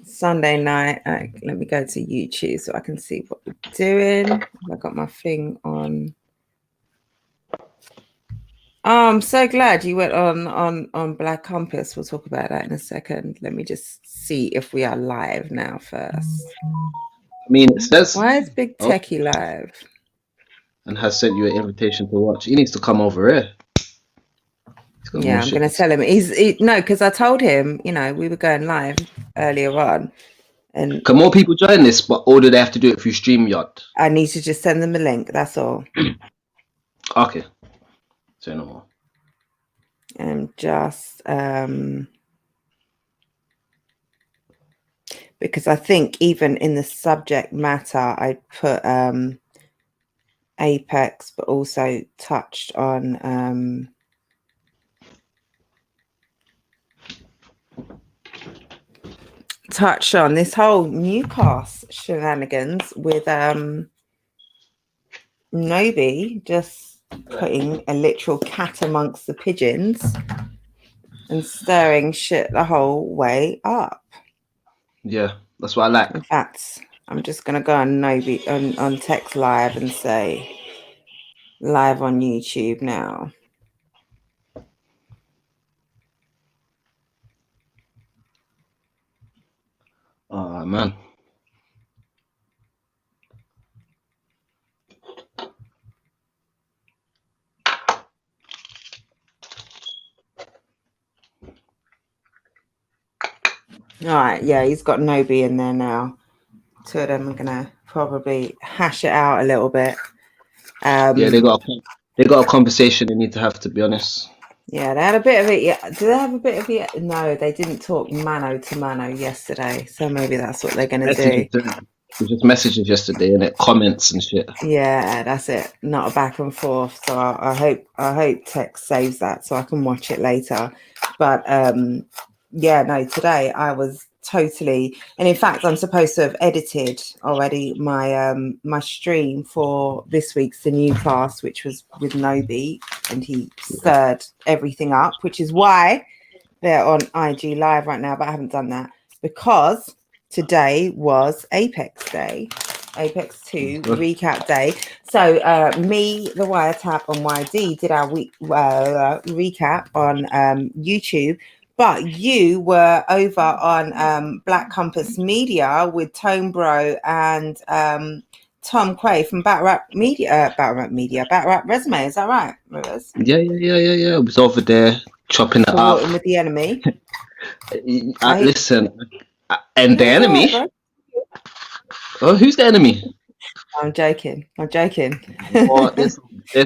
Sunday night. Let me go to YouTube so I can see what we're doing. I got my thing on. Oh, I'm so glad you went on Black Compass. We'll talk about that in a second. Let me just see if we are live now first. I mean, it says. Why is Big Techie live? And has sent you an invitation to watch. He needs to come over here. Yeah, I'm going to tell him. No, because I told him, we were going live earlier on. And can more people join this, or do they have to do it through StreamYard? I need to just send them a link. That's all. Okay. Say no more. And just because I think even in the subject matter, I put Apex, but also touched on this whole Newcastle shenanigans with Nobi just putting a literal cat amongst the pigeons and stirring shit the whole way up. Yeah, that's what I like. In fact, I'm just gonna go on Nobi on Text Live and say live on YouTube now. Oh man. All right, yeah, he's got Nobi in there now. Two of them are gonna probably hash it out a little bit. Yeah, they got a conversation they need to have, to be honest. Yeah, they had a bit of it. Yeah, did they have a bit of it? No, they didn't talk mano to mano yesterday, so maybe that's what they're gonna do. Just messages yesterday and comments and shit. Yeah, that's it. Not a back and forth. So I hope Tex saves that so I can watch it later. But yeah, no, today I was totally, and in fact I'm supposed to have edited already my my stream for this week's the new class, which was with Nobi, and he stirred everything up, which is why they're on IG live right now, but I haven't done that because today was Apex Day, Apex 2 recap day. So me, the Wiretap, and YD did our week recap on YouTube, but you were over on Black Compass Media with Tone Bro and Tom Quay from Bat Rap Resume. Is that right, Rivers? Yeah. I was over there chopping it up with the enemy. Listen, and the enemy. Right, oh, who's the enemy? I'm joking. Oh, there's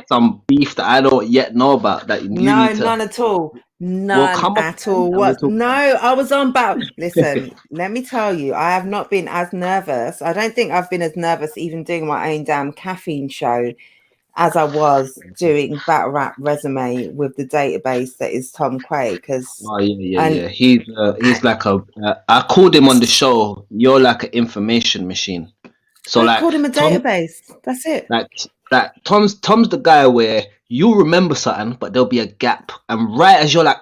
some beef that I don't yet know about. That none at all. None at all. What? No, I was on about. Listen, let me tell you, I have not been as nervous. I don't think I've been as nervous even doing my own damn caffeine show as I was doing Battle Rap Resume with the database that is Tom Quay. Because yeah. He's like I called him on the show. You're like an information machine. So I called him a database. That's it. Like Tom's the guy where you remember something, but there'll be a gap, and right as you're like,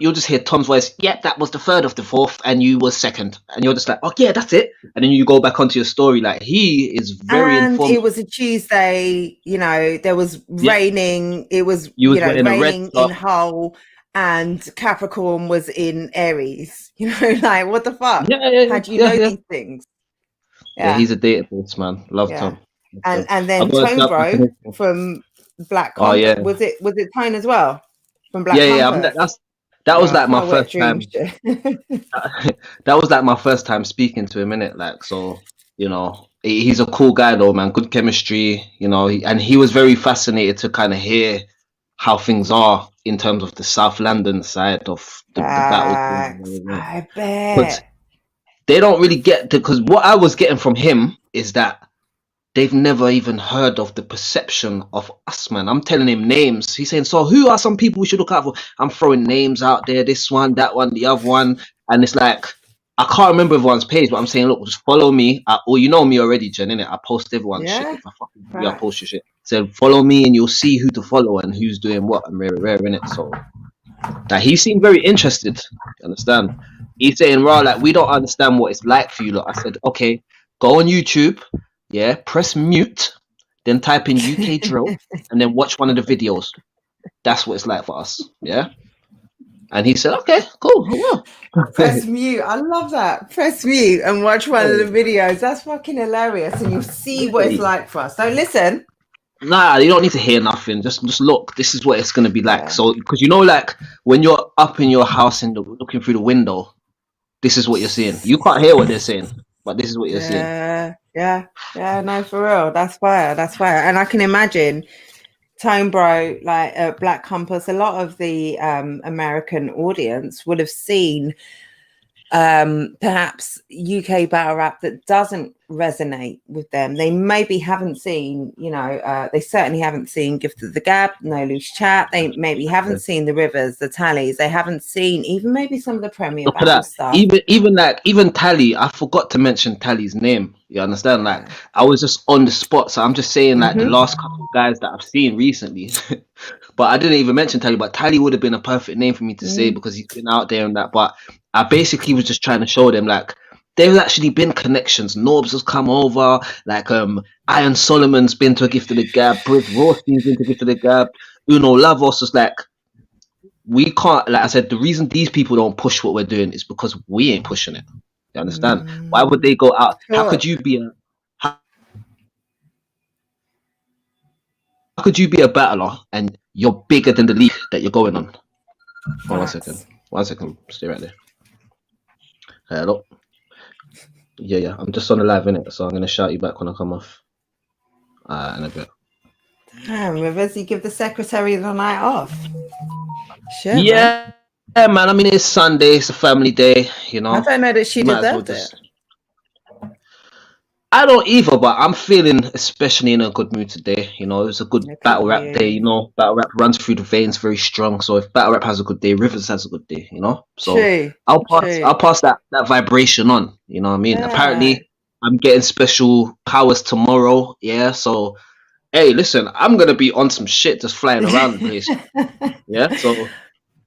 you'll just hear Tom's voice. Yeah, that was the third of the fourth, and you was second, and you're just like, oh yeah, that's it. And then you go back onto your story. Like he is very informed. It was a Tuesday. There was raining. It was raining in Hull, and Capricorn was in Aries. Like what the fuck? Yeah. How do you know these things? Yeah, he's a database man. Love Tom. And then Tone Bro from Black Compass. Oh, yeah. Was it Tone as well? From Black Compass? That was like my first time. That was like my first time speaking to him, innit? Like, so, he's a cool guy though, man. Good chemistry, and he was very fascinated to kind of hear how things are in terms of the South London side of the battle. I bet. But they don't really get because what I was getting from him is that they've never even heard of the perception of us, man. I'm telling him names. He's saying, so who are some people we should look out for? I'm throwing names out there, this one, that one, the other one. And it's like, I can't remember everyone's page, but I'm saying, look, just follow me. You know me already, Jen, innit? I post everyone's shit. If I fucking do, I post your shit. So follow me and you'll see who to follow and who's doing what and rare, innit? So that he seemed very interested, you understand? He's saying, "Raw, like we don't understand what it's like for you." Lot. I said, "Okay, go on YouTube, yeah, press mute, then type in UK drill, and then watch one of the videos. That's what it's like for us, yeah." And he said, "Okay, cool, I will." Press mute. I love that. Press mute and watch one of the videos. That's fucking hilarious. And you'll see what it's like for us. So listen. Nah, you don't need to hear nothing. Just look. This is what it's gonna be like. Yeah. So, because you know, like when you're up in your house and looking through the window, this is what you're seeing. You can't hear what they're saying, but this is what you're seeing. Yeah. No, for real. That's fire. And I can imagine Tone Bro, like Black Compass, a lot of the American audience would have seen perhaps UK battle rap that doesn't resonate with them. They maybe haven't seen, they certainly haven't seen Gift of the Gab, No Loose Chat. They maybe haven't seen the Rivers, the Tallies. They haven't seen even maybe some of the Premier Look at Battle that. stuff. Even Tally, I forgot to mention Tally's name. You understand? Like I was just on the spot, so I'm just saying like the last couple of guys that I've seen recently. But I didn't even mention Tally. But Tally would have been a perfect name for me to say because he's been out there and that. But I basically was just trying to show them like there's actually been connections. Norbs has come over. Like Iron Solomon's been to a Gift of the Gab. Britt Rothstein's been to a Gift of the Gab. Uno Lavos is like. We can't, like I said, the reason these people don't push what we're doing is because we ain't pushing it. You understand? Why would they go out? Sure. How could you be a battler and you're bigger than the league that you're going on? Oh, one second. Stay right there. Hello. Yeah. I'm just on the live innit, so I'm gonna shout you back when I come off. In a bit. Damn, Rivers, you give the secretary the night off. Sure. Yeah, man. I mean, it's Sunday. It's a family day. You know. I don't know that she deserved it. I don't either, but I'm feeling especially in a good mood today. You know, it was a good battle rap day. You know, battle rap runs through the veins very strong. So if battle rap has a good day, Rivers has a good day. You know, so I'll pass that vibration on. You know what I mean? Yeah. Apparently, I'm getting special powers tomorrow. Yeah, so hey, listen, I'm gonna be on some shit just flying around the place. Yeah, so.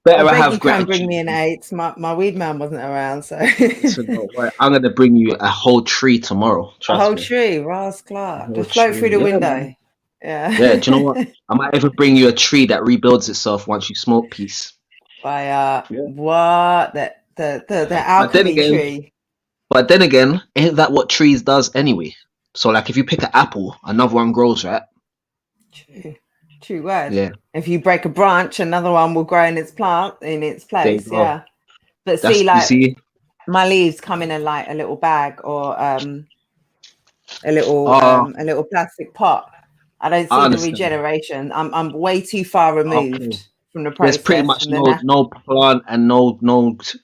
Better have you can bring me an 8. My weed man wasn't around, so don't worry. I'm gonna bring you a whole tree tomorrow. Trust a whole me. tree, Ras Clark. Just float through the window. Man. Yeah. Do you know what? I might even bring you a tree that rebuilds itself once you smoke peace. By what? The alchemy tree. But then again, ain't that what trees does anyway? So like if you pick an apple, another one grows, right? True word. Yeah. If you break a branch, another one will grow in its place. Yeah. But see, my leaves come in a little bag or a little plastic pot. I don't see the regeneration. I'm way too far removed from the process. There's pretty much no plant and no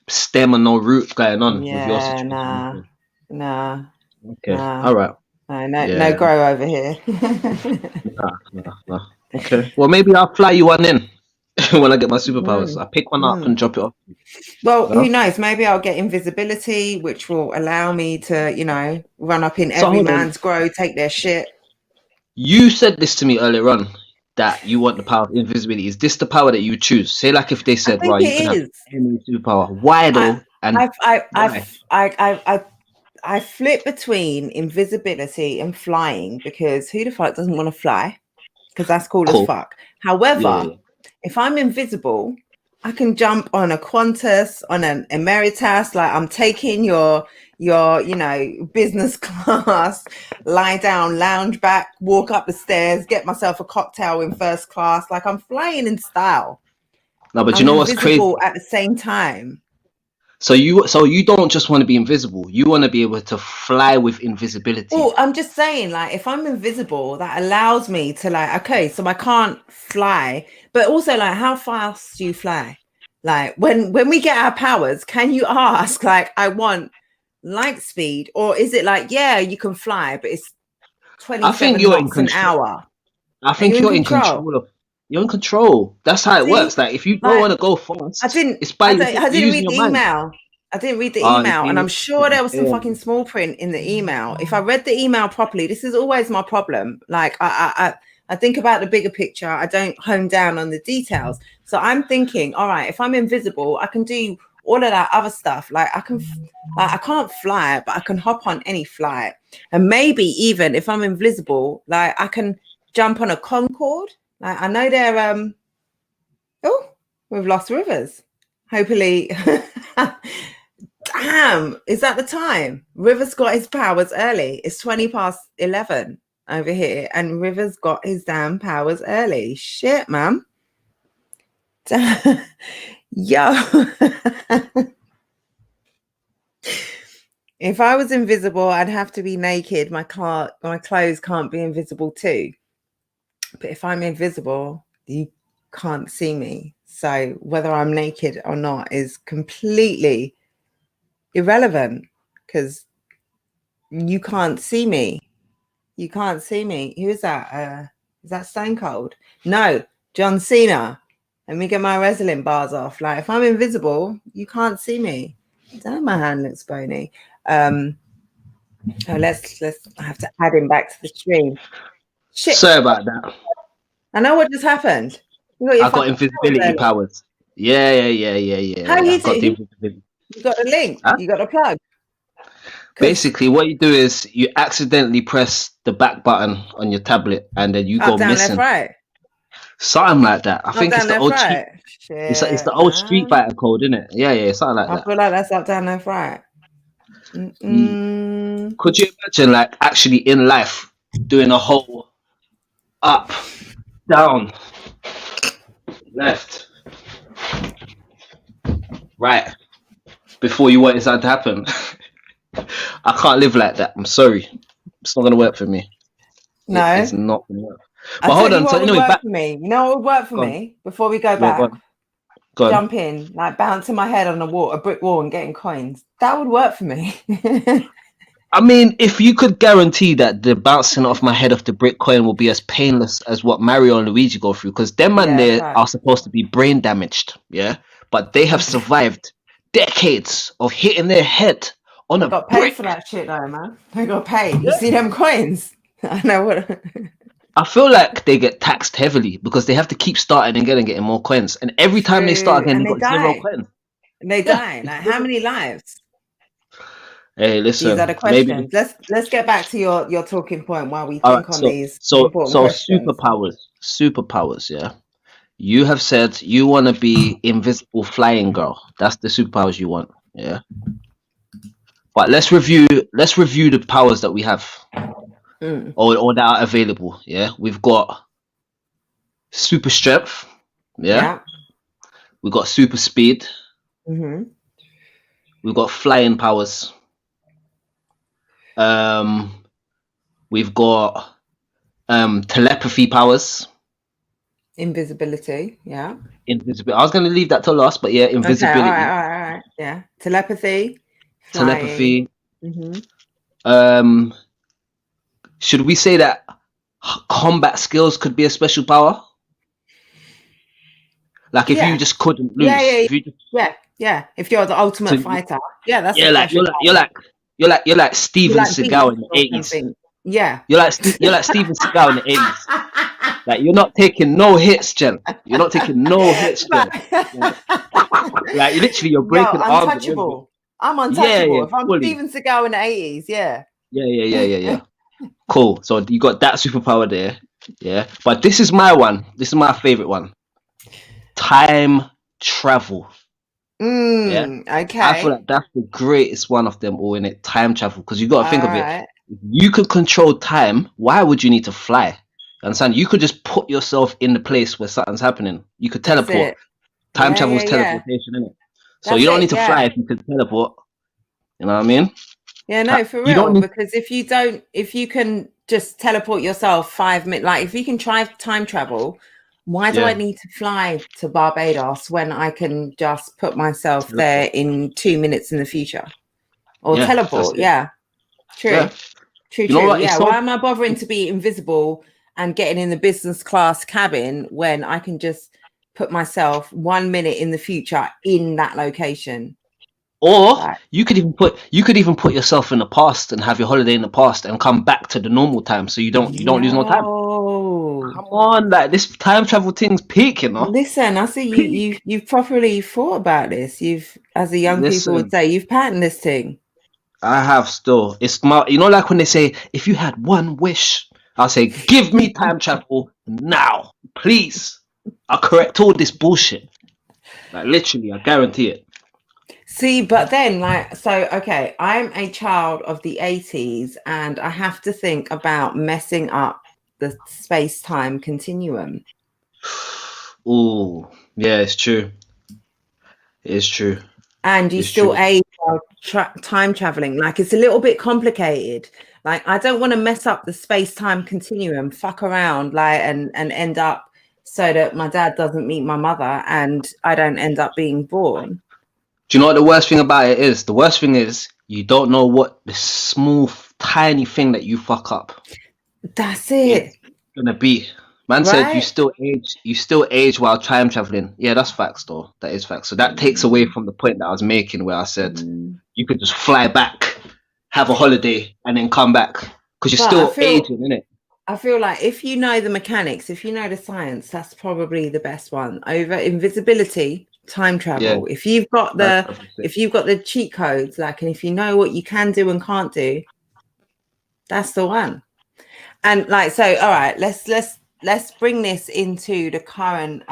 stem and no root going on with your situation. Nah. Okay. All right. No grow over here. Nah. Okay. Well, maybe I'll fly you one in when I get my superpowers. I pick one up and drop it off. Well, who knows? Maybe I'll get invisibility, which will allow me to, run up in every man's grow, take their shit. You said this to me earlier on that you want the power of invisibility. Is this the power that you choose? Say, like, if they said, "Right, you can have any superpower." Why though? I flip between invisibility and flying because who the fuck doesn't want to fly? Because that's cool as fuck. However, if I'm invisible, I can jump on a Qantas, on an Emeritus, like I'm taking your business class, lie down, lounge back, walk up the stairs, get myself a cocktail in first class. Like I'm flying in style. No, but you know what's crazy? At the same time. So you don't just want to be invisible. You want to be able to fly with invisibility. Oh, I'm just saying, like, if I'm invisible, that allows me to, like, okay, so I can't fly, but also, like, how fast do you fly? Like, when we get our powers, can you ask, like, I want light speed, or is it like, yeah, you can fly, but it's 27 knots an hour? I think you're in control. You're in control. That's how it works. Like if you don't want to go fast, I didn't read the email. I didn't read the email, and I'm sure there was some fucking small print in the email. If I read the email properly, this is always my problem. Like I think about the bigger picture. I don't hone down on the details. So I'm thinking, all right, if I'm invisible, I can do all of that other stuff. Like I can't fly, but I can hop on any flight. And maybe even if I'm invisible, like I can jump on a Concorde. Like I know they're oh, we've lost Rivers. Hopefully. Damn, is that the time? Rivers got his powers early. It's 11:20 over here, and Rivers got his damn powers early. Shit, man. Yo. If I was invisible, I'd have to be naked. My clothes can't be invisible too. But if I'm invisible, you can't see me. So whether I'm naked or not is completely irrelevant because you can't see me. You can't see me. Who is that? Is that Stone Cold? No, John Cena. Let me get my wrestling bars off. Like if I'm invisible, you can't see me. Damn, my hand looks bony. Let's I have to add him back to the stream. Shit. Sorry about that. I know what just happened. I got invisibility powers. Yeah. How you do? You got the link. Huh? You got the plug. Basically, what you do is you accidentally press the back button on your tablet, and then you go down, missing. Left, right. Something like that. I think it's the old. Right. It's the old Street Fighter code, isn't it? Yeah, something like that. I feel like that's up, down, left, right. Could you imagine, like, actually in life doing a whole up, down, left, right before you want something to happen? I can't live like that. I'm sorry. It's not going to work for me. No. It's not going to work. But hold on. So anyway, back for me. You know what would work for me before we go back? Go on. Jump in, like bouncing my head on a brick wall and getting coins. That would work for me. I mean, if you could guarantee that the bouncing off my head off the brick coin will be as painless as what Mario and Luigi go through, because them man are supposed to be brain damaged, but they have survived decades of hitting their head on a brick. Got paid for that shit though, man. They got paid. You see them coins? I know what. I feel like they get taxed heavily because they have to keep starting again and getting more coins. And every time they start again, they got 0 coins. And they die. Like how many lives? Hey, listen. These are the questions. Let's get back to your talking point while we think on these. So superpowers. Yeah. You have said you want to be invisible flying girl. That's the superpowers you want. Yeah. But let's review the powers that we have. Or that are available. Yeah, we've got super strength. Yeah. We've got super speed. We've got flying powers. We've got telepathy powers. Invisibility. Yeah. Invisibility. I was going to leave that till last, but yeah, invisibility. Okay, all right. Yeah. Telepathy. Telepathy. Should we say that combat skills could be a special power? Like if you just couldn't lose. If you're the ultimate fighter. Yeah, that's you're like Steven Seagal in the 80s. Yeah. You're like Steven Seagal in the 80s. Like you're not taking no hits, Jen. You're not taking no hits, Jen. Like you're breaking arms. Untouchable. I'm untouchable. If I'm fully. Steven Seagal in the 80s, Yeah. Cool. So you got that superpower there. Yeah. But this is my one. This is my favorite one. Time travel. Okay. I feel like that's the greatest one of them all, in it. Time travel. Because you got to think of it. If you could control time, why would you need to fly? You understand? You could just put yourself in the place where something's happening. You could teleport. Time travel is teleportation, isn't it? So you don't need to fly if you can teleport. You know what I mean? Yeah, no, for real. Because if you can just teleport yourself 5 minutes, like if you can try time travel, why do I need to fly to Barbados when I can just put myself there in 2 minutes in the future? Or teleport, True. True. Why am I bothering to be invisible and getting in the business class cabin when I can just put myself 1 minute in the future in that location? Or you could even put yourself in the past and have your holiday in the past and come back to the normal time, so you don't lose no time. Ooh. Come on, like this time travel thing's peak, you know. Listen, I see Peak. you've properly thought about this. You've, as the young people would Listen, say, you've patterned this thing. I have still. It's smart. You know, like when they say, if you had one wish, I'll say, give me time travel now, please. I'll correct all this bullshit. Like literally, I guarantee it. See, but then, like, so, okay, I'm a child of the 80s and I have to think about messing up the space-time continuum. Ooh, yeah, it's true. It's true. And you It's still true. age while time traveling. Like, it's a little bit complicated. Like, I don't want to mess up the space-time continuum, fuck around, like, and end up so that my dad doesn't meet my mother and I don't end up being born. Do you know what the worst thing about it is? The worst thing is you don't know what the small, tiny thing that you fuck up That's is it. gonna be. Man said Right? you still age while time traveling. Yeah, that's facts though. That is facts. So that takes away from the point that I was making where I said you could just fly back, have a holiday, and then come back. Because you're But I still feel aging, innit? I feel like if you know the mechanics, if you know the science, that's probably the best one over invisibility, time Yeah. travel. If you've got the cheat codes, like, and if you know what you can do and can't do, that's the one. And like, so, all right, let's bring this into the current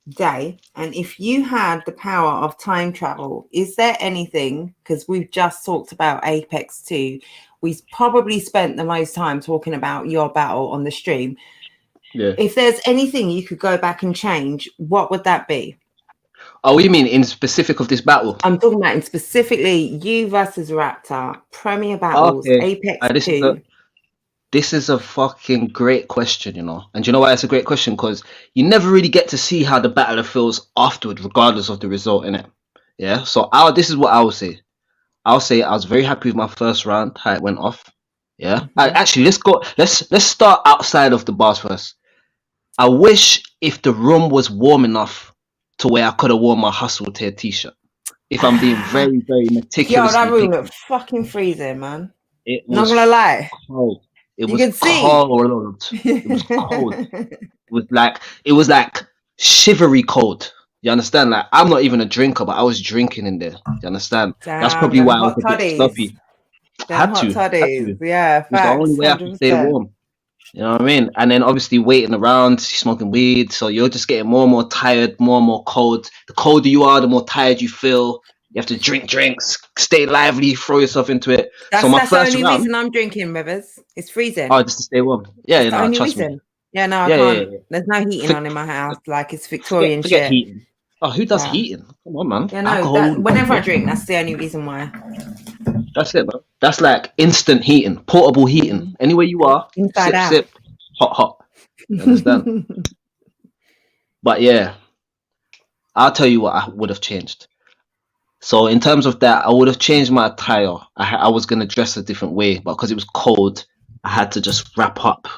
day. And if you had the power of time travel, is there anything, because we've just talked about Apex 2, we've probably spent the most time talking about your battle on the stream. Yeah. If there's anything you could go back and change, what would that be? Oh, you mean in specific of this battle? I'm talking about in specifically you versus Raptor, Premier Battles, Okay. Apex This 2. this is a fucking great question, you know. And do you know why it's a great question? Because you never really get to see how the battler feels afterward, regardless of the result, innit? Yeah. So this is what I would say. I'll say I was very happy with my first round, how it went off. Yeah. Actually, let's start outside of the bars first. I wish if the room was warm enough to where I could have worn my Hustle Tear t-shirt. If I'm being very, very Yo, meticulously that room picky. looked fucking freezing, man. It Not was gonna lie. cold. It You was can see. cold. It was cold. It was like shivery cold. You understand? Like I'm not even a drinker, but I was drinking in there. You understand? That's Damn, probably them why I was hot a bit toddies. sloppy. Them Had hot to. toddies. Yeah, It was the only facts, way I could stay 100%. warm. You know what I mean? And then obviously waiting around, smoking weed, so you're just getting more and more tired, more and more cold. The colder you are, the more tired you feel. You have to drink drinks, stay lively, throw yourself into it. That's So my the first only round, reason I'm drinking, Rivers. It's freezing. oh, just to stay warm. Yeah, That's you the know, only trust me. reason. Yeah, no, I Yeah, can't. yeah. There's no heating For- on in my house. Like, it's Victorian forget shit. heating. Oh, who does Yeah. heating? Come on, man. Yeah, no, Alcohol. that whenever I drink, that's the only reason why. That's it, man. That's like instant heating, portable heating. Anywhere you are, Inside out. sip, hot. You understand? But yeah, I'll tell you what I would have changed. So in terms of that, I would have changed my attire. I was gonna dress a different way, but because it was cold, I had to just wrap up.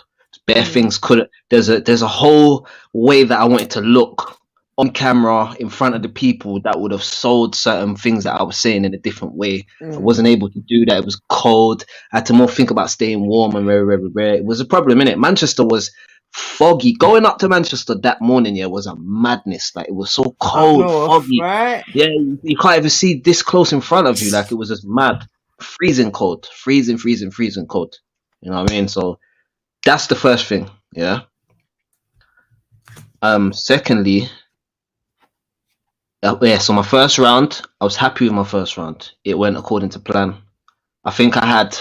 Bare things couldn't. There's a whole way that I wanted to look on camera in front of the people that would have sold certain things that I was saying in a different way. I wasn't able to do that. It was cold. I had to more think about staying warm and rare. It was a problem, innit? Manchester was foggy. Going up to Manchester that morning, yeah, was a madness. Like it was so cold, north, foggy. right? Yeah, you can't even see this close in front of you. Like it was just mad, freezing cold, freezing cold. You know what I mean? So that's the first thing. Yeah. Secondly, yeah. So my first round, I was happy with my first round. It went according to plan. I think I had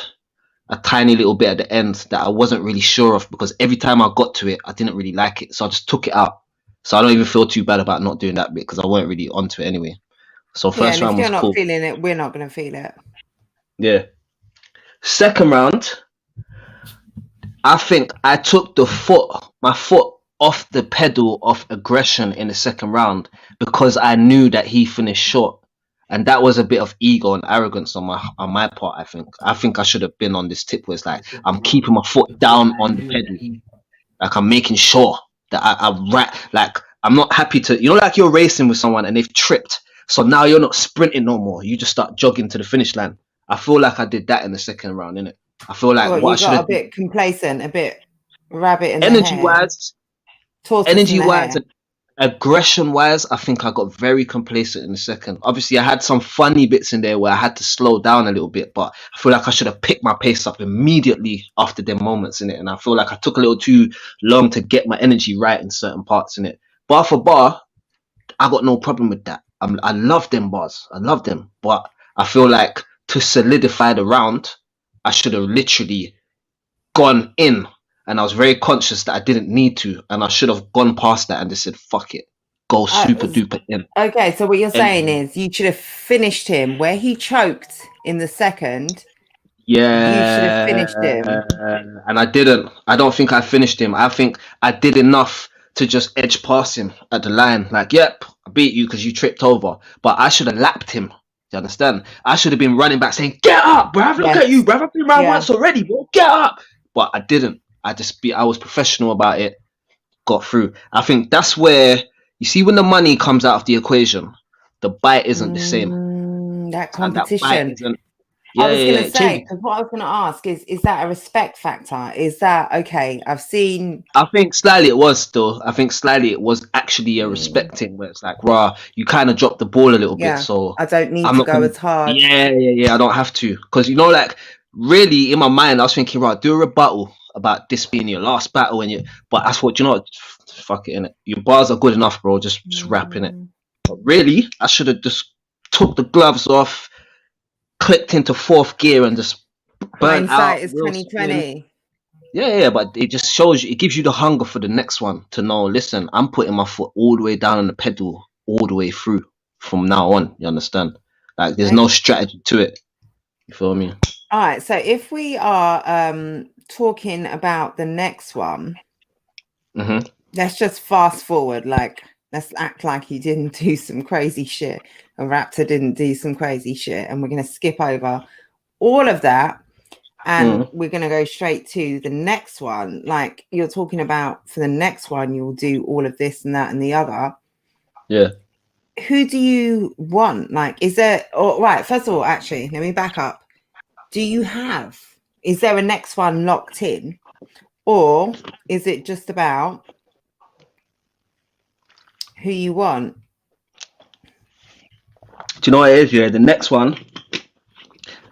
a tiny little bit at the end that I wasn't really sure of because every time I got to it, I didn't really like it, so I just took it out. So I don't even feel too bad about not doing that bit because I weren't really onto it anyway. So Yeah, first and if round you're was not cool. feeling it, we're not going to feel it. Yeah. Second round, I think I took my foot off the pedal of aggression in the second round because I knew that he finished short. And that was a bit of ego and arrogance on my part, I think. I think I should have been on this tip where it's like I'm keeping my foot down on the pedal. Like I'm making sure that like I'm not happy to, like you're racing with someone and they've tripped. So now you're not sprinting no more. You just start jogging to the finish line. I feel like I did that in the second round, innit? I feel like Well, what I you should got have a bit complacent, a bit Rabbit in the Energy hair. wise, Tortoise in energy the wise, hair. and aggression wise, I think I got very complacent in the second. Obviously, I had some funny bits in there where I had to slow down a little bit, but I feel like I should have picked my pace up immediately after them moments in it. And I feel like I took a little too long to get my energy right in certain parts in it. Bar for bar, I got no problem with that. I love them bars. I love them. But I feel like to solidify the round, I should have literally gone in. And I was very conscious that I didn't need to. And I should have gone past that and just said, fuck it. Go super duper in. Okay, so what you're saying And is you should have finished him where he choked in the second. You should have yeah, finished him. and I didn't. I don't think I finished him. I think I did enough to just edge past him at the line. Like, yep, I beat you because you tripped over. But I should have lapped him. You understand? I should have been running back saying, "Get up, bruv! Look at you, bruv! I've been around once already, bro. Get up!" But I didn't. I was professional about it. Got through. I think that's where you see when the money comes out of the equation, the bite isn't the same, That and that bite competition. isn't. I Yeah, was yeah, going yeah. to It say, changes. because what I was going to ask is that a respect factor? Is that, okay, I've seen... I think slightly it was still. I think slightly it was actually a respecting where it's like, rah, you kind of dropped the ball a little bit, Yeah, so I don't need I'm to not go gonna. as hard. Yeah. I don't have to, because you know, like really in my mind, I was thinking, right, do a rebuttal about this being your last battle, and you. But that's what you know. Fuck it, innit? Your bars are good enough, bro. Just rap in it. But really, I should have just took the gloves off, clicked into fourth gear, and just burnt out. Hindsight is Real spin. 2020. Yeah, but it just shows you, it gives you the hunger for the next one to know, listen, I'm putting my foot all the way down on the pedal, all the way through from now on. You understand? Like, there's no strategy to it. You feel me? All right, so if we are talking about the next one, let's just fast forward. Like, let's act like he didn't do some crazy shit. A Raptor didn't do some crazy shit. And we're going to skip over all of that. And we're going to go straight to the next one. Like you're talking about for the next one, you'll do all of this and that and the other. Yeah. Who do you want? Like, is there, right, first of all, actually, let me back up. Is there a next one locked in? Or is it just about who you want? Do you know what it is? Yeah, the next one,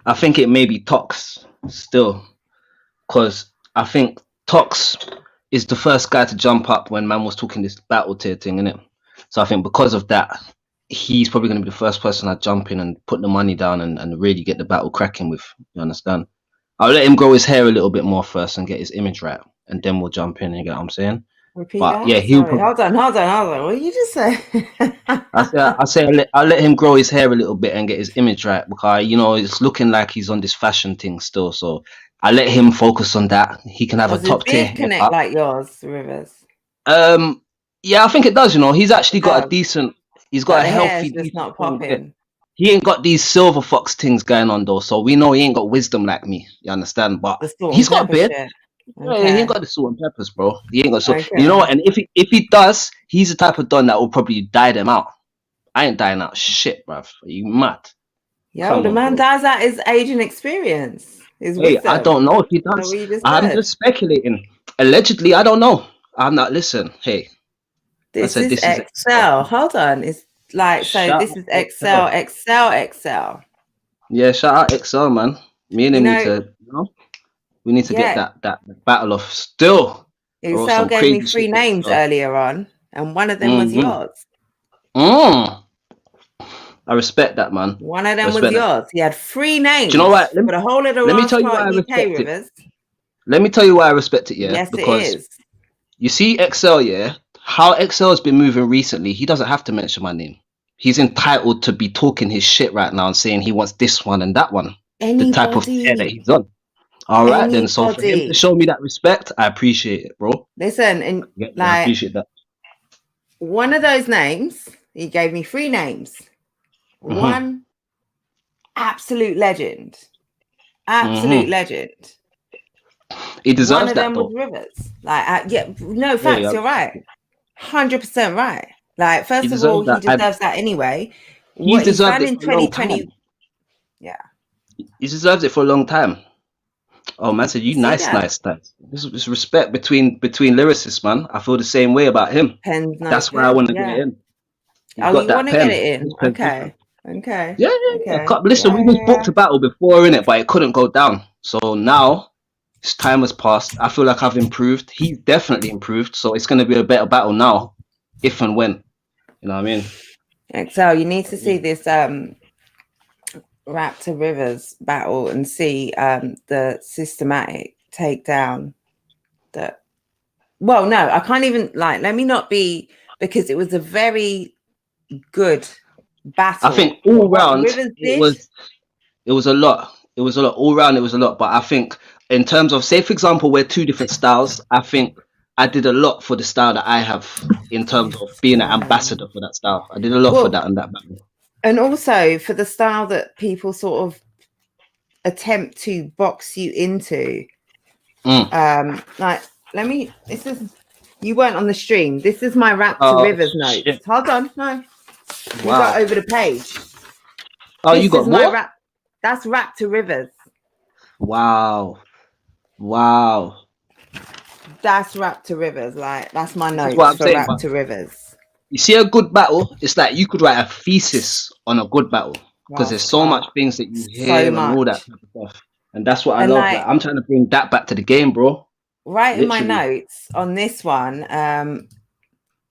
I think it may be Tox still, because I think Tox is the first guy to jump up when man was talking this battle tier thing, innit? So I think because of that, he's probably going to be the first person I jump in and put the money down and really get the battle cracking with. You understand? I'll let him grow his hair a little bit more first and get his image right, and then we'll jump in. You get what I'm saying? Repeat but that. Yeah, he'll. Sorry. Hold on. What did you just say? I'll let him grow his hair a little bit and get his image right, because you know it's looking like he's on this fashion thing still. So I let him focus on that. He can have a top tier connect like yours, Rivers. Yeah, I think it does. You know, he's actually got a decent. He's got a healthy. Just not popping. He ain't got these silver fox things going on though, so we know he ain't got wisdom like me. You understand? But he's got a beard. Yeah, he ain't got the salt and peppers, bro. He ain't got You know what? And if he does, he's the type of don that will probably dye them out. I ain't dying out shit, bruv. Are you mad? Yo, the man dyes out his age and experience. Hey, I don't know if he does. I'm just speculating. Allegedly, I don't know. I'm not. Listen, hey. This is Excel. Hold on. It's like, so this is Excel. Yeah, shout out Excel, man. Me and him need to, we need to get that battle off still. Excel gave me 3 names earlier on, and one of them was yours. I respect that, man. One of them was yours. He had 3 names. Do you know what? For the whole of the let me tell you why I respect Rivers. it. Let me tell you why I respect it, yeah? Yes, because it is. You see Excel, yeah? How Excel has been moving recently, he doesn't have to mention my name. He's entitled to be talking his shit right now and saying he wants this one and that one. The type of hair that he's on. All right, then. So for him to show me that respect, I appreciate it, bro. Listen, and I appreciate that. One of those names, he gave me 3 names. One, absolute legend. Absolute legend. He deserves one of them was Rivers. Like, no, facts, you're right. 100% right. Like, first of all, he deserves that anyway. He's deserved it in 2020. Yeah. He deserves it for a long time. Oh man, said you See nice, that? nice, nice. This respect between lyricists, man. I feel the same way about him. Pens, no That's why I pen. want to get it Yeah. in. He's Oh, got you want that to get pen. it in? His pen's different. Okay. Okay. Yeah, yeah, yeah. Okay. Listen, Yeah, we just yeah, booked yeah. a battle before in it, but it couldn't go down. So now, as time has passed, I feel like I've improved. He's definitely improved. So it's gonna be a better battle now, if and when. You know what I mean? Excel, you need to see this Raptor Rivers battle and see the systematic takedown that. Well, no, I can't even let me not be, because it was a very good I battle. think all What round Rivers it did, was it was a lot. It was a lot. All round it was a lot. But I think in terms of, say for example, we're two different styles, I think I did a lot for the style that I have in terms of being an ambassador for that style. I did a lot for well, that and that battle. and also for the style that people sort of attempt to box you into. Like, let me. This is, you weren't on the stream. This is my Raptor Oh Rivers notes. shit. Hold on, no, you got Wow. over the page. Oh, you This is got my more? rap. That's Raptor Rivers. Wow. Wow. That's Raptor Rivers. Like, that's my This is what notes I'm for saying. But Raptor Rivers. you see a good battle, it's like you could write a thesis on a good battle because Wow, there's so much things that you so hear and all that much. type of stuff. And that's what I And love. Like like, I'm trying to bring that back to the game, bro. right in my Literally. notes on this one,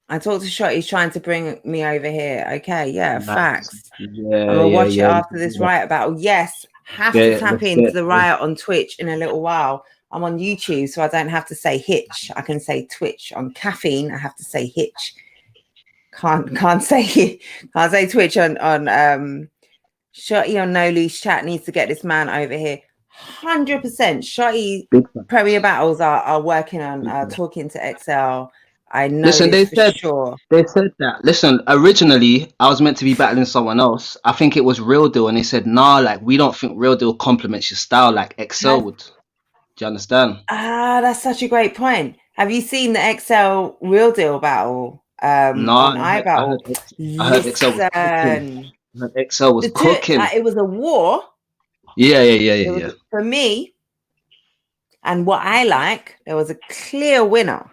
I talked to Shot. He's trying to bring me over here. Okay, yeah, Nice. facts. I'm Yeah, gonna yeah, watch it yeah. You after can do this that. Riot battle. Yes, have to Yeah, tap let's get into it. the Riot on Twitch in a little while. I'm on YouTube, so I don't have to say Hitch. I can say Twitch. On Caffeine, I have to say Hitch. Can't say Twitch on Shotty on No Loose Chat needs to get this man over here. 100%. Shotty Big fan. Premier Battles are working on Big fan. talking to Excel. I know Listen, this for sure. they said that. Listen, originally I was meant to be battling someone else. I think it was Real Deal, and they said, nah, like we don't think Real Deal complements your style like Excel would. Do you understand? That's such a great point. Have you seen the XL Real Deal battle No, on iBattle? I heard Excel was cooking. Listen, I heard Excel was the two, cooking. it was a war. Yeah, yeah, yeah, It yeah, was, yeah. for me, and what I like, there was a clear winner.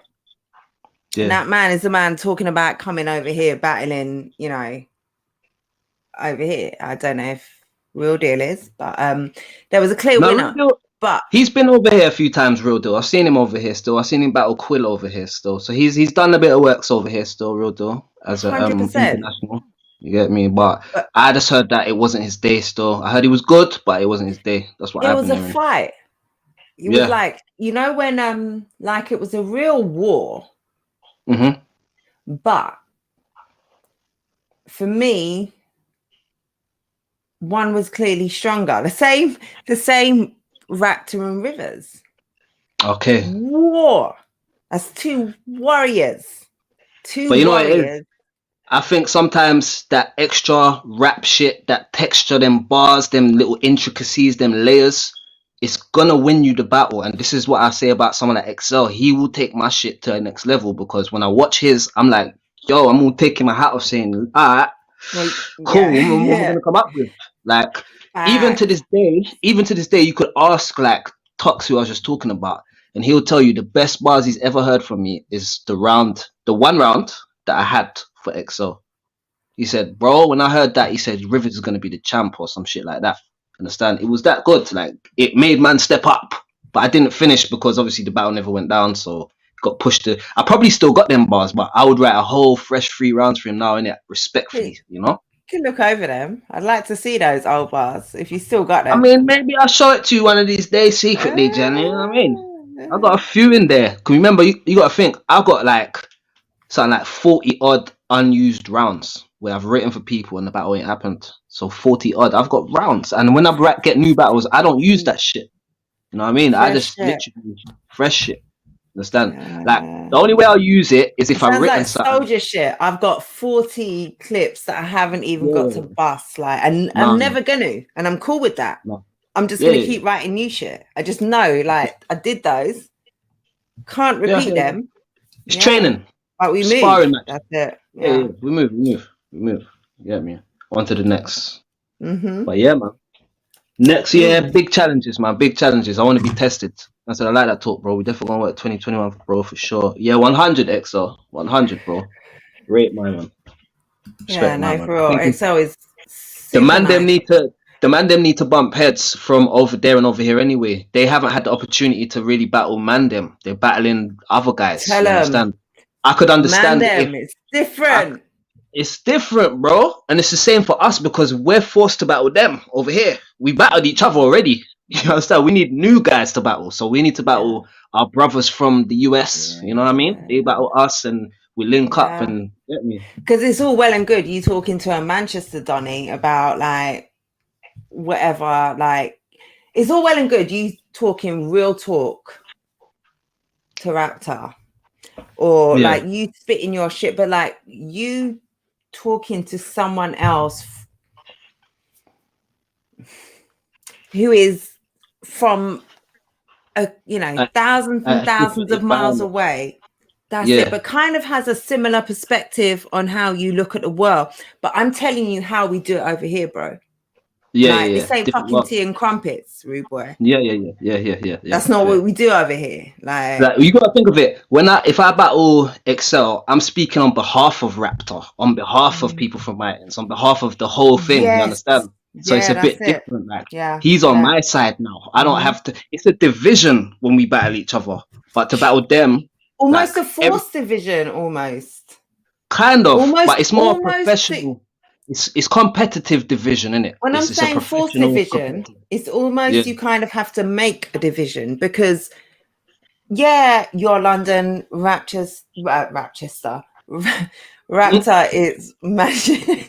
Yeah. And that man is the man talking about coming over here, battling, you know, over here. I don't know if Real Deal is, but there was a clear No, winner. Real Deal, But he's been over here a few times, Real Deal. I've seen him over here still. I've seen him battle Quill over here still. So he's done a bit of works over here still, Real Deal, as a 100%. international. You get me? But But I just heard that it wasn't his day still. I heard he was good, but it wasn't his day. That's what it I've was been a hearing. fight. It was like, you know, when like it was a real war. Mm-hmm. But for me, one was clearly stronger. The same Raptor and Rivers. Okay. War. That's two warriors. But you know what it is? I think sometimes that extra rap shit, that texture, them bars, them little intricacies, them layers, it's gonna win you the battle. And this is what I say about someone like Excel. He will take my shit to the next level because when I watch his, I'm like, yo, I'm all taking my hat off saying, all right, cool, what am I gonna come up with? Like, even to this day, you could ask like Tux, who I was just talking about, and he'll tell you the best bars he's ever heard from me is the one round that I had for XO. He said, bro, when I heard that, he said Rivers is gonna be the champ or some shit like that. Understand? It was that good. Like it made man step up. But I didn't finish because obviously the battle never went down, so got pushed to. I probably still got them bars, but I would write a whole fresh 3 rounds for him now, innit? Respectfully, you know? You can look over them. I'd like to see those old bars if you still got them. I mean, maybe I'll show it to you one of these days secretly, Jenny. You know what I mean? I got a few in there. Cause remember, you got to think, I've got like something like 40 odd unused rounds where I've written for people and the battle ain't happened. So 40 odd, I've got rounds. And when I get new battles, I don't use that shit. You know what I mean? I just literally fresh shit. Understand? Like the only way I'll use it is if I've written like something. Soldier shit. I've got 40 clips that I haven't even got to bust. Like, and I'm never gonna, and I'm cool with that. No. I'm just gonna keep writing new shit. I just know, like, I did those. Can't repeat them. It's training. But we Sparring move. match. That's it. Yeah, we move. You get me? On to the next. Mm-hmm. But yeah, man. Next year, big challenges, man. Big challenges. I want to be tested. I said, I like that talk, bro. We definitely gonna work 2021, bro, for sure. Yeah, 100 XL. 100, bro. Rate my man. Yeah, Respect my no, man. for I real. think Excel is the super man them nice. need to bump heads from over there and over here anyway. They haven't had the opportunity to really battle man them. They're battling other guys. Tell You them, understand? I could man, understand if them, it's I, different. it's different, bro. And it's the same for us because we're forced to battle them over here. We battled each other already. You understand? We need new guys to battle. So we need to Yeah, battle our brothers from the US. You know what I mean? yeah, They battle us and we link up yeah. and get me. Because it's all well and good you talking to a Manchester Donny about like whatever, like it's all well and good you talking real talk to Raptor or Yeah. like you spitting your shit, but like you talking to someone else who is from thousands and thousands of Different miles environment. away. That's it, Yeah. but kind of has a similar perspective on how you look at the world. But I'm telling you how we do it over here, bro. Yeah, Like yeah, this yeah. ain't Different fucking world. tea and crumpets, rude boy. Yeah. That's not Fair. what we do over here. Like, Like you gotta think of it. If I battle Excel, I'm speaking on behalf of Raptor, on behalf of people from my ends, on behalf of the whole thing. You yes, understand? So it's yeah, a that's bit it. different. Like Yeah, he's on yeah. my side now. I don't have to. It's a division when we battle each other, but to battle them, Almost like a fourth division, almost. kind of, but it's more Almost. professional. It's competitive division, isn't it? When I'm It's a saying fourth professional division, competitive. it's Yeah. almost you kind of have to make a division because, yeah, you're London, Rapture, Raptor is magic.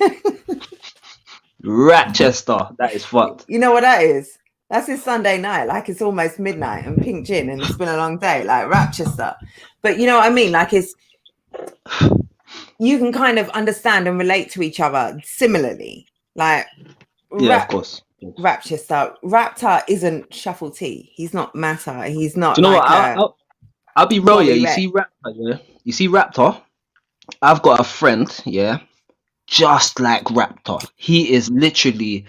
Rochester, that is fucked. You know what that is? That's his Sunday night. Like it's almost midnight and pink gin and it's been a long day, like Rochester. But you know what I mean? Like you can kind of understand and relate to each other similarly. Like Yeah, of course. Rochester. Raptor isn't shuffle tea. He's not matter. He's Do not you know what? like a I'll be real, yeah. Wally You Rex. see Raptor, yeah. You see Raptor. I've got a friend, yeah, just like Raptor. He is literally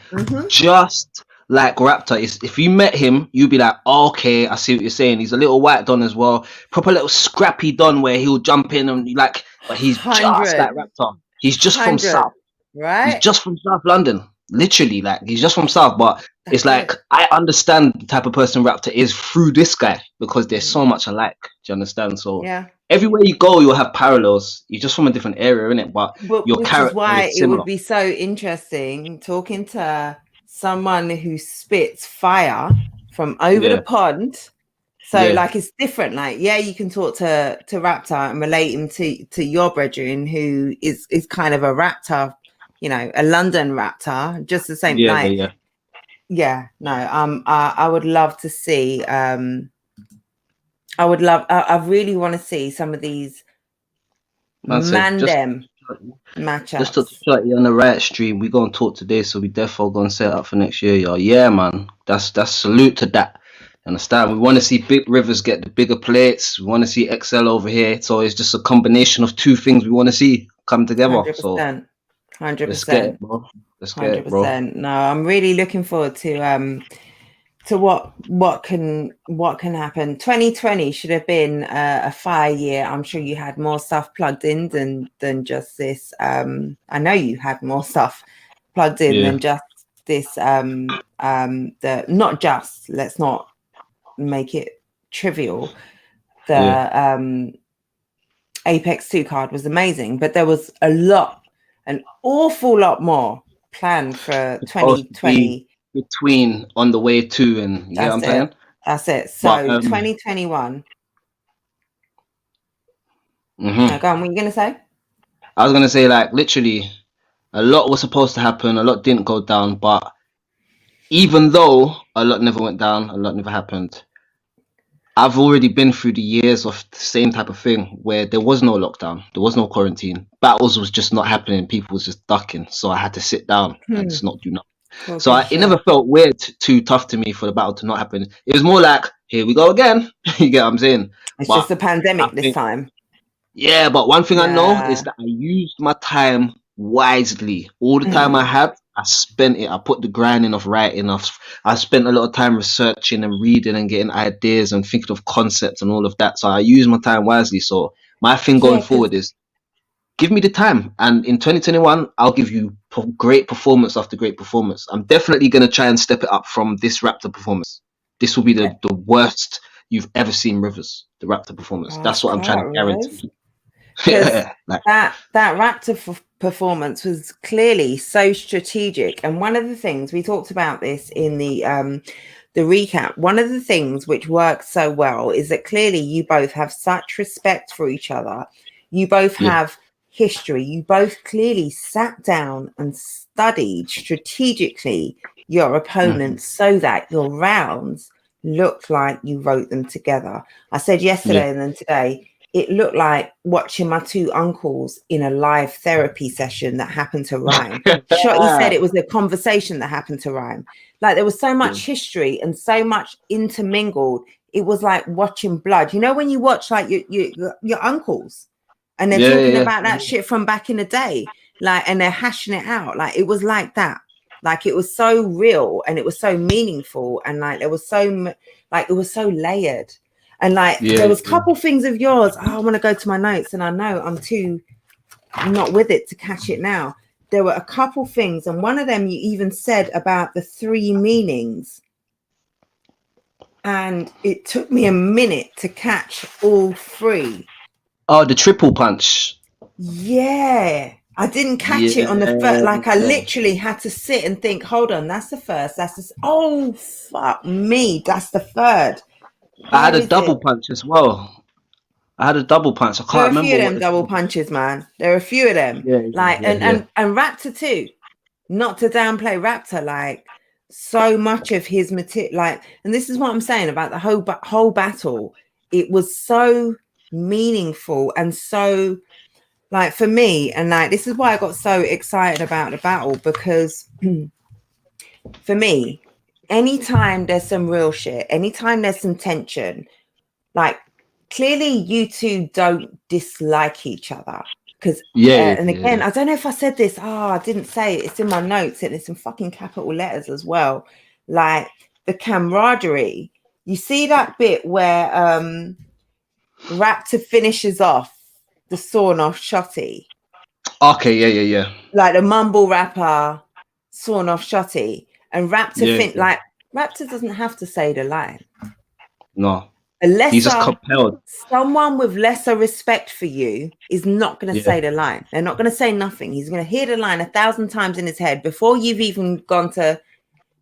just like Raptor. If you met him, you'd be like, oh, okay, I see what you're saying. He's a little white don as well, proper little scrappy don where he'll jump in and like, but he's just 100, like Raptor. He's just from 100, South. He's right? just from South London. Literally, like he's just from South, but That's it's like it. I understand the type of person Raptor is through this guy because they're so much alike. Do you understand? So Yeah. everywhere you go, you'll have parallels. You're just from a different area, innit? But your Which is character why is it would similar. be so interesting talking to someone who spits fire from over the Yeah, pond. So yeah, like it's different. Like, yeah, you can talk to Raptor and relate him to your brethren who is kind of a Raptor, a London Raptor, just the same. Like, yeah, no, I would love to see I really want to see some of these matchups. just to shut you on the right stream. We gonna talk today, so we definitely gonna set up for next year, y'all. Yeah, man. That's salute to that. Understand? We want to see Big Rivers get the bigger plates. We want to see XL over here. So it's just a combination of two things we want to see come together. 100%. So 100%. let's get it, bro. Let's get it, bro. 100%. No, I'm really looking forward to what can happen. 2020 should have been a fire year. I'm sure you had more stuff plugged in than just this. I know you had more stuff plugged in than just this. Not just. Let's not make it trivial. The Apex 2 card was amazing, but there was an awful lot more planned for 2020. Between on the way to, and you get what I'm saying? That's it. So 2021. No, go on, what are you gonna say? I was gonna say, like, literally a lot was supposed to happen, a lot didn't go down, but even though a lot never went down, a lot never happened, I've already been through the years of the same type of thing where there was no lockdown, there was no quarantine, battles was just not happening, people was just ducking, so I had to sit down and just not do nothing. So it never felt weird, too tough to me for the battle to not happen. It was more like, here we go again. You get what I'm saying? It's just a pandemic this time. Yeah, but one thing I know is that I used my time wisely. All the time I had, I spent it. I put the grinding of writing off. I spent a lot of time researching and reading and getting ideas and thinking of concepts and all of that. So I use my time wisely. So my thing going Yeah, because forward is give me the time. And in 2021, I'll give you great performance after great performance. I'm definitely going to try and step it up from this Raptor performance. This will be the worst you've ever seen Rivers, the Raptor performance. I That's what I'm trying to can't, Rose. guarantee. Because Yeah, like, that Raptor performance was clearly so strategic. And one of the things we talked about this in the recap, one of the things which works so well is that clearly you both have such respect for each other. You both yeah, have history. You both clearly sat down and studied strategically your opponents so that your rounds looked like you wrote them together. I said yeah. yesterday and then today, it looked like watching my two uncles in a live therapy session that happened to rhyme. Shotty said it was a conversation that happened to rhyme. Like there was so much history and so much intermingled. It was like watching blood. You know, when you watch like your uncles and they're talking about that shit from back in the day, like, and they're hashing it out. Like it was like that. Like it was so real and it was so meaningful and like there was so like it was so layered. And like there was a couple things of yours. Oh, I want to go to my notes, and I know I'm too not with it to catch it now. There were a couple things, and one of them you even said about the 3 meanings. And it took me a minute to catch all 3. Oh, the triple punch. Yeah. I didn't catch it on the first. Like I literally had to sit and think, hold on, that's the first. That's the oh fuck me. That's the third. I had a double punch as well. I had a double punch. I can't remember. There are a few of them double punches, man. There are a few of them. And Raptor too. Not to downplay Raptor, like so much of his material, like, and this is what I'm saying about the whole battle. It was so meaningful and so, like, for me, and like this is why I got so excited about the battle, because for me, anytime there's some real shit, anytime there's some tension, like clearly you two don't dislike each other. Because and again, I don't know if I said this. I didn't say it. It's in my notes and it's in fucking capital letters as well. Like the camaraderie. You see that bit where Raptor finishes off the sawn off shotty. Okay, yeah. Like the mumble rapper sawn off shotty. And Raptor Raptor doesn't have to say the line. No. He's just compelled. Someone with lesser respect for you is not going to say the line. They're not going to say nothing. He's going to hear the line 1,000 times in his head before you've even gone to.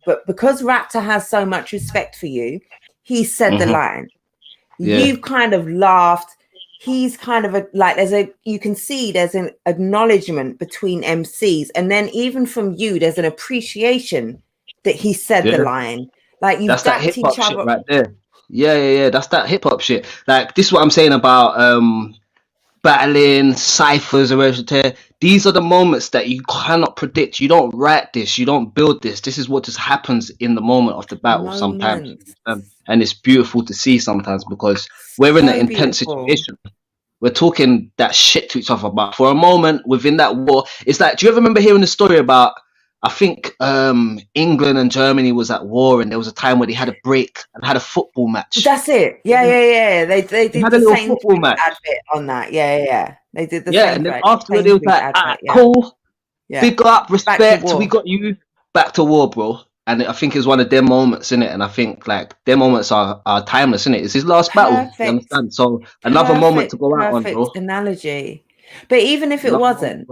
But because Raptor has so much respect for you, he said the line. You've kind of laughed. He's kind of you can see there's an acknowledgement between MCs. And then even from you, there's an appreciation that he said the line. Like you've dapped each other shit right there. Yeah. That's that hip hop shit. Like this is what I'm saying about battling, ciphers, or these are the moments that you cannot predict. You don't write this, you don't build this. This is what just happens in the moment of the battle sometimes. And it's beautiful to see sometimes because we're in an intense situation. We're talking that shit to each other, but for a moment within that war, it's like, do you ever remember hearing the story about, I think England and Germany was at war, and there was a time where they had a break and had a football match. That's it. Yeah. They did had the same football match on that. Yeah. They did the same. Yeah, and then afterward it was like, cool, big up, respect. We got you back to war, bro. And I think it's one of them moments, innit? And I think like them moments are timeless, innit? It's his last battle. You understand? So another moment to go out on, bro. Analogy. But even if it wasn't.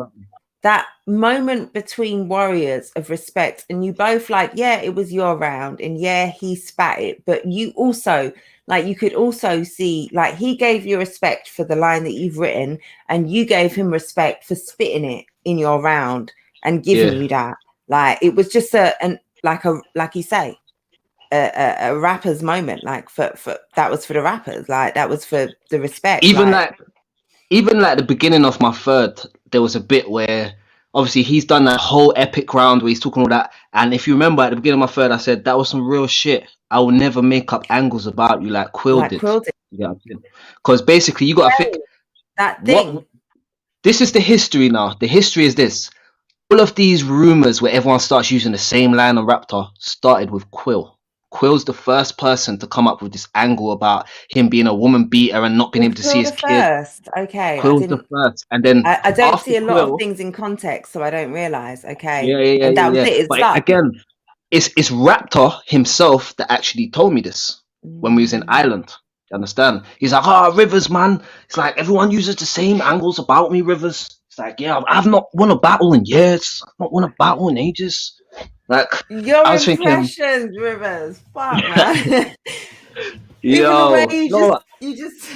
That moment between warriors of respect, and you both like, yeah, it was your round, and yeah, he spat it, but you also, like, you could also see, like, he gave you respect for the line that you've written, and you gave him respect for spitting it in your round and giving you that. Like, it was just like you say, a rapper's moment. Like, for that was for the rappers. Like, that was for the respect. Even like the beginning of my third, there was a bit where obviously he's done that whole epic round where he's talking all that. And if you remember at the beginning of my third, I said that was some real shit. I will never make up angles about you like Quill did. Yeah, because basically you got to think that thing. This is the history now. The history is this. all of these rumors where everyone starts using the same line on Raptor started with Quill. Quill's the first person to come up with this angle about him being a woman beater and not being Was able to see Quill his the kid. first? Okay, I Quill's the didn't. first, and then I don't after see a lot of Quill, things in context, so I don't realize. yeah, Okay, yeah, yeah, and that yeah, was yeah. it. It But started. again, it's Raptor himself that actually told me this when we was in Mm. Ireland. You understand? He's like, oh, Rivers, man. It's like everyone uses the same angles about me, Rivers. It's like, yeah, I've not won a battle in years. I've not won a battle in ages. Like, I Your was thinking, impressions, Rivers. Fuck, man. Even the way yo, no, you just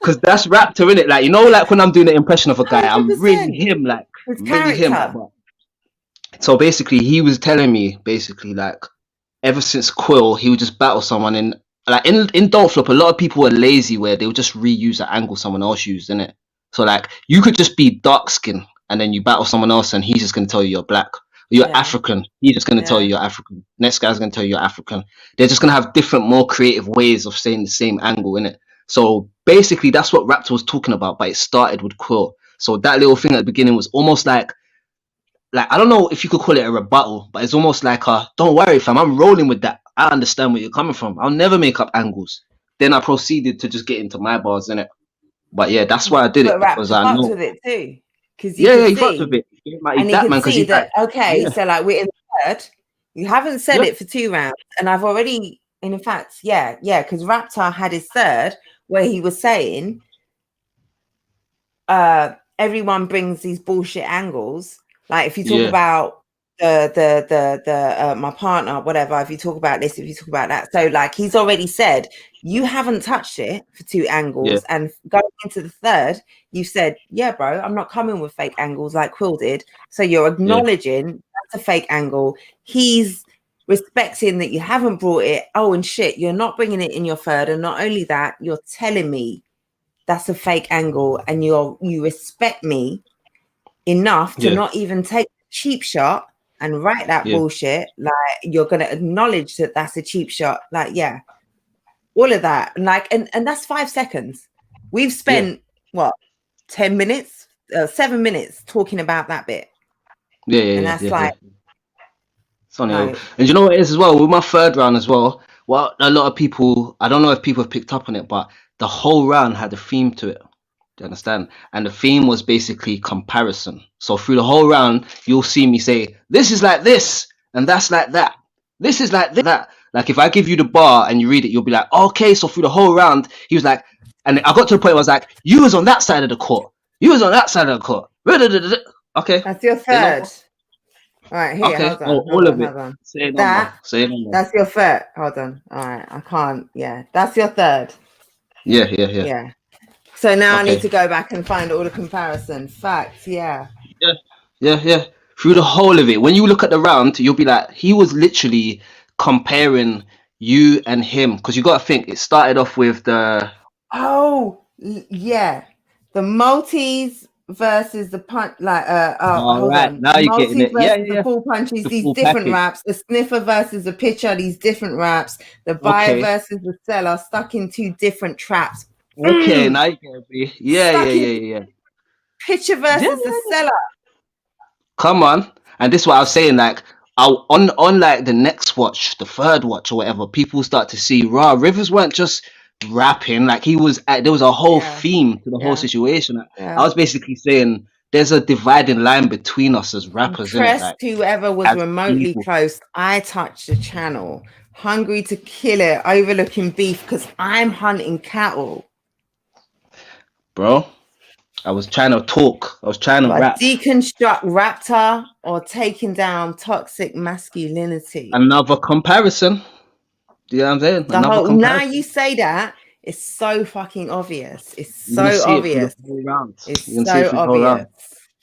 because that's Raptor in it. Like, like when I'm doing an impression of a guy, I'm really 100%. him. Like, His I'm really him. character. But so basically, he was telling me basically like ever since Quill, he would just battle someone in Don't Flop. A lot of people were lazy where they would just reuse the angle someone else used in it. So like you could just be dark skin and then you battle someone else and he's just gonna tell you you're black. You're Yeah, African. He's just gonna tell you yeah. you're African. Next guy's gonna tell you you're African. They're just gonna have different, more creative ways of saying the same angle in it. So basically, that's what Raptor was talking about, but it started with Quill. So that little thing at the beginning was almost like I don't know if you could call it a rebuttal, but it's almost like a don't worry, fam, I'm rolling with that. I understand where you're coming from. I'll never make up angles. Then I proceeded to just get into my bars in it. But yeah, that's why I did it But because Raptor I fucked know. with it too, because you Yeah, yeah, could he fucked with see, it. Yeah, like, he's and you that could man because see he's like, that. Okay, yeah, so like we're in the third. You haven't said yeah, it for 2 rounds, and I've already, in fact, yeah, because Raptor had his third where he was saying, everyone brings these bullshit angles. Like if you talk yeah, about the my partner, whatever, if you talk about this, if you talk about that. So like he's already said you haven't touched it for 2 angles, yeah, and going into the third, you said, yeah, bro, I'm not coming with fake angles like Quill did. So you're yeah, acknowledging that's a fake angle. He's respecting that you haven't brought it. Oh, and shit, you're not bringing it in your third, and not only that, you're telling me that's a fake angle, and you respect me enough to yeah, not even take a cheap shot and write that yeah, bullshit. Like you're gonna acknowledge that that's a cheap shot. Like yeah, all of that, and like and that's 5 seconds. We've yeah, spent what 10 minutes, 7 minutes talking about that bit, yeah, yeah, and yeah, that's yeah, yeah. like Sonny, no. and you know what it is as well with my third round as well. Well, a lot of people, I don't know if people have picked up on it, but the whole round had a theme to it. Do you understand? And the theme was basically comparison. So through the whole round, you'll see me say, "This is like this, and that's like that. This is like that." Like if I give you the bar and you read it, you'll be like, "Okay." So through the whole round, he was like, and I got to the point where I was like, "You was on that side of the court. You was on that side of the court." Okay, That's your say no third. more. All right, here, Okay. hold on, Oh, hold all of on, it. hold on. Say no more. That Say no more. that's your third. Hold on. All right, I can't. Yeah, that's your third. Yeah, yeah, yeah. Yeah. So now I need Okay. to go back and find all the comparison facts. Yeah. Yeah, yeah, yeah. Through the whole of it, when you look at the round, you'll be like, he was literally comparing you and him because you got to think it started off with the. Oh, yeah. The multis versus the punch. Like, All hold right, on. now The you're getting multis it. Yeah, versus yeah, the yeah. full punches. The These full different package. raps. The sniffer versus the pitcher. These different raps. The buyer Okay, versus the seller. Stuck in 2 different traps. okay, now you get it. Yeah, yeah, Stuck in yeah, yeah, pitcher yeah. versus the Yeah. seller. Come on, and this is what I was saying. Like, on like the next watch, the third watch or whatever, people start to see raw Rivers weren't just rapping. Like he was, there was a whole Yeah. theme to the whole Yeah. situation. I Yeah. was basically saying there's a dividing line between us as rappers, in it. Impressed Like whoever was as remotely people, close. I touched the channel. Hungry to kill it, overlooking beef because I'm hunting cattle. bro. I was trying to talk. I was trying to But rap. deconstruct Raptor or taking down toxic masculinity. Another comparison. Do you know what I'm saying? The Another whole now you comparison. say that it's so fucking obvious. It's You're gonna so see it through the obvious. whole round. It's You're gonna see it so through the whole obvious. round.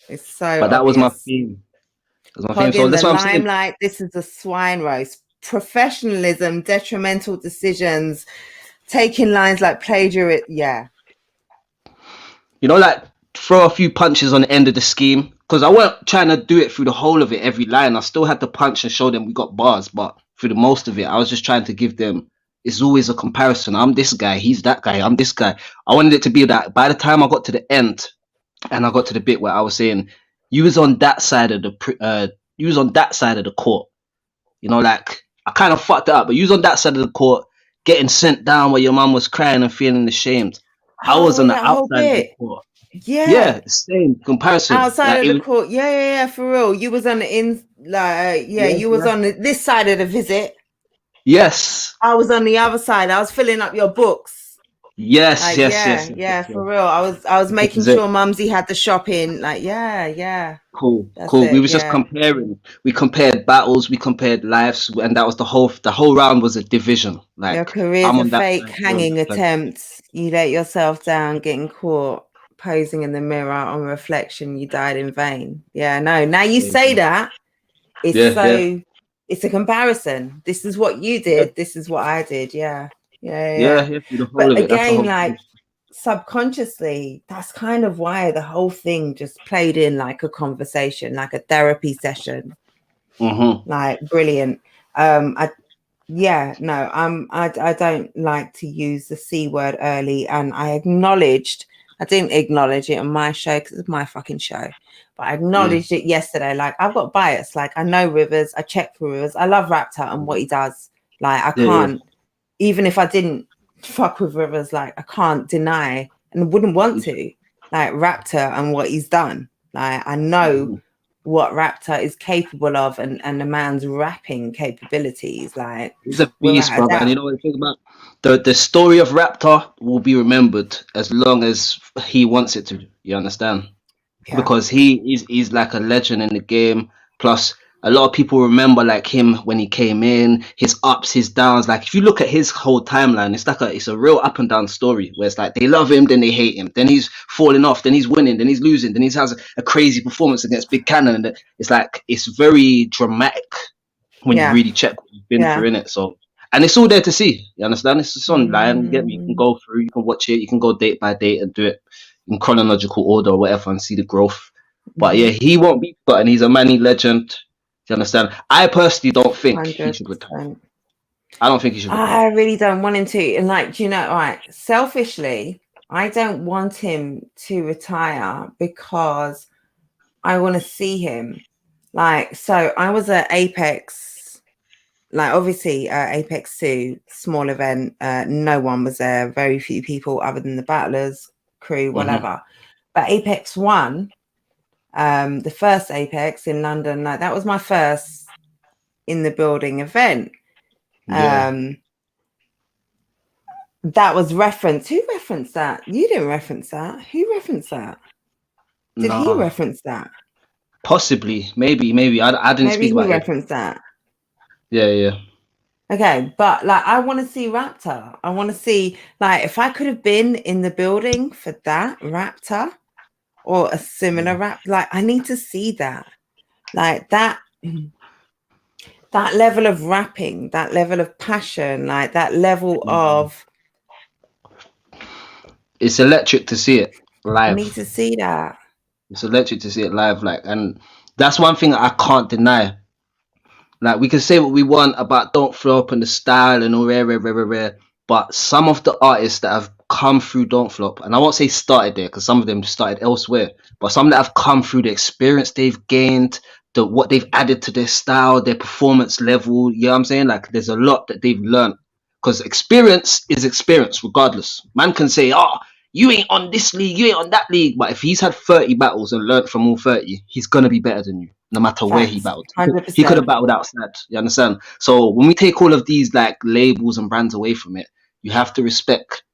It's so But that was my obvious. theme. That was my theme. So Hogging the that's what I'm saying. limelight. This is a swine roast. Professionalism, detrimental decisions, taking lines like plagiarism. Yeah. You know, like throw a few punches on the end of the scheme. Because I weren't trying to do it through the whole of it, every line. I still had to punch and show them we got bars. But through the most of it, I was just trying to give them, it's always a comparison. I'm this guy, he's that guy, I'm this guy. I wanted it to be that by the time I got to the end and I got to the bit where I was saying, you was on that side of you was on that side of the court. You know, like I kind of fucked it up, but you was on that side of the court, getting sent down while your mum was crying and feeling ashamed. I was Oh, on the that whole outside of the bit. court. Yeah. Yeah, same comparison. Outside Like of it the was, court. Yeah, yeah, yeah, for real. You was on the yeah, yeah, you was yeah. on this side of the visit. Yes, I was on the other side. I was filling up your books. yes, Like, yes, yeah, yes, yes, yeah, yes. for real. I was This making is it. sure Mumsy had the shopping. Like, yeah, yeah. Cool, That's cool. We it. was just Yeah. comparing. We compared battles. We compared lives, and that was the whole round was a division. Your Like career's I'm a on that fake side. You're on hanging that side. attempt. You let yourself down, getting caught, posing in the mirror on reflection. You died in vain. Yeah, no. Now you say that, it's Yeah, yeah, so, it's a comparison. This is what you yeah, did. This is what I did. Yeah, yeah, yeah, yeah, yeah. yeah. The whole But of it. That's the again, whole like thing. subconsciously, that's kind of why the whole thing just played in like a conversation, like a therapy session. Mm-hmm. Like brilliant. I Yeah, no, I don't like to use the C word early, and I didn't acknowledge it on my show because it's my fucking show, but I Yeah, acknowledged it yesterday. Like, I've got bias. Like, I know Rivers, I check for Rivers. I love Raptor and what he does. Like, I yeah, yeah. can't, even if I didn't fuck with Rivers, like, I can't deny and wouldn't want to, like, Raptor and what he's done. Like, I know Mhm. what Raptor is capable of, and the man's rapping capabilities, like, He's a beast, without a brother. And you doubt. know what I think about the story of Raptor will be remembered as long as he wants it to. You understand? Yeah, Because he's like a legend in the game. Plus, a lot of people remember like him when he came in, his ups, his downs. Like if you look at his whole timeline, it's a real up and down story where it's like they love him, then they hate him, then he's falling off, then he's winning, then he's losing, then he has a crazy performance against Big Cannon, and it's like it's very dramatic when you yeah, really check what you've been yeah. through in it. So. And it's all there to see. You understand? It's just online. You get me? You can Mm, go through. You can watch it. You can go date by date and do it in chronological order or whatever and see the growth. But yeah, mhm, he won't be forgotten. He's a Manny legend. Do you understand? I personally don't think he should retire. 100%. I don't think he should retire. I really don't want him to. And like, do you know, all right, selfishly, I don't want him to retire because I want to see him. Like, so I was at Apex, like obviously Apex 2, small event. No one was there, very few people other than the battlers, crew, Mm-hmm. whatever. But Apex 1, the first Apex in London, like that was my first in the building event. Yeah. That was referenced. Who referenced that? You didn't reference that. Who referenced that? Did he No. reference that? Possibly. Maybe. I didn't Maybe speak he about it. referenced that. Yeah, yeah. Okay, but like I want to see Raptor. I want to see, like, if I could have been in the building for that Raptor or a similar rap, like I need to see that. Like that level of rapping, that level of passion, like that level of, It's electric to see it I need live. to see that. It's electric to see it live. Like, and that's one thing I can't deny. Like we can say what we want about Don't Flop and the style and all rare, but some of the artists that have come through Don't Flop, and I won't say started there because some of them started elsewhere, but some that have come through the experience they've gained, what they've added to their style, their performance level. You know what I'm saying? Like there's a lot that they've learned because experience is experience regardless. Man can say, oh, you ain't on this league, you ain't on that league, but if he's had 30 battles and learned from all 30, he's gonna be better than you no matter where he Facts. battled. He could have 100%. battled outside. You understand? So when we take all of these like labels and brands away from it, you have to respect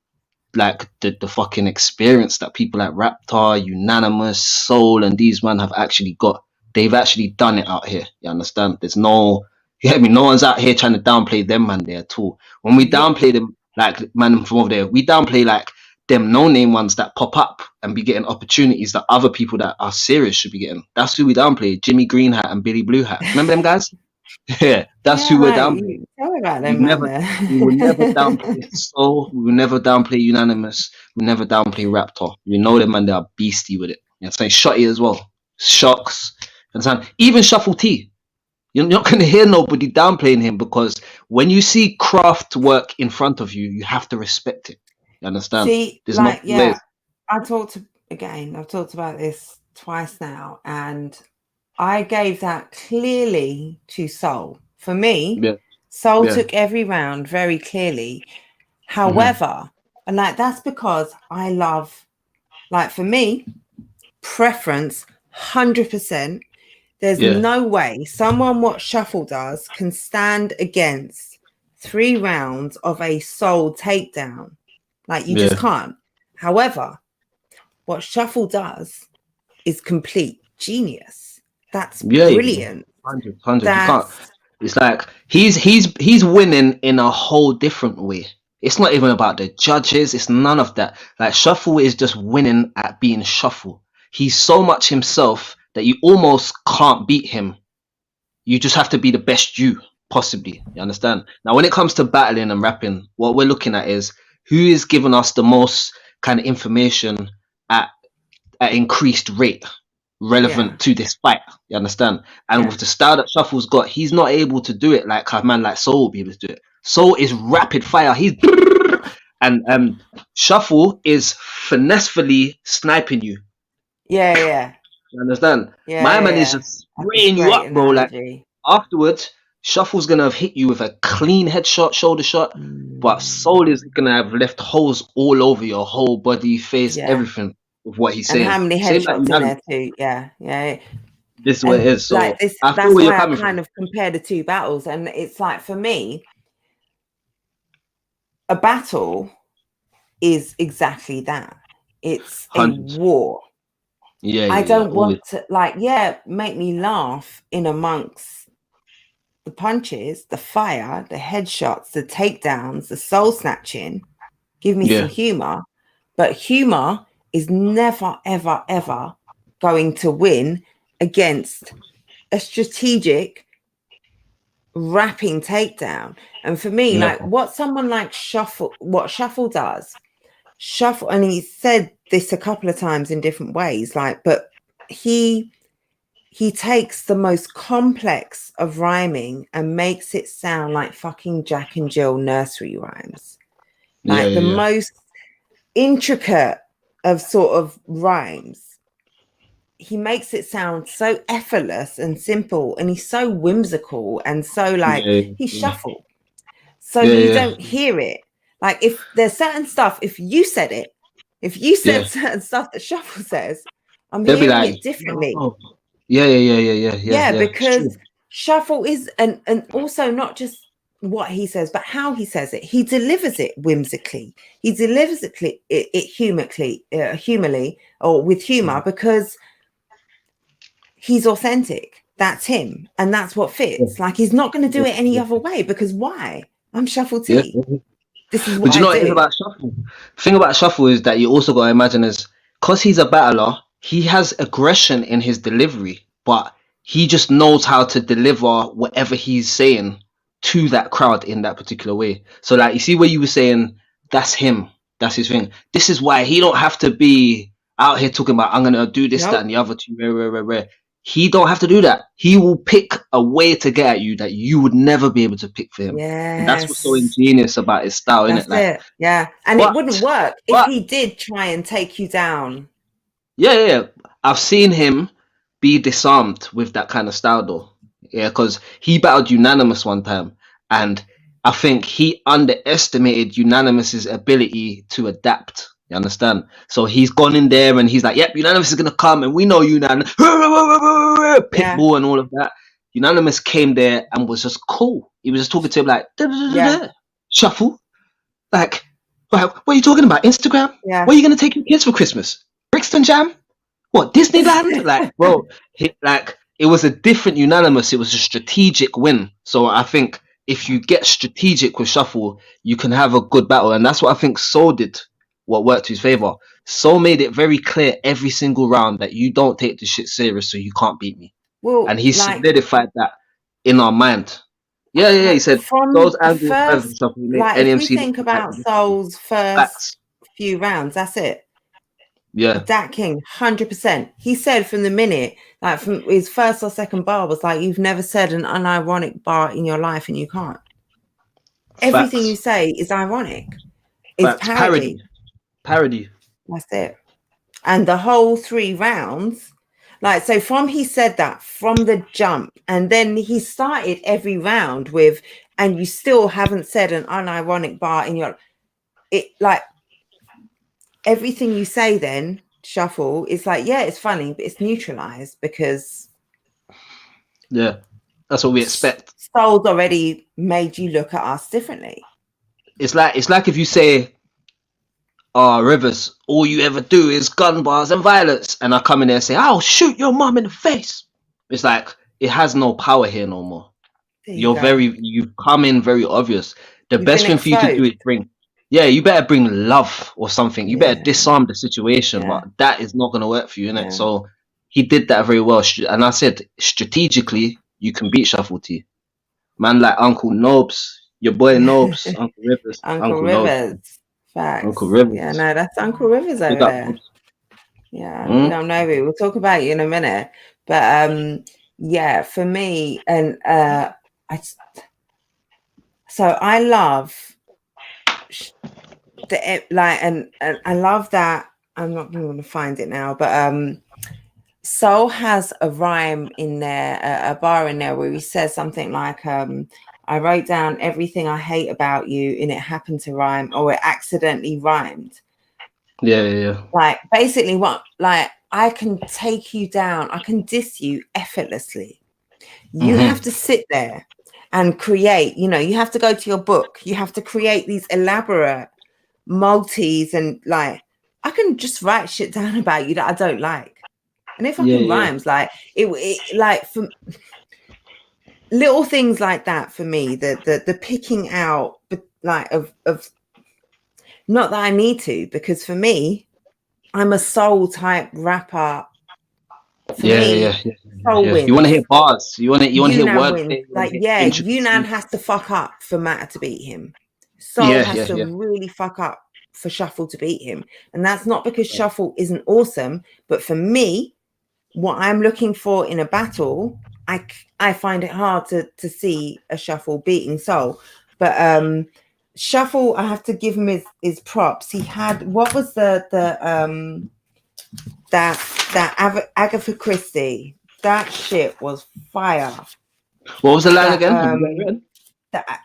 like the fucking experience that people like Raptor, Unanimous, Soul, and these men have actually got. They've actually done it out here. You understand? There's no, you get me? No one's out here trying to downplay them man there at all. When we Yeah. downplay them, like man from over there, we downplay like them no-name ones that pop up and be getting opportunities that other people that are serious should be getting. That's who we downplay. Jimmy Green Hat and Billy Blue Hat. Remember them guys? Yeah, that's Yeah, who we're right. downplaying. You tell me about We've them, man. never, we will never There. downplay Soul. We will never downplay Unanimous. We never downplay Raptor. We know them and they are beastie with it. You know, what I'm saying Shotty as well. Shocks. And even Shuffle T. You're not going to hear nobody downplaying him because when you see craft work in front of you, you have to respect it. You understand? See, There's no like, way. yeah, I've talked about this twice now, and I gave that clearly to Soul. For me, Yeah. Soul Yeah. took every round very clearly. Hmm. However, and like that's because I love, like for me, preference 100%. There's Yeah. no way someone what Shuffle does can stand against 3 rounds of a Soul takedown. Like you just Yeah. can't. However, what Shuffle does is complete genius. That's Yeah. Yeah. brilliant. 100. You can't. That's It's like he's winning in a whole different way. It's not even about the judges. It's none of that. Like Shuffle is just winning at being Shuffle. He's so much himself that you almost can't beat him. You just have to be the best you possibly. You understand? Now, when it comes to battling and rapping, what we're looking at is who is giving us the most kind of information at increased rate yeah, relevant to this fight. You understand? And yeah, with the style that Shuffle's got, he's not able to do it like a man like Soul will be able to do it. Soul is rapid fire. He's and Shuffle is finessefully sniping you. yeah. You understand? Yeah, My yeah, man is yeah. just That's a spraying you great up, bro. Like analogy. afterwards, Shuffle's gonna have hit you with a clean headshot, shoulder shot, but Soul is gonna have left holes all over your whole body, face, Yeah. everything with what he's And how saying. many Same like headshots in Unanimous. there too? Yeah, yeah. This is what it And is. like So this, I feel that's where you're why I coming kind from. of compare the two battles. And it's like for me, a battle is exactly that. It's a 100. war. Yeah, I yeah, yeah. don't Always. want to like, yeah, make me laugh in amongst the punches, the fire, the headshots, the takedowns, the soul snatching. Give me some Yeah, humor, but humor is never, ever, ever going to win against a strategic rapping takedown. And for me, like never. what someone like what Shuffle does, Shuffle, and he said this a couple of times in different ways, like, but he takes the most complex of rhyming and makes it sound like fucking Jack and Jill nursery rhymes. Yeah, Like the yeah, most intricate of sort of rhymes. He makes it sound so effortless and simple, and he's so whimsical and so like yeah, he's yeah, shuffled. So yeah, you yeah, don't hear it. Like if there's certain stuff, if you said it, if you yeah. said certain stuff that Shuffle says, I'm They'll be hearing like, it differently. yo. Yeah, yeah, yeah, yeah, yeah, yeah, Yeah, yeah. It's because true. Shuffle is and also not just what he says, but how he says it. He delivers it whimsically. He delivers it humorly, or with humor, because he's authentic. That's him, and that's what Yeah, fits. Like he's not going to do yeah, it any yeah, other way, because why? I'm Shuffle yeah, T. yeah. This is what But you I know what it is do. about Shuffle? The thing about Shuffle is that you also got to imagine is because he's a battler, he has aggression in his delivery, but he just knows how to deliver whatever he's saying to that crowd in that particular way. So, like, you see where you were saying that's him, that's his thing. This is why he don't have to be out here talking about I'm gonna do this, that, Nope. and the other two. Rare, rare, rare, rare. He don't have to do that. He will pick a way to get at you that you would never be able to pick for him. And that's what's so Yes. ingenious about his style, isn't That's it? Like, it. Yeah. And it wouldn't but, work if but, he did try and take you down. yeah, yeah, yeah. I've seen him be disarmed with that kind of style, though. Yeah, because he battled Unanimous one time, and I think he underestimated Unanimous's ability to adapt. You understand? So he's gone in there and he's like, "Yep, Unanimous is gonna come, and we know Unanimous, Yeah. Pitbull, and all of that." Unanimous came there and was just cool. He was just talking to him like, Yeah. shuffle. Like, what are you talking about? Instagram? Yeah. Where are you gonna take your kids for Christmas? Brixton Jam? What, Disneyland? Like, bro, like it was a different Unanimous. It was a strategic win. So I think if you get strategic with Shuffle, you can have a good battle, and that's what I think Soul did. What worked to his favor. Soul made it very clear every single round that you don't take this shit serious, so you can't beat me, and Well, he like solidified that in our mind. Yeah, yeah, yeah. He said from Soul's the angle is better than first, stuff we make like any if we MC look think like about Soul's first facts. few rounds, that's it. Yeah, Dat King, 100%. He said from the minute, like from his first or second bar, was like, you've never said an unironic bar in your life, and you can't. Everything you facts, say is ironic. It's facts. parody. Parody. That's it. And the whole 3 rounds, Like, so from he said that from the jump, and then he started every round with, and you still haven't said an unironic bar in your it like everything you say then shuffle is like, yeah, it's funny, but it's neutralized because Yeah, that's what we expect. Soul's already made you look at us differently. It's like if you say, "Oh, Rivers, all you ever do is gun bars and violence," and I come in there and say, "I'll shoot your mum in the face." It's like it has no power here no more. You come in very obvious. The You've best been thing for you to do is exposed. you better bring love or something. You better Yeah, disarm the situation, yeah, but that is not going to work for you, innit? yeah. So he did that very well. And I said, strategically, you can beat Shuffle T. Man like Uncle Nobes, your boy Nobes, Uncle Rivers, Uncle Uncle Nobes, Rivers. Uncle Facts. Yeah, Rivers. no, that's Uncle Rivers Big over up there. Nobes. Yeah, we don't know you. We'll talk about you in a minute. But yeah, for me, and so I love the like, and I love that. I'm not going to find it now, but Soul has a rhyme in there, a bar in there where he says something like, I wrote down everything I hate about you and it happened to rhyme, or it accidentally rhymed. Yeah. Like basically what, like, I can take you down, I can diss you effortlessly. You have to sit there and create, you have to go to your book, you have to create these elaborate multis, and like I can just write shit down about you that I don't like. And it fucking rhymes. Like it like for little things like that for me, the picking out, but like of not that I need to, because for me, I'm a soul type rapper. For me, soul Yeah. You want to wins. hear bars. You want to hear Yunnan wordplay. wins. You want Like, to hear yeah, Yunnan intricacy. has to fuck up for Matter to beat him. Soul has to Yeah. really fuck up for Shuffle to beat him. And that's not because Shuffle isn't awesome, but for me, what I'm looking for in a battle, I find it hard to see a Shuffle beating Soul. But Shuffle, I have to give him his props. He had, what was that Agatha Christie, that shit was fire. What was the line again? Have you got it written?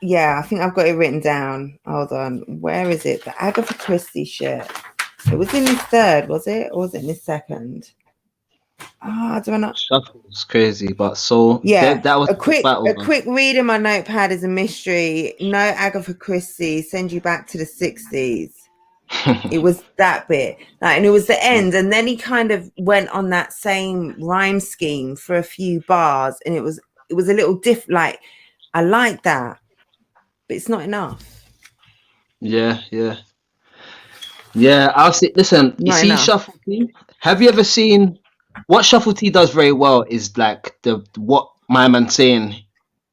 Yeah, I think I've got it written down. Hold on, where is it? The Agatha Christie shit. It was in his third, was it, or was it in his second? I don't know. Shuffle's crazy, but so Yeah, that was a quick battle. read in my notepad is a mystery. No Agatha Christie, send you back to the 60s. It was that bit, like, and it was the end, and then he kind of went on that same rhyme scheme for a few bars, and it was a little different. Like, I like that, but it's not enough. Yeah. I'll say. Listen, you see, Shuffle T. Have you ever seen what Shuffle T does very well? Is like what my man saying.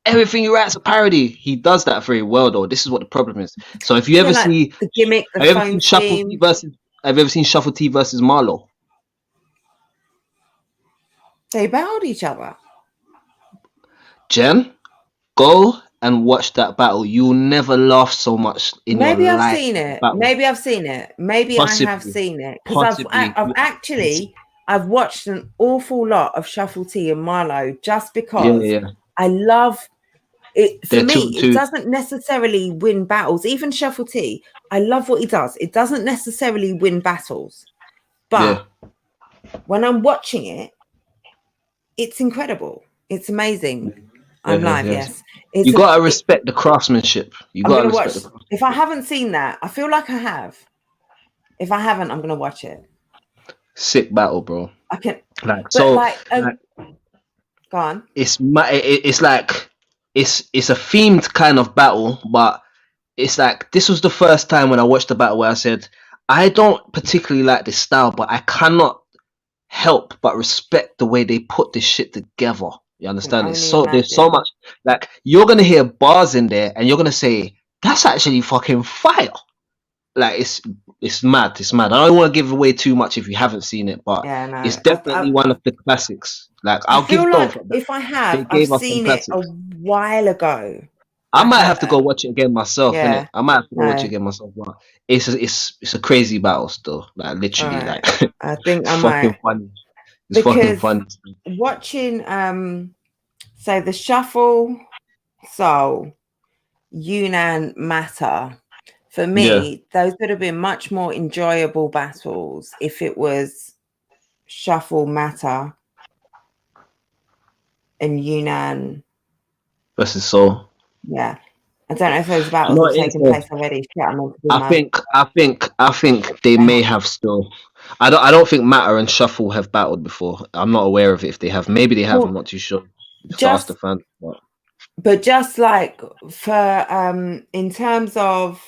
Everything he writes a parody. He does that very well, though. This is what the problem is. So if you ever like see the gimmick, the have you ever phone seen Shuffle T scheme, versus have you ever seen Shuffle T versus Marlo? they battled each other. Jen, go and watch that battle. You'll never laugh so much in your Maybe I've life. seen it. Battle. Maybe I've seen it. Maybe Possibly. I have seen it, because I've watched an awful lot of Shuffle T and Marlo just because I love it. For me, it doesn't necessarily win battles. Even Shuffle T, I love what he does. It doesn't necessarily win battles, but when I'm watching it, it's incredible. It's amazing. I'm live, yes. You gotta respect the craftsmanship. You gotta respect the craftsmanship. If I haven't seen that, I feel like I have. If I haven't, I'm gonna watch it. Sick battle, bro. I can like but so. Go on. It's like it's a themed kind of battle, but it's like this was the first time when I watched the battle where I said I don't particularly like this style, but I cannot help but respect the way they put this shit together. You understand? There's so much. Like, you're gonna hear bars in there, and you're gonna say that's actually fucking fire. Like, it's mad. It's mad. I don't want to give away too much if you haven't seen it, but it's definitely one of the classics. Like, I'll give like if I have, I've seen it a while ago. I might have to go watch it again myself. Innit? I might have to go watch it again myself. But it's a crazy battle still. Like, literally, like I think I fucking might. funny. It's fucking because fun. watching so the Shuffle, Soul, Yunnan, Matter, for Yeah, me, those would have been much more enjoyable battles if it was Shuffle, Matter, and Yunnan. versus Soul. Yeah. I don't know if those Do you battles know have what it is? taken place already. Shit, I meant to do my I think they may have still. I don't think Matter and Shuffle have battled before. I'm not aware of it if they have. Maybe they have. I'm well, not too sure. You have to ask the just fan. But but just like for in terms of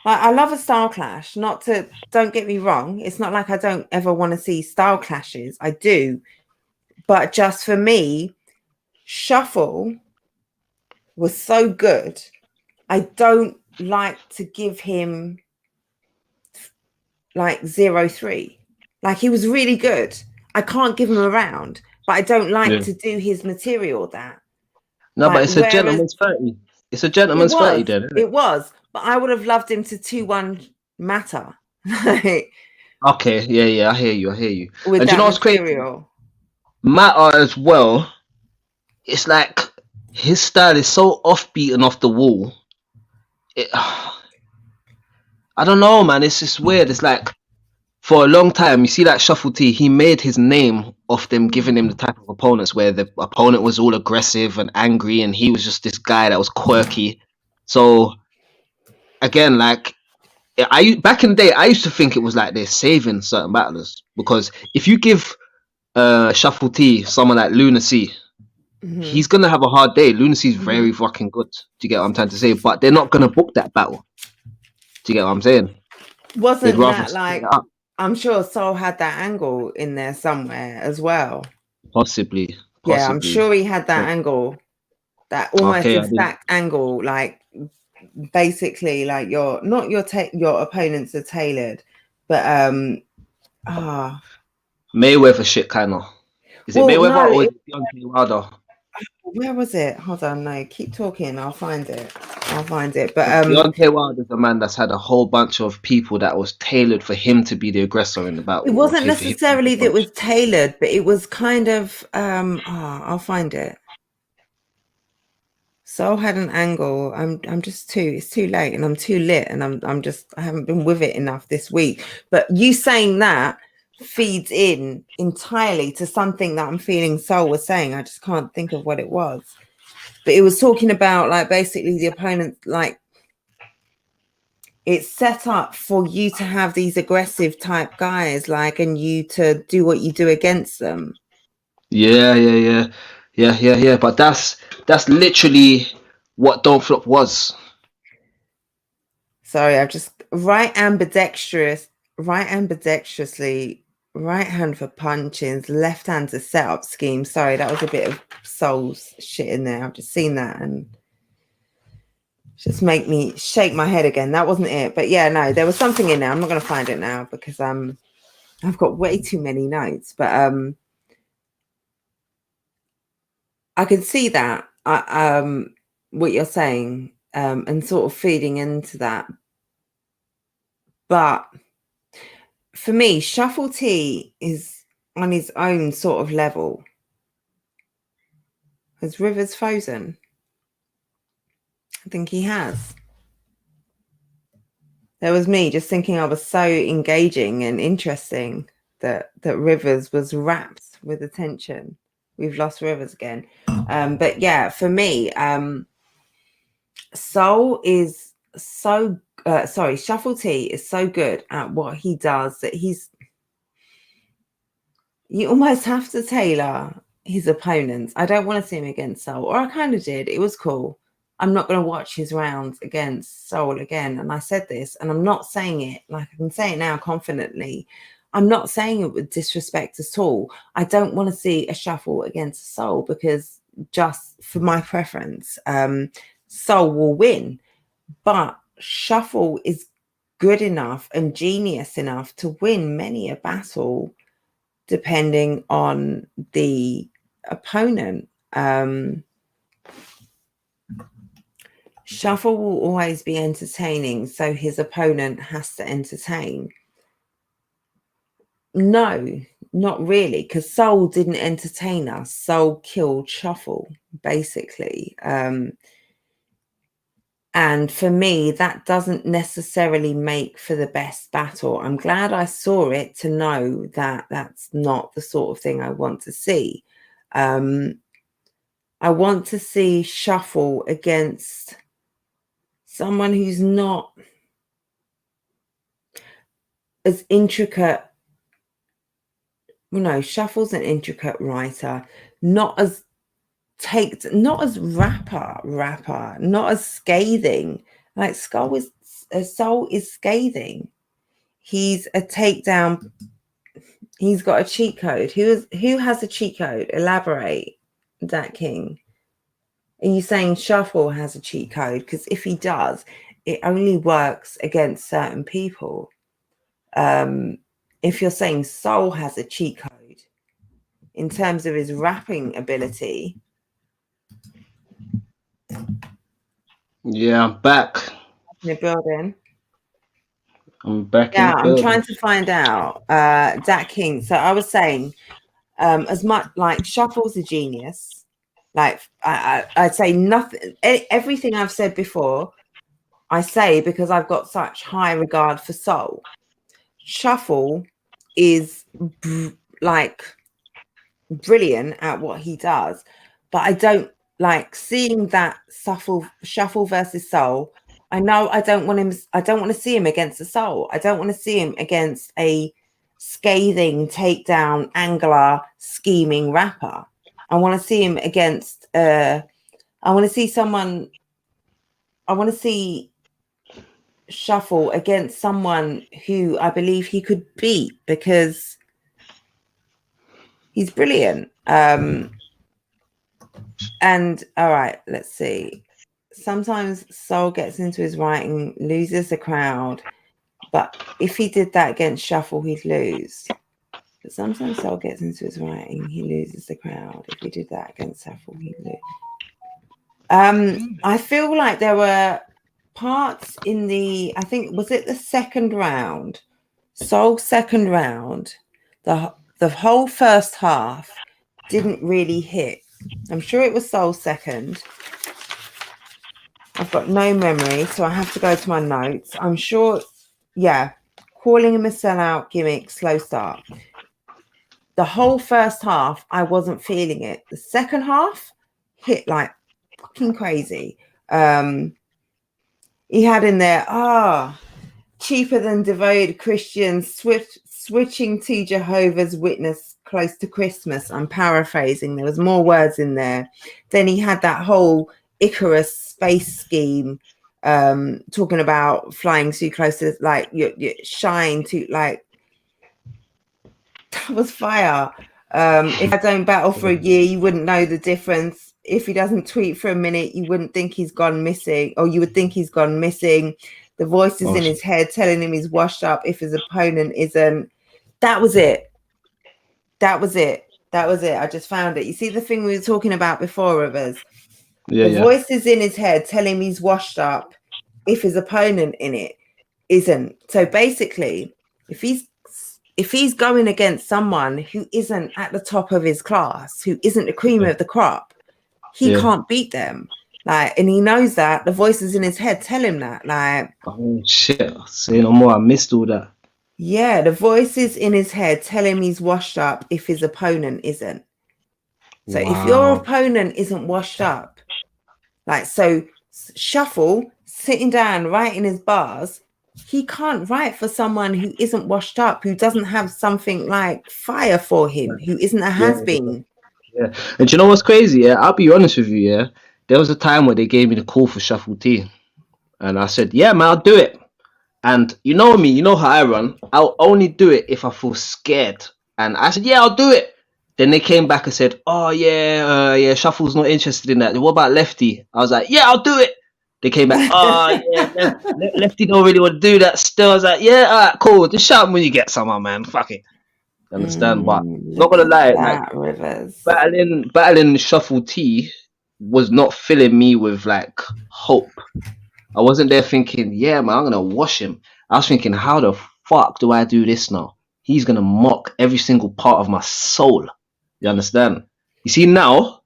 like, I love a style clash. Not to don't get me wrong. It's not like I don't ever want to see style clashes. I do. But just for me, Shuffle was so good. I don't like to give him like 0-3. Like he was really good. I can't give him a round, but I don't like yeah. to do his material that. No, but Like it's a whereas gentleman's 30. It's a it gentleman's 30 was, then, isn't it? it was, but I would have loved him to 2-1 Matter. Like, Okay, yeah, I hear you. with And do you that know what's crazy? material. Matter as well. It's like his style is so offbeat and off the wall. It, I don't know, man. It's just weird. It's like for a long time, you see that Shuffle T, he made his name off them giving him the type of opponents where the opponent was all aggressive and angry, and he was just this guy that was quirky. So again, like I back in the day, I used to think it was like they're saving certain battlers because if you give Shuffle T someone like Lunacy, he's gonna have a hard day. Lunacy's very fucking good. Do you get what I'm trying to say? But they're not gonna book that battle. Do you get what I'm saying? They'd Wasn't rather that split it like, up. I'm sure Soul had that angle in there somewhere as well. Possibly, Yeah, I'm possibly. sure he had that angle, that almost Okay, I didn't. exact angle, like basically like your opponents are tailored, but Mayweather shit, kind of. Is it well, Mayweather no, or is it Deontay Wilder? where was it? Hold on, no, keep talking, I'll find it. But Deontay Wilder's a man that's had a whole bunch of people that was tailored for him to be the aggressor in the it battle, or wasn't for him to necessarily that it punch. was tailored, but it was kind of I'll find it. Soul had an angle. I'm just it's too late and I'm too lit and I haven't been with it enough this week. But you saying that feeds in entirely to something that I'm feeling Soul was saying. I just can't think of what it was. But it was talking about like basically the opponent, like it's set up for you to have these aggressive type guys, like, and you to do what you do against them. Yeah. But that's literally what Don't Flop was. Sorry, I've just right ambidextrously, right hand for punchings, left hand to set up scheme. Sorry, that was a bit of Soul's shit in there. I've just seen that and just make me shake my head again. That wasn't it. But yeah, no, there was something in there. I'm not gonna find it now because I've got way too many notes. But I can see that what you're saying and sort of feeding into that. But for me, Shuffle T is on his own sort of level. Has Rivers frozen? I think he has. There was me just thinking I was so engaging and interesting that Rivers was wrapped with attention. We've lost Rivers again. But yeah, for me, Soul is so Shuffle T is so good at what he does that you almost have to tailor his opponents. I don't want to see him against Soul, or I kind of did. It was cool. I'm not going to watch his rounds against Soul again. And I said this, and I'm not saying it like I can say it now confidently. I'm not saying it with disrespect at all. I don't want to see a Shuffle against Soul because just for my preference, Soul will win. But Shuffle is good enough and genius enough to win many a battle depending on the opponent. Shuffle will always be entertaining, so his opponent has to entertain. No, not really, because Soul didn't entertain us. Soul killed Shuffle, basically. And for me, that doesn't necessarily make for the best battle. I'm glad I saw it to know that that's not the sort of thing I want to see. I want to see Shuffle against someone who's not as intricate. No, Shuffle's an intricate writer, not as rapper, not as scathing. Like Soul is scathing. He's a takedown. He's got a cheat code. Who has a cheat code? Elaborate, Dat King. Are you saying Shuffle has a cheat code? Because if he does, it only works against certain people. If you're saying Soul has a cheat code in terms of his rapping ability. Yeah, I'm back. In the building. I'm back. Yeah, in the I'm building. trying to find out. Dat King. So I was saying, as much like Shuffle's a genius. Like I'd say nothing. Everything I've said before, I say because I've got such high regard for Soul. Shuffle is like brilliant at what he does, but I don't like seeing that Shuffle versus Soul. I know I don't want to see him against a Soul. I don't want to see him against a scathing takedown angler scheming rapper. I want to see him against I want to see Shuffle against someone who I believe he could beat because he's brilliant. And all right, let's see. Sometimes Soul gets into his writing, loses the crowd, but if he did that against Shuffle, he'd lose. But sometimes Soul gets into his writing, he loses the crowd. If he did that against Shuffle, he'd lose. I feel like there were parts in I think, was it the second round? Soul second round, the whole first half didn't really hit. I'm sure it was Soul second. I've got no memory, so I have to go to my notes. I'm sure, yeah, calling him a sellout, gimmick, slow start. The whole first half, I wasn't feeling it. The second half hit like fucking crazy. He had in there, cheaper than devoted Christians, switching to Jehovah's Witness close to Christmas. I'm paraphrasing. There was more words in there. Then he had that whole Icarus space scheme, talking about flying too close to, like, you shine to, like, that was fire. If I don't battle for a year, you wouldn't know the difference. If he doesn't tweet for a minute, you wouldn't think he's gone missing, or you would think he's gone missing. The voices in his head telling him he's washed up if his opponent isn't. That was it. That was it. I just found it. You see the thing we were talking about before, Rivers? Yeah, the voices in his head telling him he's washed up if his opponent in it isn't. So basically, if he's going against someone who isn't at the top of his class, who isn't the cream of the crop, he can't beat them. Like, and he knows that. The voices in his head tell him that. Like, oh shit! Say no more. I missed all that. Yeah, the voices in his head tell him he's washed up if his opponent isn't. So if your opponent isn't washed up, like, so Shuffle sitting down writing his bars, he can't write for someone who isn't washed up, who doesn't have something like fire for him, who isn't a has-been. Yeah, and do you know what's crazy? Yeah, I'll be honest with you. Yeah, there was a time where they gave me the call for Shuffle T, and I said, "Yeah, man, I'll do it." And you know me, you know how I run. I'll only do it if I feel scared. And I said, "Yeah, I'll do it." Then they came back and said, "Oh yeah, Shuffle's not interested in that. What about Lefty?" I was like, "Yeah, I'll do it." They came back, "Oh yeah, Lefty don't really want to do that still." I was like, "Yeah, all right, cool. Just shout when you get someone, man. Fuck it." Understand? But not gonna lie, like, Rivers. battling Shuffle T was not filling me with like hope. I wasn't there thinking, yeah, man, I'm gonna wash him. I was thinking, how the fuck do I do this now? he's gonna mock every single part of my soul. You understand? You see now,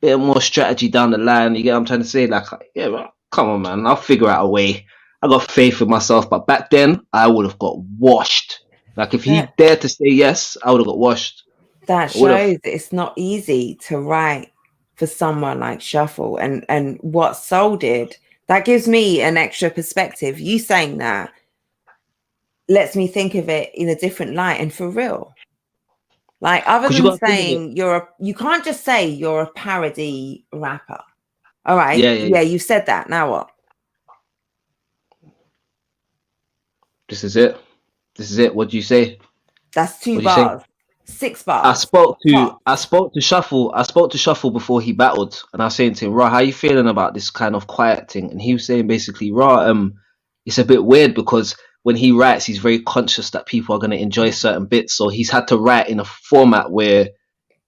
bit more strategy down the line. You get what I'm trying to say? Like, yeah, well, come on, man. I'll figure out a way. I got faith in myself, but back then I would have got washed. Like if he That dared to say yes, I would have got washed. that I would have. shows that it's not easy to write for someone like Shuffle, and what Soul did. That gives me an extra perspective. You saying that lets me think of it in a different light, and for real. Like, other Because you than got to think of it. saying you can't just say you're a parody rapper. All right. Yeah, Yeah, you said that. Now what? This is it. This is it. What do you say? That's 2 What do you say? bars. 6 bars. Top. I spoke to Shuffle before he battled, and I was saying to him, Raw, how you feeling about this kind of quiet thing? And he was saying basically, Raw, it's a bit weird because when he writes, he's very conscious that people are going to enjoy certain bits, so he's had to write in a format where,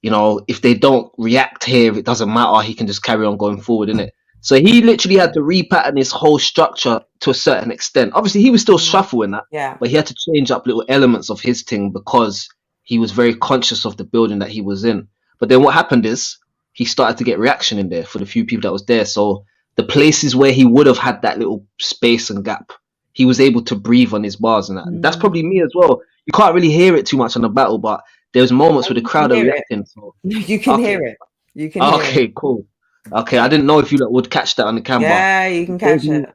you know, if they don't react here, it doesn't matter. He can just carry on going forward, innit? So he literally had to repattern his whole structure to a certain extent. Obviously, he was still shuffling that, Yeah. but he had to change up little elements of his thing because he was very conscious of the building that he was in. But then what happened is he started to get reaction in there for the few people that was there. So the places where he would have had that little space and gap, he was able to breathe on his bars and that. That's probably me as well. You can't really hear it too much on the battle, but there's moments where the crowd are reacting. So You can hear it. You can hear it. okay, cool. Okay, I didn't know if you would catch that on the camera. Yeah, you can catch it.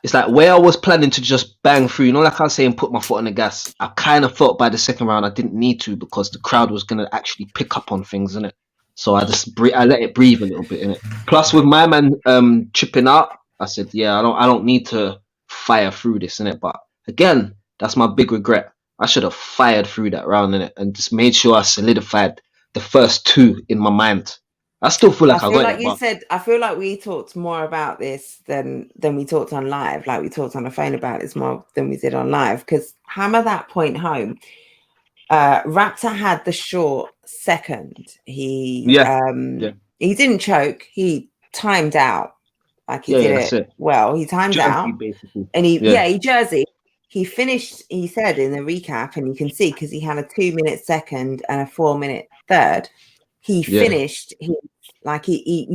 It's like where I was planning to just bang through, you know, like I was saying, put my foot on the gas. I kind of felt by the second round I didn't need to because the crowd was gonna actually pick up on things, innit? So I just I let it breathe a little bit, innit? Plus, with my man chipping out, I said, yeah, I don't need to fire through this, innit? But again, that's my big regret. I should have fired through that round, innit, and just made sure I solidified the first 2 in my mind. I still feel like I feel got like it. you said. I feel like we talked more about this than we talked on live. Like we talked on the phone about this more than we did on live. Because hammer that point home. Raptor had the short second. He didn't choke. He timed out. Like he did it well. He timed out, basically. and he jersey. He finished. He said in the recap, and you can see because he had a 2-minute second and a 4-minute third. He finished. He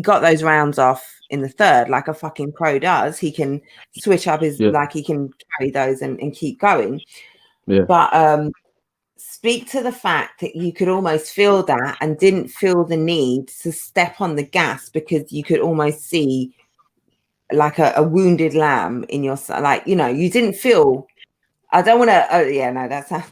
got those rounds off in the third, like a fucking pro does. He can switch up his like he can carry those and keep going. Yeah. But speak to the fact that you could almost feel that and didn't feel the need to step on the gas because you could almost see like a wounded lamb in your, like, you know, you didn't feel. I don't want to. That's how.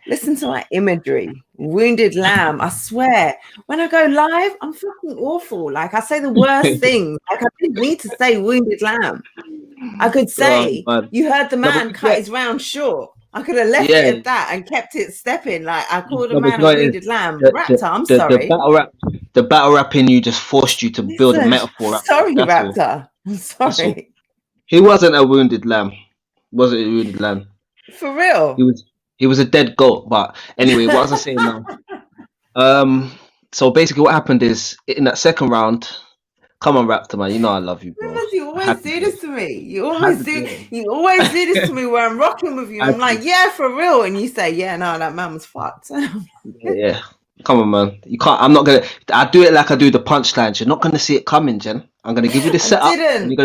Listen to my imagery. Wounded lamb. I swear, when I go live, I'm fucking awful. Like I say the worst things. Like I didn't need to say wounded lamb. I could say you heard the man cut his round short. I could have left it at that and kept it stepping. Like I called a man a wounded lamb. Raptor, I'm sorry. The battle rap in you just forced you to build a metaphor. Sorry, Raptor. I'm sorry. He wasn't a wounded lamb. Wasn't a wounded lamb. For real. He was a dead goat. But anyway, what was I saying now? So basically what happened is in that second round, come on, Raptor, man, you know I love you, bro. You always do this to me. You always do this to me where I'm rocking with you. I'm like, yeah, for real. And you say, yeah, no, that man was fucked. Yeah. Come on, man. You can't. I'm not gonna. I do it like I do the punchlines. You're not gonna see it coming, Jen. I'm gonna give you the setup. I didn't.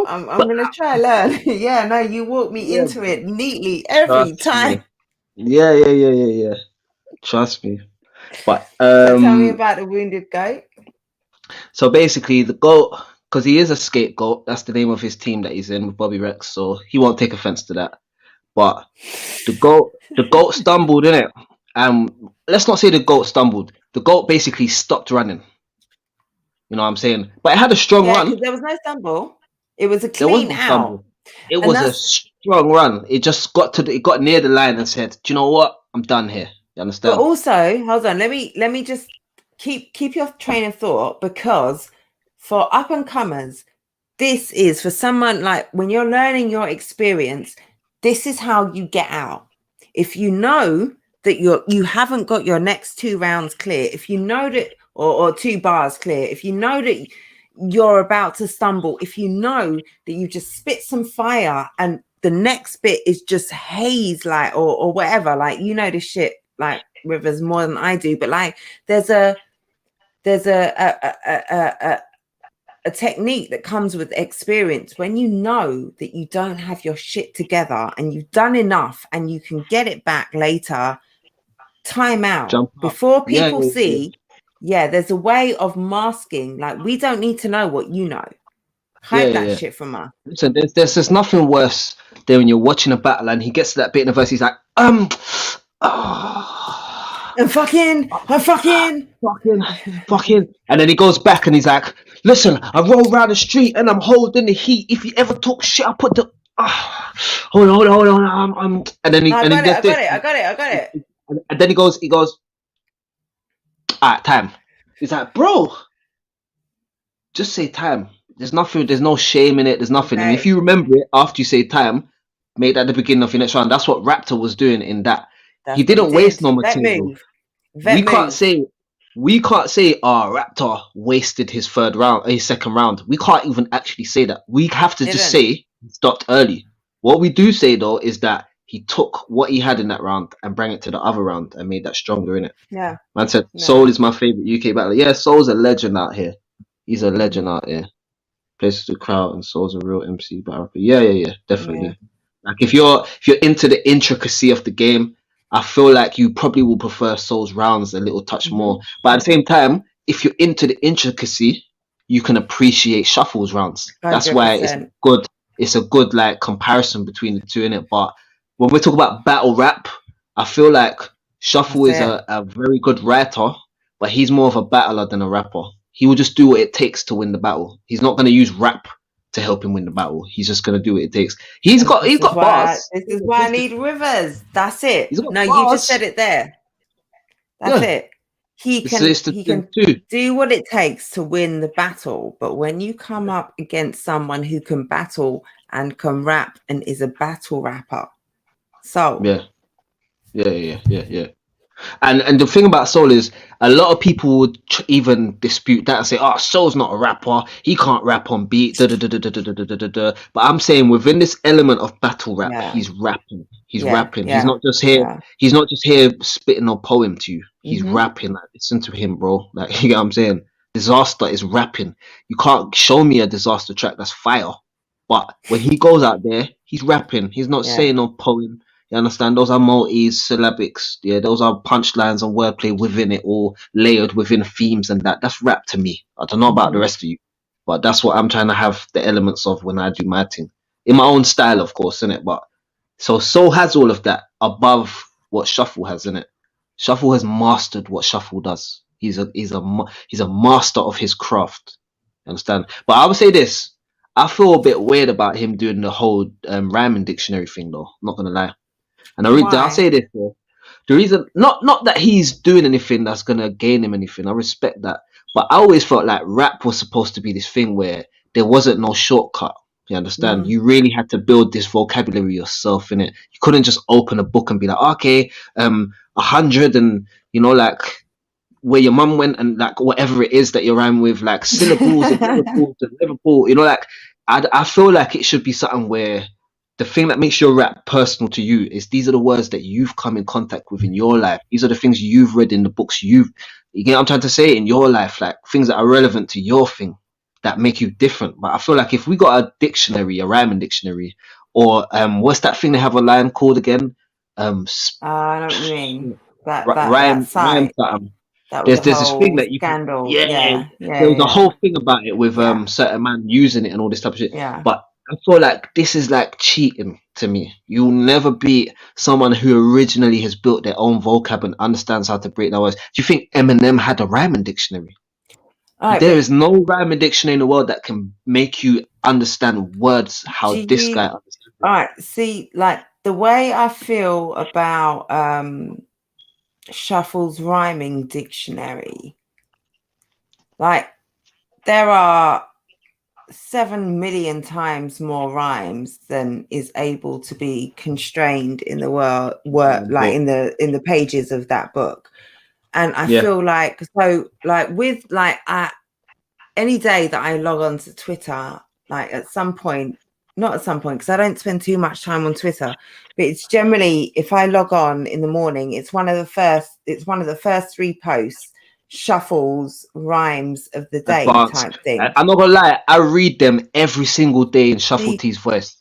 I'm gonna try to learn. Yeah, no, you walk me into it neatly every time. Yeah. Trust me. But so tell me about the wounded goat. So basically, the goat, because he is a scapegoat. That's the name of his team that he's in with Bobby Rex. So he won't take offense to that. But the goat stumbled, innit? Let's not say the goat stumbled. The goat basically stopped running. You know what I'm saying? But it had a strong run. There was no stumble. It was a clean out. It was a strong run. It just got near the line and said, "Do you know what? I'm done here." You understand? But also, hold on. Let me just keep your train of thought, because for up and comers, this is for someone like when you're learning your experience. This is how you get out. If you know that you haven't got your next 2 rounds clear, if you know that, or 2 bars clear, if you know that you're about to stumble, if you know that you just spit some fire and the next bit is just haze, like, or whatever. Like, you know, this shit, like, Rivers, more than I do, but like there's a technique that comes with experience when you know that you don't have your shit together and you've done enough and you can get it back later. Time out. Jump up. Before people see. Yeah, there's a way of masking. Like, we don't need to know what you know. Hide that shit from us. Listen, there's nothing worse than when you're watching a battle and he gets to that bit in the verse, he's like, I'm fucking, and then he goes back and he's like, listen, I roll around the street and I'm holding the heat. If you ever talk shit, I put the hold on. And then I got it. And then he goes, all right, time. He's like, bro, just say time. There's nothing, there's no shame in it, there's nothing. Okay. And if you remember it after you say time, make that the beginning of your next round. That's what Raptor was doing in that. He didn't waste no material. We can't say Raptor wasted his second round. We can't even actually say that. We have to just say he stopped early. What we do say though is that he took what he had in that round and brought it to the other round and made that stronger in it. Yeah. Man said Soul is my favorite UK battler. Yeah, Soul's a legend out here. He's a legend out here. Plays the crowd and Soul's a real MC battler. Yeah, definitely. Yeah. Like if you're into the intricacy of the game, I feel like you probably will prefer Soul's rounds a little touch more. But at the same time, if you're into the intricacy, you can appreciate Shuffle's rounds. 100%. That's why it's good. It's a good like comparison between the two, innit? But when we talk about battle rap, I feel like Shuffle is a very good writer, but he's more of a battler than a rapper. He will just do what it takes to win the battle. He's not going to use rap to help him win the battle. He's just going to do what it takes. He's got bars. This is why I need Rivers. That's it. No, you just said it there. That's it. He can do what it takes to win the battle. But when you come up against someone who can battle and can rap and is a battle rapper, so yeah. And the thing about Soul is a lot of people would even dispute that and say, "Oh, Soul's not a rapper. He can't rap on beat." But I'm saying within this element of battle rap, he's rapping. He's rapping. He's not just here. Yeah. He's not just here spitting a poem to you. He's rapping. Like, listen to him, bro. Like, you get what I'm saying? Disaster is rapping. You can't show me a Disaster track that's fire, but when he goes out there, he's rapping. He's not saying no poem. You understand? Those are multi-syllabics. Yeah, those are punchlines and wordplay within it, all layered within themes and that. That's rap to me. I don't know about the rest of you, but that's what I'm trying to have the elements of when I do my thing. In my own style, of course, innit? But so Soul has all of that above what Shuffle has, innit? Shuffle has mastered what Shuffle does. He's a master of his craft. You understand? But I would say this. I feel a bit weird about him doing the whole rhyming dictionary thing, though. I'm not gonna lie. And I'll say this, though. The reason, not that he's doing anything that's gonna gain him anything. I respect that, but I always felt like rap was supposed to be this thing where there wasn't no shortcut. You understand? You really had to build this vocabulary yourself in it. You couldn't just open a book and be like, okay, 100 and like where your mum went and like whatever it is that you rhyme with, like syllables and Liverpool. Like I feel like it should be something where the thing that makes your rap personal to you is these are the words that you've come in contact with in your life. These are the things you've read in the books. You get what I'm trying to say, in your life, like things that are relevant to your thing that make you different. But I feel like if we got a dictionary, a rhyming dictionary, or what's that thing they have online called again? I know what you mean. Rhyme something. There's this thing that you scandal. There was a whole thing about it with certain man using it and all this type of shit. Yeah. But I feel like this is like cheating to me. You'll never beat someone who originally has built their own vocab and understands how to break down words. Do you think Eminem had a rhyming dictionary? There is no rhyming dictionary in the world that can make you understand words how this guy understands. All right. See, like the way I feel about Shuffle's rhyming dictionary, like there are 7 million times more rhymes than is able to be constrained in the world like in the pages of that book. And I feel like, so like with like any day that I log on to Twitter, like at some point not at some point, because I don't spend too much time on Twitter, but it's generally, if I log on in the morning, it's one of the first 3 posts, shuffles, rhymes of the day Advanced. type thing. I'm not gonna lie, I read them every single day in Shuffle See, T's voice.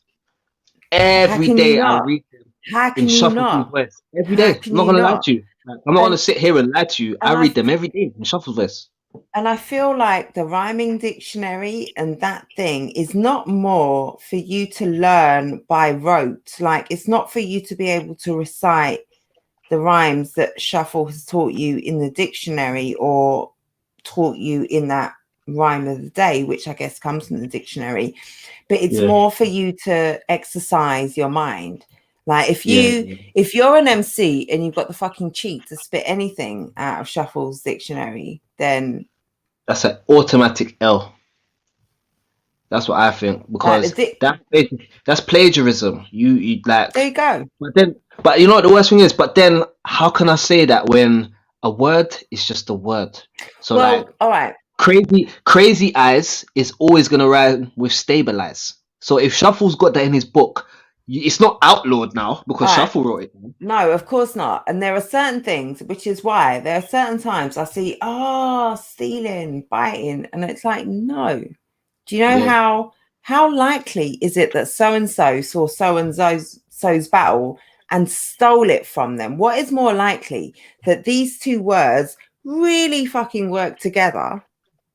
how Every can you day I not? read them How in can you Shuffle T's not? voice. Every How day. I'm can not you gonna lie not? to you. Like, I'm not gonna And sit here and lie to you. I and read them every day in Shuffle voice. I feel like the rhyming dictionary and that thing is not more for you to learn by rote. Like, it's not for you to be able to recite the rhymes that Shuffle has taught you in the dictionary or taught you in that rhyme of the day, which I guess comes from the dictionary. But it's Yeah. more for you to exercise your mind. Like, Yeah. if you're an MC and you've got the fucking cheat to spit anything out of Shuffle's dictionary, then That's an automatic L. That's what I think, like because that's plagiarism. You like, there you go. but you know what the worst thing is. But then, how can I say that when a word is just a word? So like, Well, all right. crazy eyes is always gonna rhyme with stabilize. So if Shuffle's got that in his book, it's not outlawed now because All right. Shuffle wrote it down. No, of course not. And there are certain things, which is why there are certain times I see, stealing, biting, and it's like, no. Do you know Yeah, how likely is it that so and so saw so and so's battle and stole it from them? What is more likely, that these 2 words really fucking work together,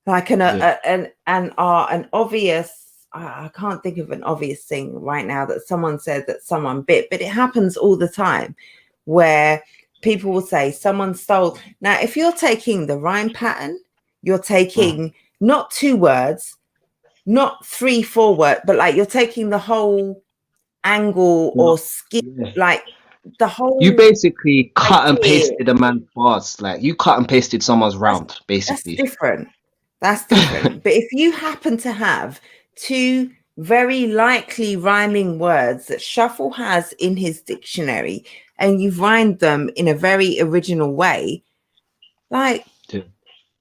like yeah, and are an obvious. I can't think of an obvious thing right now that someone said that someone bit, but it happens all the time where people will say someone stole. Now, if you're taking the rhyme pattern, you're taking not 2 words, not 3, 4 words, but like you're taking the whole angle yeah. or skip, Yeah. like the You whole basically cut and idea. pasted a man's bars. Like you cut and pasted someone's That's, round, that's basically. different. That's different. But if you happen to have 2 very likely rhyming words that Shuffle has in his dictionary and you've rhymed them in a very original way, like, Yeah.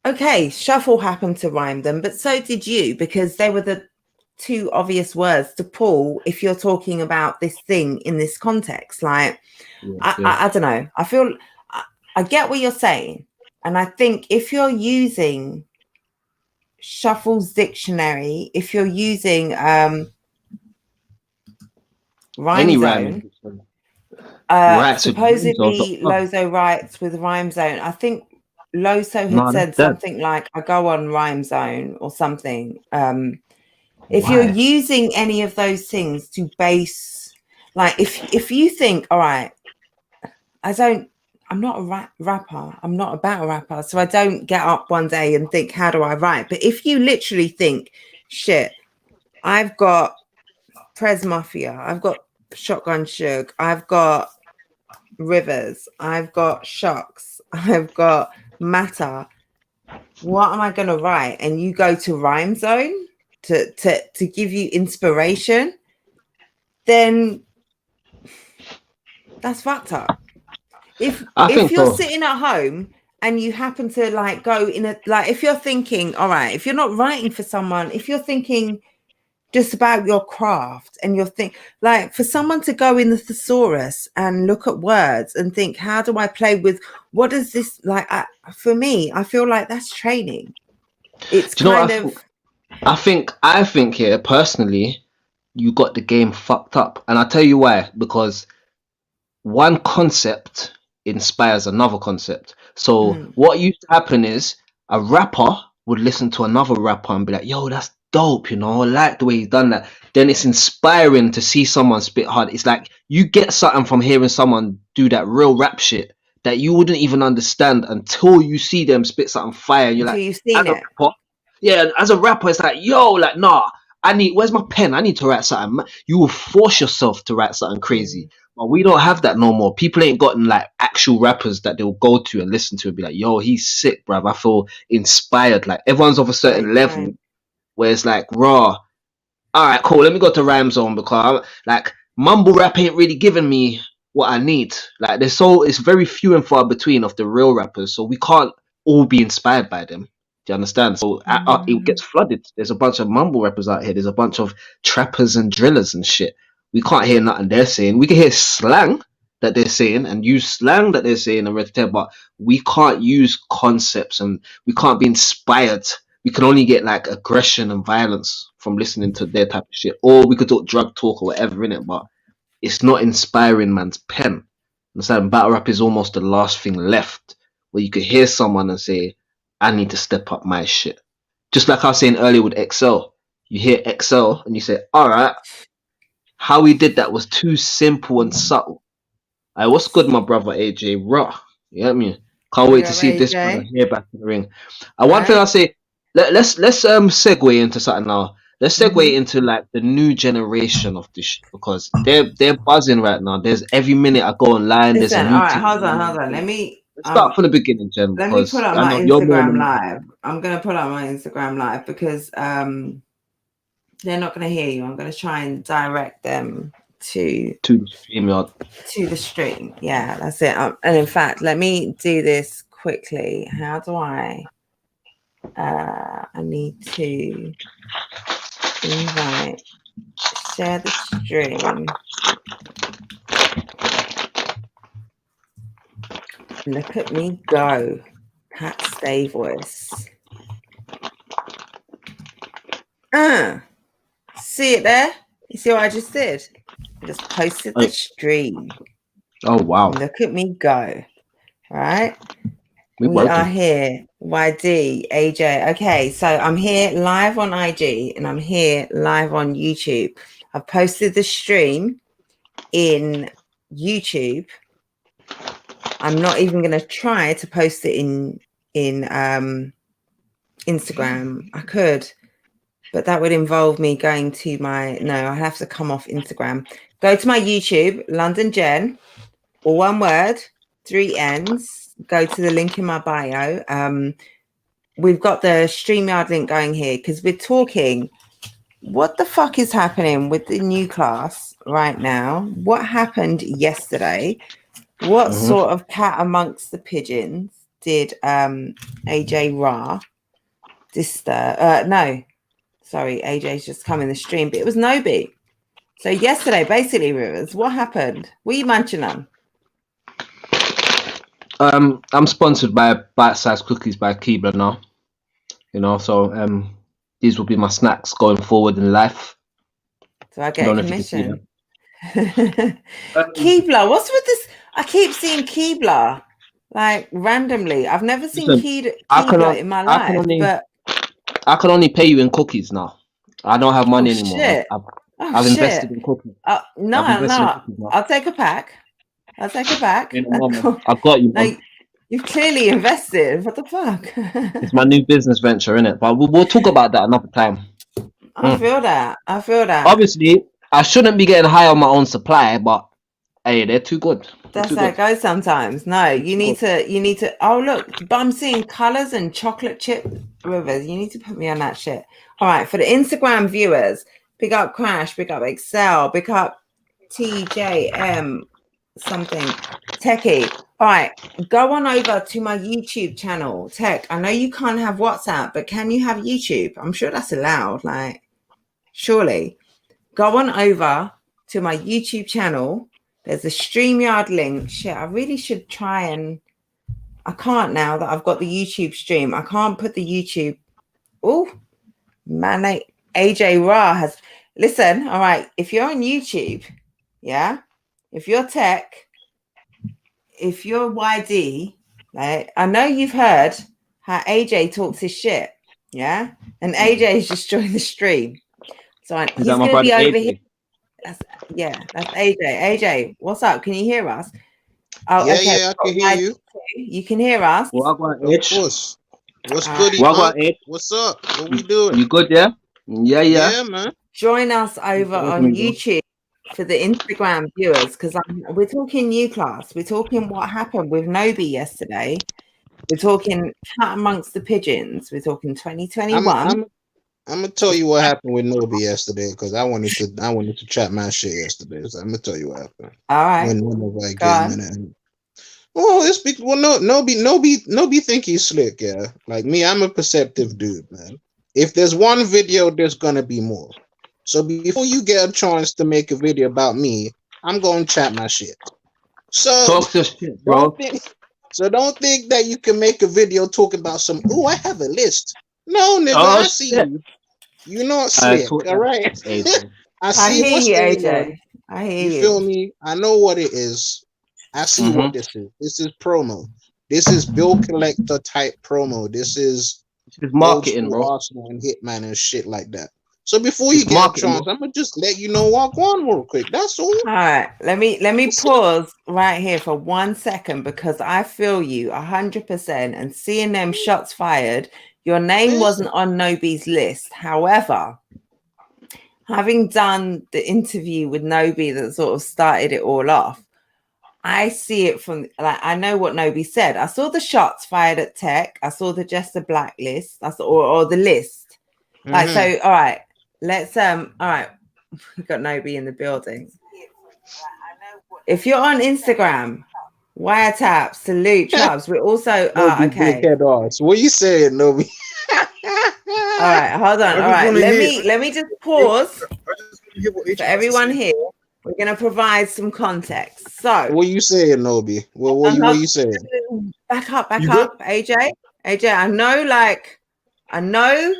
okay, Shuffle happened to rhyme them, but so did you, because they were the 2 obvious words to pull if you're talking about this thing in this context. Like, Yeah. I don't know. I feel I get what you're saying. And I think if you're using Shuffle's dictionary, if you're using Rhyme Any Zone, rhyming. Right, so supposedly Lozo writes with Rhyme Zone. I think Loso had no, that's said dead. something like, I go on Rhyme Zone or something. If you're Why? using any of those things to base, like, if you think, all right, I'm not a rapper, I'm not a battle rapper, so I don't get up one day and think, how do I write? But if you literally think, shit, I've got Prez Mafia, I've got Shotgun Suge, I've got Rivers, I've got Shocks, I've got Matter, what am I going to write? And you go to Rhyme Zone to give you inspiration, then that's fucked up. If you're So. sitting at home and you happen to like go in a, like, if you're thinking, all right, if you're not writing for someone, if you're thinking just about your craft and you're like, for someone to go in the thesaurus and look at words and think, how do I play with, what is this like? For me, I feel like that's training. It's Do you know what kind of, I think here personally, you got the game fucked up, and I'll tell you why. Because one concept inspires another concept. So what used to happen is a rapper would listen to another rapper and be like, "Yo, that's dope," you know, I like the way he's done that. Then it's inspiring to see someone spit hard. It's like you get something from hearing someone do that real rap shit that you wouldn't even understand until you see them spit something fire. And you're until like, you've as seen a it. rapper, yeah, as a rapper, it's like, yo, like, nah, where's my pen? I need to write something. You will force yourself to write something crazy. But we don't have that no more. People ain't gotten like actual rappers that they'll go to and listen to and be like, yo, he's sick, bruv. I feel inspired. Like everyone's of a certain level where it's like, raw. All right, cool. Let me go to Rhyme Zone because like mumble rap ain't really giving me what I need. Like it's very few and far between of the real rappers. So we can't all be inspired by them. Do you understand? So it gets flooded. There's a bunch of mumble rappers out here. There's a bunch of trappers and drillers and shit. We can't hear nothing they're saying. We can hear slang that they're saying and use slang that they're saying and read but we can't use concepts and we can't be inspired. We can only get like aggression and violence from listening to their type of shit. Or we could talk drug talk or whatever in it, but it's not inspiring man's pen. Understand? Battle rap is almost the last thing left where you could hear someone and say, I need to step up my shit. Just like I was saying earlier with Excel. You hear Excel and you say, all right, how he did that was too simple and subtle. What's good, my brother AJ Raw? You know what I mean? Can't wait to see this brother here back in the ring. One thing I'll say, let's segue into something now. Let's segue into like the new generation of this shit because they're buzzing right now. There's every minute I go online. Listen, there's a new. All right, hold on. Let's start from the beginning, Jen. Let me put up my Instagram live. I'm gonna put up my Instagram live because they're not gonna hear you. I'm gonna try and direct them to the stream. To the stream. Yeah, that's it. And in fact, let me do this quickly. How do I? I need to invite, share the stream. Look at me go. Pat Stay voice. See it there? You see what I just did? I just posted the stream. Oh, wow. Look at me go. All right. We are here. YD, AJ. Okay, so I'm here live on IG and I'm here live on YouTube. I've posted the stream in YouTube. I'm not even going to try to post it in Instagram. I could, but that would involve me going to my... No, I have to come off Instagram. Go to my YouTube, London Jen, all one word, 3 N's. Go to the link in my bio. We've got the StreamYard link going here because we're talking what the fuck is happening with the new class right now. What happened yesterday? What sort of cat amongst the pigeons did AJ Ra disturb? No, sorry, AJ's just come in the stream, but it was Nobi. So yesterday, basically, Rivers, what happened? What are you munching on? I'm sponsored by Bite Size Cookies by Keebler now. You know, so these will be my snacks going forward in life. So I get a commission. Keebler, what's with this? I keep seeing Keebler like randomly. I've never seen Keebler in my life, but I can only pay you in cookies now. I don't have money anymore. Shit. I've invested in cookies. No. I'll take a pack. I've got you, man. You've clearly invested. What the fuck? It's my new business venture, innit? But we'll talk about that another time. I feel that. Obviously, I shouldn't be getting high on my own supply, but hey, they're too good. That's how it goes sometimes. No, you need to. Oh, look, but I'm seeing colors and chocolate chip Rivers. You need to put me on that shit. All right, for the Instagram viewers, pick up Crash, pick up Excel, pick up TJM something Techie. All right, go on over to my YouTube channel, Tech. I know you can't have WhatsApp, but can you have YouTube? I'm sure that's allowed. Like, surely. Go on over to my YouTube channel. There's a StreamYard link. Shit, I really should try and... I can't now that I've got the YouTube stream. I can't put the YouTube... Oh, man, AJ Ra has... Listen, all right, if you're on YouTube, yeah? If you're Tech, if you're YD, like, I know you've heard how AJ talks his shit, yeah? And AJ is just joined the stream. So he's going to be over here. That's AJ. AJ, what's up? Can you hear us? Oh, yeah, okay. I can hear you. You can hear us. Well, of course. What's good, What's up? What we doing? You good, yeah? Yeah, man. Join us over on YouTube for the Instagram viewers, because we're talking new class. We're talking what happened with Nobi yesterday. We're talking cat amongst the pigeons. We're talking 2021. I'm gonna tell you what happened with Nobi yesterday, because I wanted to chat my shit yesterday. So I'm gonna tell you what happened. All right. When nobody gave me Oh, Nobi think he's slick, yeah. Like me, I'm a perceptive dude, man. If there's one video, there's gonna be more. So before you get a chance to make a video about me, I'm gonna chat my shit. So Talk your shit, bro. don't think that you can make a video talking about some. Oh, I have a list. No, nigga, I see you. You're not slick, all right? I see what's going on. I hear you. You feel me? I know what it is. I see what this is. This is promo. This is bill collector type promo. This is marketing, bro. Arsenal and Hitman and shit like that. So before you get a chance, I'm gonna just let you know what going real quick. That's all. All right. Let me pause right here for 1 second because I feel you 100%. And seeing them shots fired, your name wasn't on Nobi's list. However, having done the interview with Nobi that sort of started it all off, I see it from I know what Nobi said. I saw the shots fired at Tech. I saw the Jester blacklist. I saw or the list. Like so. All right, let's all right. We got Nobi in the building. If you're on Instagram, wiretap, salute, Chubbs. We're also okay. Big head ass. What you saying, Nobi? All right, hold on. All right, let me just pause for everyone here. We're going to provide some context. So, what you saying, Nobi? What you saying? Back up, AJ. AJ, I know,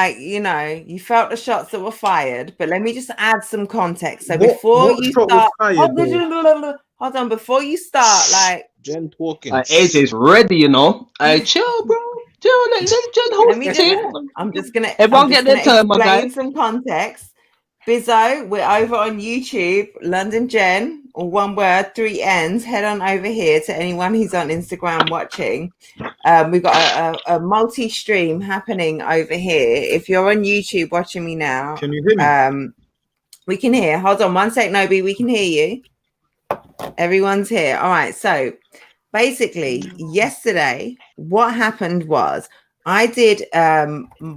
you know, you felt the shots that were fired, but let me just add some context. So before you start, hold on, before you start, like Jen talking, AJ's ready, you know. Chill, bro. Chill, let Jen host. I'm just gonna everyone get their turn, my guy. Some context. Bizzo, we're over on YouTube, London Jen, or one word, 3 N's. Head on over here to anyone who's on Instagram watching. We've got a multi-stream happening over here. If you're on YouTube watching me now, can you hear me? We can hear. Hold on 1 sec, Nobi. We can hear you. Everyone's here. All right. So basically, yesterday, what happened was I did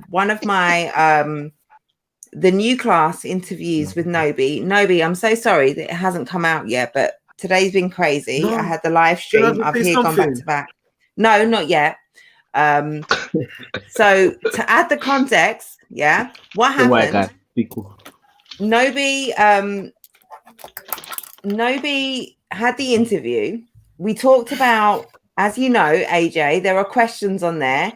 one of my the new class interviews with Nobi. Nobi, I'm so sorry that it hasn't come out yet, but today's been crazy. I had the live stream. I've here gone back to back. No, not yet. So to add the context, yeah, what happened? Nobi had the interview. We talked about, as you know, AJ, there are questions on there.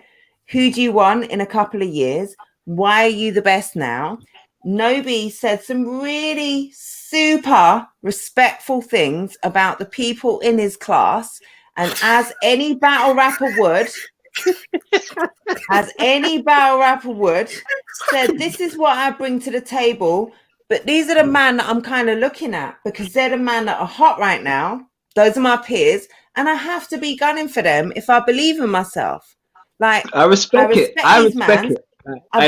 Who do you want in a couple of years? Why are you the best now? Nobi said some really super respectful things about the people in his class. And as any battle rapper would, said, this is what I bring to the table. But these are the men that I'm kind of looking at because they're the men that are hot right now. Those are my peers. And I have to be gunning for them if I believe in myself. Like I respect it. I respect it. I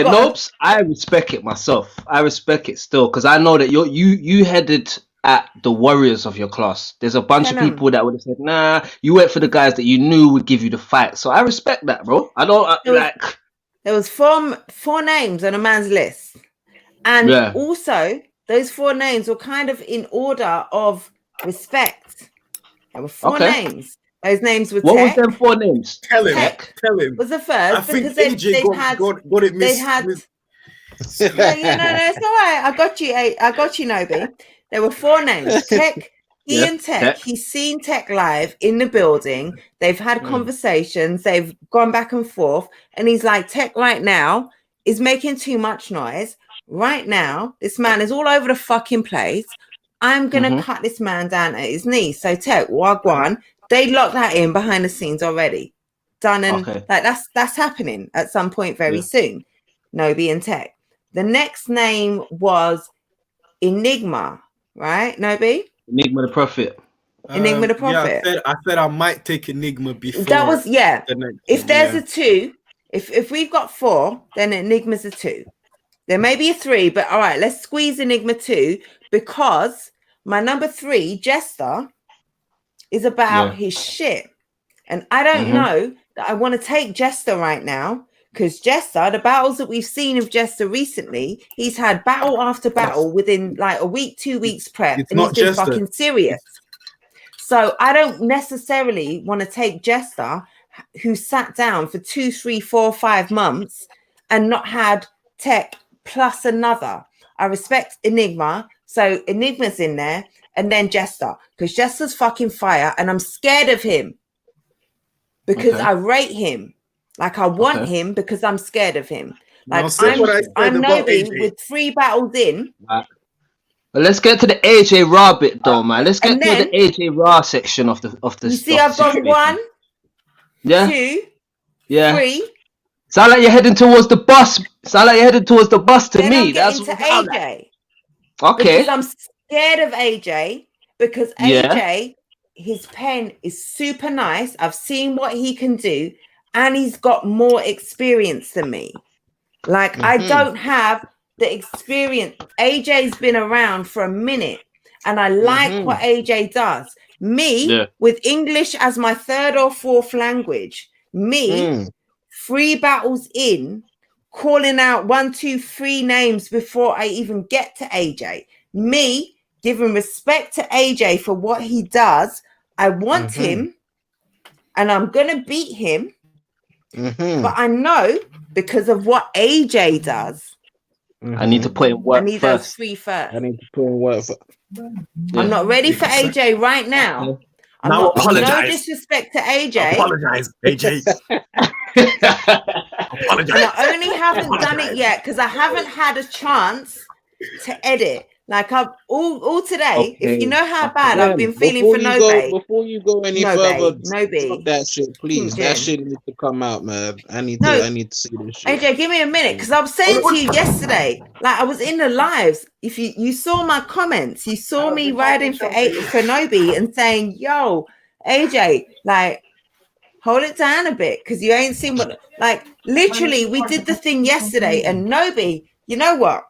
respect it myself. I respect it still because I know that you headed at the warriors of your class. There's a bunch of people that would have said, nah, you went for the guys that you knew would give you the fight. So I respect that, bro. I don't there was four names on a man's list. And also those 4 names were kind of in order of respect. There were 4 names. Those names were what Tech. Was them 4 names? Tell him. Was the first. I think AJ got it missed. No, it's all right. I got you, Nobi. There were 4 names. Tech, and Tech. He's seen Tech live in the building. They've had conversations. They've gone back and forth. And he's like, Tech right now is making too much noise. Right now, this man is all over the fucking place. I'm going to cut this man down at his knees. So Tech, Wagwan, they locked that in behind the scenes already. Done and like that's happening at some point very soon. Nobi and Tech. The next name was Enigma, right? Nobi? Enigma the Prophet. Enigma the Prophet. Yeah, I said I might take Enigma before. That was if there's a 2, if we've got 4, then Enigma's a 2. There may be a 3, but all right, let's squeeze Enigma 2 because my number 3, Jester, is about his shit. And I don't know that I want to take Jester right now because Jester, the battles that we've seen of Jester recently, he's had battle after battle within like a week, 2 weeks prep. And he's been fucking serious. So I don't necessarily want to take Jester, who sat down for 2, 3, 4, 5 months and not had Tech plus another. I respect Enigma, so Enigma's in there, and then Jester, because Jester's fucking fire, and I'm scared of him because I rate him. Like I want him because I'm scared of him. Like I'm Nobi with 3 battles in. Well, let's get to the AJ Raw bit though, man. Let's get to the AJ Raw section of the. You see, I've got 1, 2, 3. Sound like you're heading towards the bus. Sound like you're heading towards the bus to then me. I'm That's to AJ. Okay. Because I'm scared of AJ. Because AJ, his pen is super nice. I've seen what he can do, and he's got more experience than me. Like I don't have the experience. AJ's been around for a minute, and I like what AJ does. Me with English as my 3rd or 4th language. Me 3 battles in, calling out 1, 2, 3 names before I even get to AJ. Me giving respect to AJ for what he does. I want him, and I'm gonna beat him. But I know because of what AJ does. I need to put in work. I need first. those 3 first. I need to put in work. I'm not ready for AJ right now. I'm now not, apologize. No disrespect to AJ. Apologize, AJ. Apologize. And I only haven't done it yet because I haven't had a chance to edit. Like I've all today. If you know how bad I've been feeling for Nobi. Before you go any further, stop that shit, please. That shit needs to come out, man. I need to see this shit. AJ, give me a minute, because I was saying to you yesterday, like I was in the lives. If you saw my comments, you saw me riding for Nobi and saying, "Yo, AJ, like hold it down a bit, because you ain't seen what." Like literally, we did the thing yesterday, and Nobi, you know what?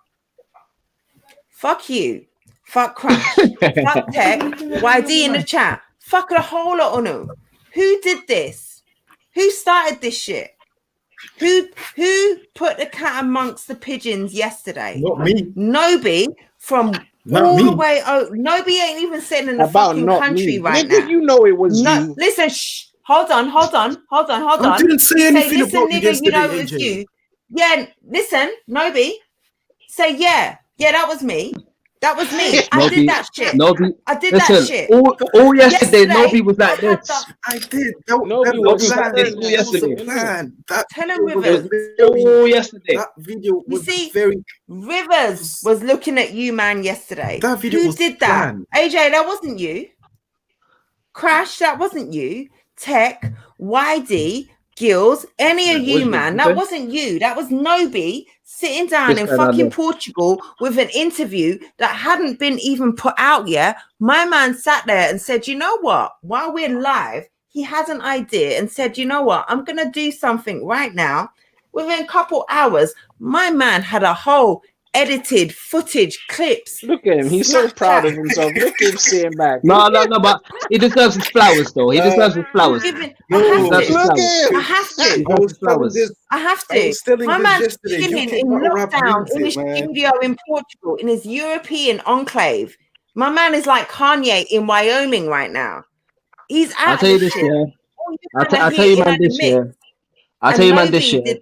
Fuck you. Fuck Crash. Fuck Tech. YD in the chat. Fuck the whole lot of them. Who did this? Who started this shit? Who put the cat amongst the pigeons yesterday? Not me. Nobi from all the way. Oh, Nobi ain't even sitting in the fucking country right now. You know it was you. Listen, shh. Hold on. I didn't say anything about you yesterday, you know it was you. Yeah, listen, Nobi. Say yeah. Yeah, that was me. That was me. I did that shit. I did that shit. All yesterday, Nobi was like this. I did. Nobi was like this all yesterday. Tell him Rivers. All yesterday. That video was Rivers was looking at you, man, yesterday. That video Who did that? planned. AJ, that wasn't you. Crash, that wasn't you. Tech, YD, Gills, any of you, man. That wasn't you. That was Nobi sitting down in fucking Portugal with an interview that hadn't been even put out yet. My man sat there and said, you know what? While we're live, he had an idea and said, you know what? I'm going to do something right now. Within a couple hours, my man had a whole edited footage, clips. Look at him. He's so proud of himself. Look at him sitting back. No, but he deserves his flowers, though. He deserves his flowers. I have to. My man's chilling in lockdown in his studio in Portugal, in his European enclave. My man is like Kanye in Wyoming right now. He's out. I'll tell you this, yeah. I'll tell you, man, this, yeah. I'll tell you, man, this, yeah.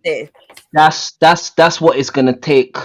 That's what it's gonna take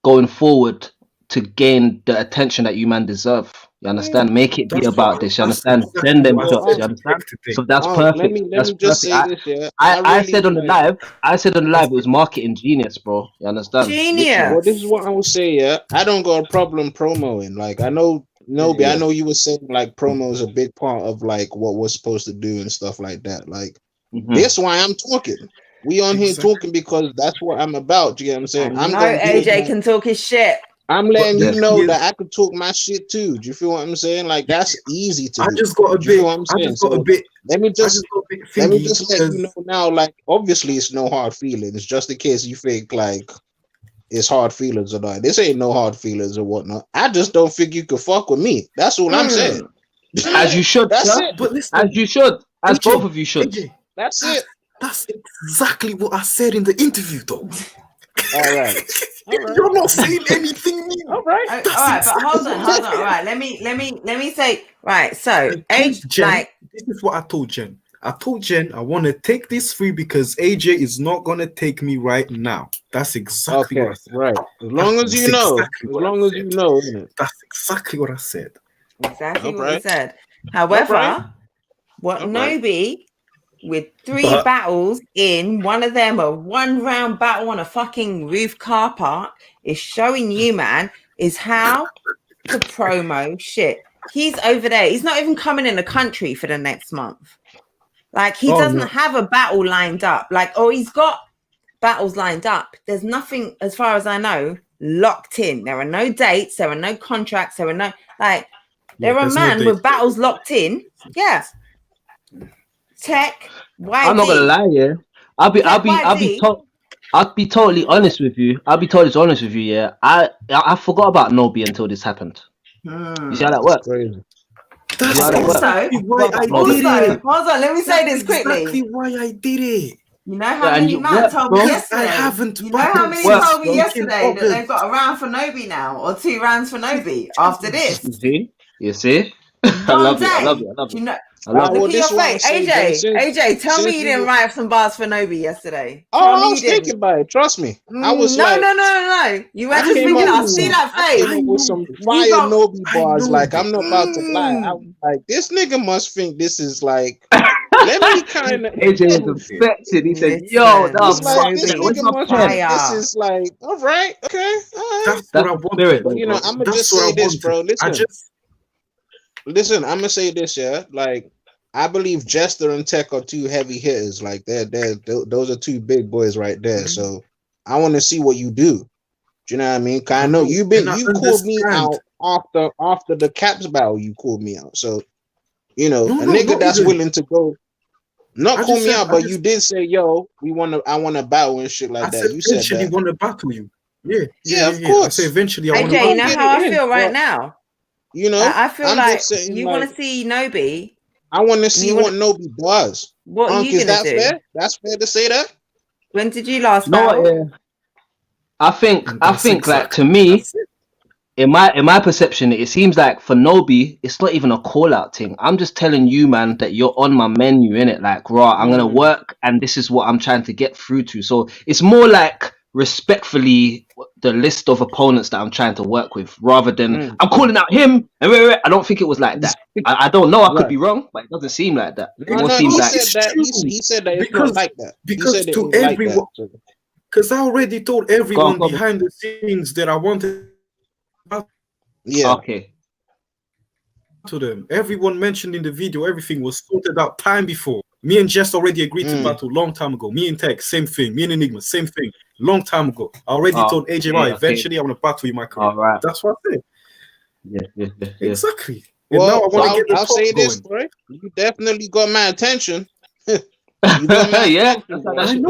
going forward to gain the attention that you man deserve. You understand? Make it be about this. You understand? Send them shots. You understand? So that's perfect. That's perfect. I said on the live. It was marketing genius, bro. You understand? Genius. Well, this is what I will say. Yeah, I don't got a problem promoing. Like I know, Nobi. I know you were saying like promo is a big part of like what we're supposed to do and stuff like that. Like that's why I'm talking. We on here talking because that's what I'm about. You get what I'm saying? AJ can talk his shit. I'm letting you know that I could talk my shit too. Do you feel what I'm saying? Like that's easy to do. I just got a bit. Let me just let you know now. Like obviously it's no hard feelings. Just in case you think like it's hard feelings or not. This ain't no hard feelings or whatnot. I just don't think you could fuck with me. That's all I'm saying. As you should. That's it. But listen, as you should. As AJ, both of you should. AJ, that's it. That's exactly what I said in the interview, though. All right. You're not saying anything new. All right. All right, but hold on. All right, let me say. Right, so age Jen, this is what I told Jen. I told Jen I want to take this free because AJ is not gonna take me right now. That's exactly what I said. Right. As long as you know. As long as you know, isn't it? That's exactly what I said. Exactly what he said. However, what Nobi with 3 battles in, one of them a 1-round battle on a fucking roof car park, is showing you, man, is how to promo shit. He's over there. He's not even coming in the country for the next month. Like, he doesn't have a battle lined up. Like, he's got battles lined up. There's nothing, as far as I know, locked in. There are no dates. There are no contracts. There are no, like, there are men with battles locked in. Yeah. Tech, YD. I'm not gonna lie, yeah. I'll be totally honest with you. Yeah. I forgot about Nobi until this happened. You see how that works? That's exactly why I did it. Hold on, let me say this quickly. Exactly why I did it. You know how many men told me yesterday? I haven't. You know how many told me yesterday that they've got a round for Nobi now, or 2 rounds for Nobi after this? You see? I love it. You know, look at your face. AJ, tell me you didn't write some bars for Nobi yesterday. I was thinking about it. Trust me. I was no. You were just thinking, I'll see that face. I with some fire Nobi bars. Like, I'm not about to lie. I was like, this nigga must think this is like, let me kind of. AJ was affected. He said, yo, that's like, this nigga must think this is like, all right, okay, all right. That's what I want. But, you know, I'm going to just say this, bro. Listen, I'm gonna say this, yeah. Like, I believe Jester and Tech are 2 heavy hitters. Like, those are 2 big boys right there. So I want to see what you do. Do you know what I mean? Cause I know you called me out after the Caps battle. You called me out. So, you know, a nigga that's willing to go, not call me out, but you did say, yo, I want to battle and shit like that. You said eventually want to battle you. Yeah, of course. I say eventually I want to battle you. You know how I feel right now. You know, I feel like you want to see Nobi. I want to see what Nobi does. What are you gonna do? Fair? That's fair to say that. When did you last battle? I think like, to me, in my perception, it seems like for Nobi, it's not even a call out thing. I'm just telling you, man, that you're on my menu, innit? Like, I'm gonna work, and this is what I'm trying to get through to. So it's more like, respectfully, the list of opponents that I'm trying to work with, rather than I'm calling out him. And I don't think it was like that. I don't know. I could be wrong, but it doesn't seem like that. He said that it's not like that. Because to everyone, because I already told everyone behind the scenes that I wanted. Yeah. Okay. To them, everyone mentioned in the video, everything was sorted out time before. Me and Jess already agreed to battle long time ago. Me and Tech, same thing. Me and Enigma, same thing. Long time ago. I already told AJ, eventually I want to battle you, my career. All right. That's what I said. Yeah. Exactly. Well, I'll say this, bro. You definitely got my attention. You got my attention,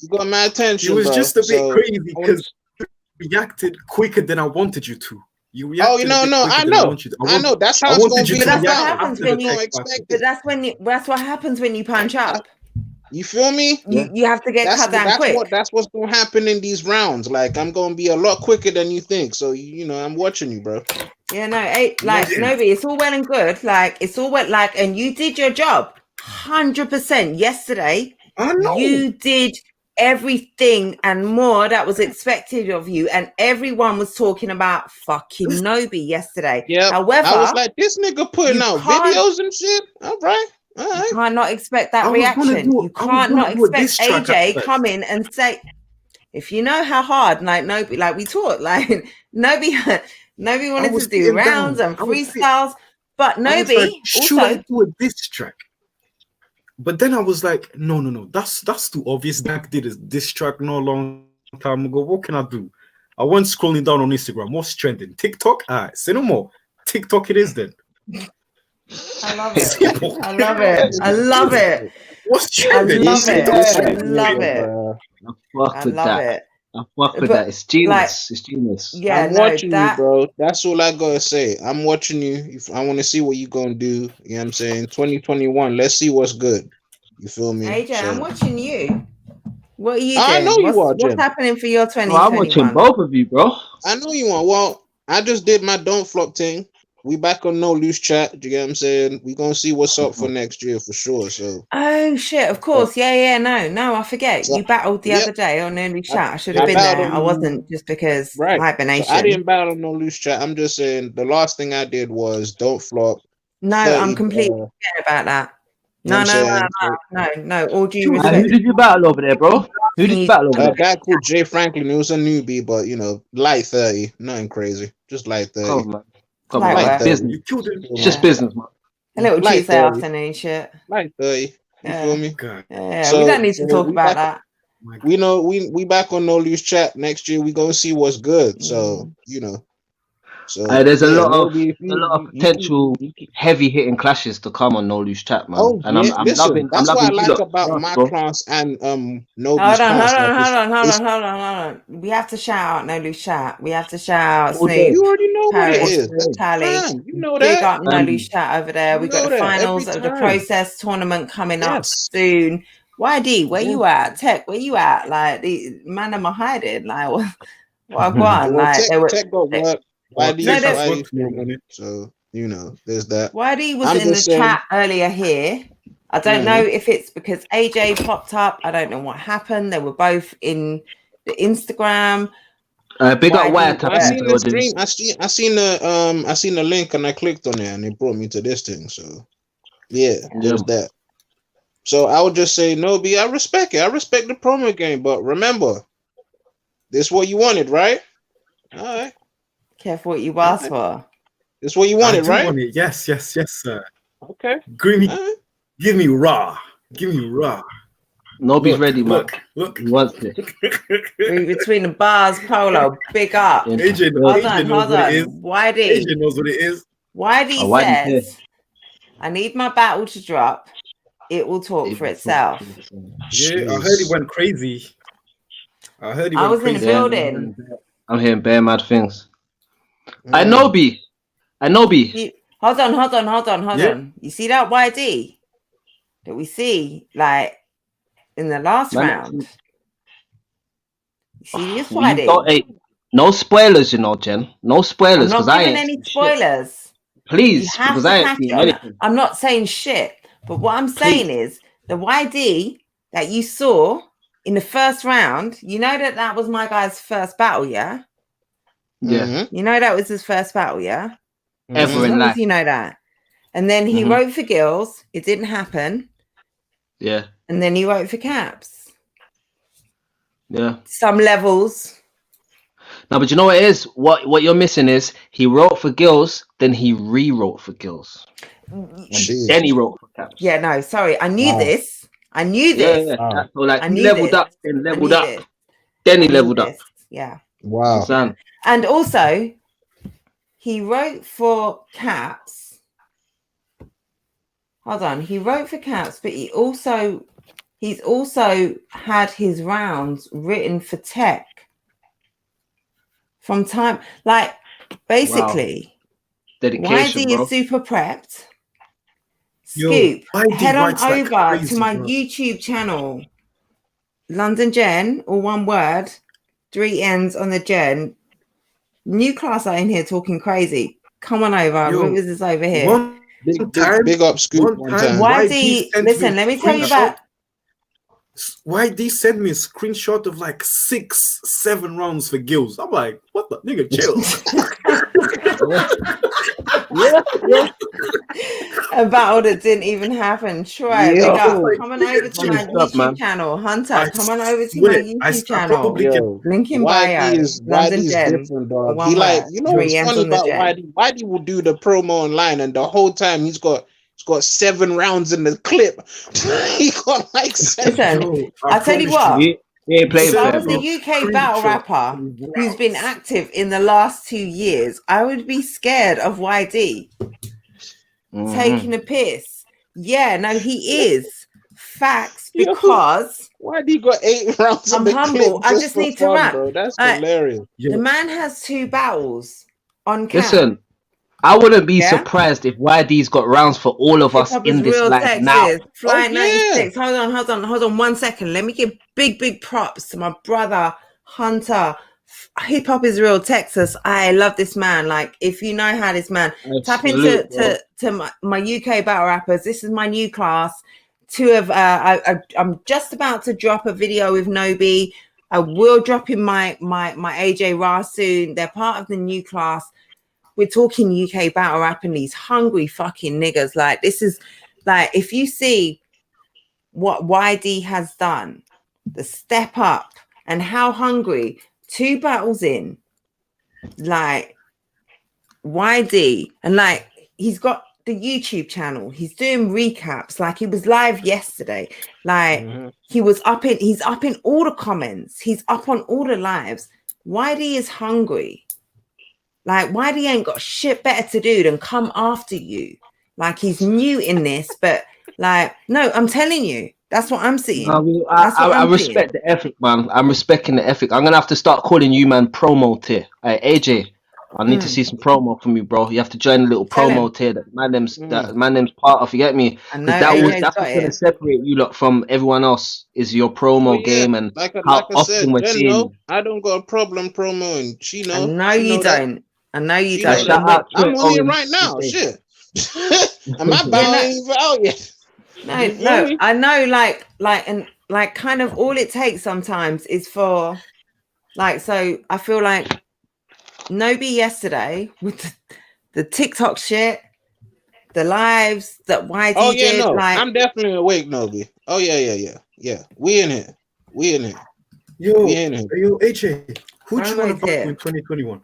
you got my attention. It was just a bit crazy because you reacted quicker than I wanted you to. I know. That's how it's going to be. But that's what happens when you expect. But that's what happens when you punch up. You feel me? You have to get cut down quick. That's what's going to happen in these rounds. Like, I'm going to be a lot quicker than you think. So, you know, I'm watching you, bro. Yeah, no, Nobi, it's all well and good. Like, it's all well, like, and you did your job 100% yesterday. I know. You did everything and more that was expected of you, and everyone was talking about fucking Nobi yesterday. Yeah. However, I was like, this nigga putting out videos and shit. All right. You can't not expect that reaction. You can't not expect AJ come in and say, if you know how hard, like Nobi, like we taught, like Nobi wanted to do rounds and freestyles, but Nobi like, should I do a diss track? But then I was like, no, that's too obvious. Dak did a diss track not a long time ago. What can I do? I went scrolling down on Instagram. What's trending? TikTok? All right, say no more. TikTok it is then. I love it. I love it. What's trending? I love it. I fuck with that. It's genius. Like, it's genius. Yeah, I'm watching you, bro. That's all I gotta say. I'm watching you. I want to see what you gonna do. You know what I'm saying? 2021. Let's see what's good. You feel me? AJ, I'm watching you. What are you I doing? know you are, What's Jen. happening for your Bro, I'm watching 2021? both of you, bro. I know you are. Well, I just did my don't flop thing. We back on no loose chat. You get what I'm saying? We gonna see what's up for next year for sure. So Oh shit! Of course, yeah. No, I forget. So- You battled the Yep. other day on Only Chat. I should I have been battled there. I him. wasn't, just because right. So hibernation. I didn't battle on no loose chat. I'm just saying the last thing I did was don't flop. No, 30, I'm completely forgetting about that. you know No. what I'm saying? No. All due Who respect. did you battle over there, bro? Who did you battle over A there? guy called Jay Franklin. He was a newbie, but you know, light 30, nothing crazy, just light 30. Oh man, come Like on, what? man. Business. You killed him. It's just Yeah. business, man. A little Like Tuesday 30. afternoon shit. Light 30. You Yeah. feel me? God. Yeah, So- we don't need to so talk we about back- that. My God. We know we back on no loose chat next year. We gonna see what's good. So you know, so There's a yeah, lot of maybe if you- you- potential heavy hitting clashes to come on No Loose Chat, man. Oh and yeah, I'm listen, loving. that's I'm what I loving you like lot. about Yeah, my bro. class and Hold Nobody's on. class. Like, it's- We have to shout out No Loose Chat. We have to shout out All Snoop. day. You already know what it Paris, is. That's Pally. fine. You know Big that. up No Loose Chat over there. You We've got know the that finals every of the time. process tournament coming up Yes. soon. YD, where Yeah. you at? Tech, where you at? Like, the man, am I hiding? Like, what go on? Well, Like, they were. Tech got work. Oh, YD, No, Tech has YD work to do on it. So you know, there's that. YD was I'm in the just saying- chat earlier here. I don't know if it's because AJ popped up. I don't know what happened. They were both in the Instagram. Big up YD, Wyatt. I seen the building. stream. I seen the link and I clicked on it and it brought me to this thing. So yeah, there's that. So I would just say no, B. I respect it. I respect the promo game, but remember, this is what you wanted, right? All right, Careful what you ask for. this is what you I wanted, do right? want it. Yes, sir. Okay. Give me, All right. give me raw. Give me raw. Nobody's ready, man. Look. He wants it. Between the bars, Polo, big up. Yeah. AJ, Hold AJ on, knows hold what it is. on. YD. AJ knows what it is. YD Oh, YD says, I need my battle to drop. It will talk for itself. Yeah, I heard it went crazy. I was in the crazy. building. I'm hearing bare mad things. I know B. Hold on. Yeah. You see that YD that we see, like, in the last Man, round? You see this We YD? got no spoilers, you know, Jen. No I'm spoilers, not because I giving ain't any seen shit. spoilers. Please, You have because to I ain't catch seen it. anything. I'm not saying shit, but what I'm saying is the YD that you saw in the first round, you know that was my guy's first battle, yeah? Yeah, You know that was his first battle, yeah? ever As in long as life. you know that. And then he wrote for Gills. It didn't happen. Yeah, And then he wrote for Caps. yeah. Some levels. No, but you know what it is? What you're missing is he wrote for Gills, then he rewrote for Gills. Jeez. Then he wrote for Caps. Yeah, no, sorry. I knew Wow. this. I knew Yeah, this. yeah. Wow. So like I he knew leveled this. up, then I leveled knew up, this. then he I knew leveled up. this. Yeah. Wow. Understand? And also, he wrote for Caps. Hold on. He wrote for Caps, but he's also had his rounds written for Tech from time. Like, basically, Dedication, YD bro. is super prepped. Yo, Scoop, YD head on writes like over crazy, to my bro. YouTube channel, London Jen, or one word, 3 N's on the Jen. New class are in here talking crazy. Come on over. Yo, Rivers is over here. One time, Big up Scoop one time. YD, sent listen, me let me tell you screenshot. about. YD sent me a screenshot of like 6-7 rounds for Gills. I'm like, what the nigga, chill. A battle that didn't even happen. Troy, big up. Come on over to my YouTube channel. Hunter, come on over to my YouTube channel. Yo, Link in bio. YD London is Jen. different, dog. One He like, word. you know 3 what's N's funny on the about Jen. YD? YD will do the promo online, and the whole time he's got 7 rounds in the clip. He got like 7. Listen, I tell you what. He ain't playing If I fair, was a bro. UK battle rapper who's been active in the last 2 years, I would be scared of YD taking a piss. Yeah, no, he is. Facts, because YD got 8 rounds in I'm the humble. clip. I just for need to fun, rap. bro. That's hilarious. The man has 2 battles on cam. Listen, I wouldn't be Yeah? surprised if YD's got rounds for all of us Hip-hop in is this real live now. Texas. Fly Oh, yeah. 96. Hold on 1 second. Let me give big props to my brother Hunter. Hip hop is real Texas. I love this man. Like, if you know how this man, I tap salute, bro. into my UK battle rappers. This is my new class. Two of I'm just about to drop a video with Nobi. I will drop in my AJ Ra soon. They're part of the new class. We're talking UK battle rap and these hungry fucking niggas. Like, this is like, if you see what YD has done, the step up and how hungry, 2 battles in, like YD, and like he's got the YouTube channel, he's doing recaps, like he was live yesterday, like he's up in all the comments, he's up on all the lives. YD is hungry. Like, YD ain't got shit better to do than come after you. Like, he's new in this, but like, no, I'm telling you, that's what I'm seeing. I respect the ethic, man. I'm respecting the ethic. I'm gonna have to start calling you, man, promo tier. Hey, AJ, I need to see some promo from you, bro. You have to join a little Tell promo him. tier that my name's part of. You get me? I know Because AJ's that's got what's gonna it. separate you lot from everyone else is your promo game and Like how I often said, we're Jen, seeing no, you. I don't got a problem promoing. She I know. know She you know that. don't. I know you She know don't. Shout that. out I'm Trent on here Owens. right now. Okay. Shit. And my battle ain't even out yet. You feel No, me? I know, and like kind of all it takes sometimes is for, like, so I feel like Nobi yesterday with the TikTok shit, the lives that YD Oh yeah, did, no. like, I'm definitely awake, Nobi. Oh yeah. We in here. We in here. Yo, We in here. AJ, who do you want to Promo's battle here. in 2021?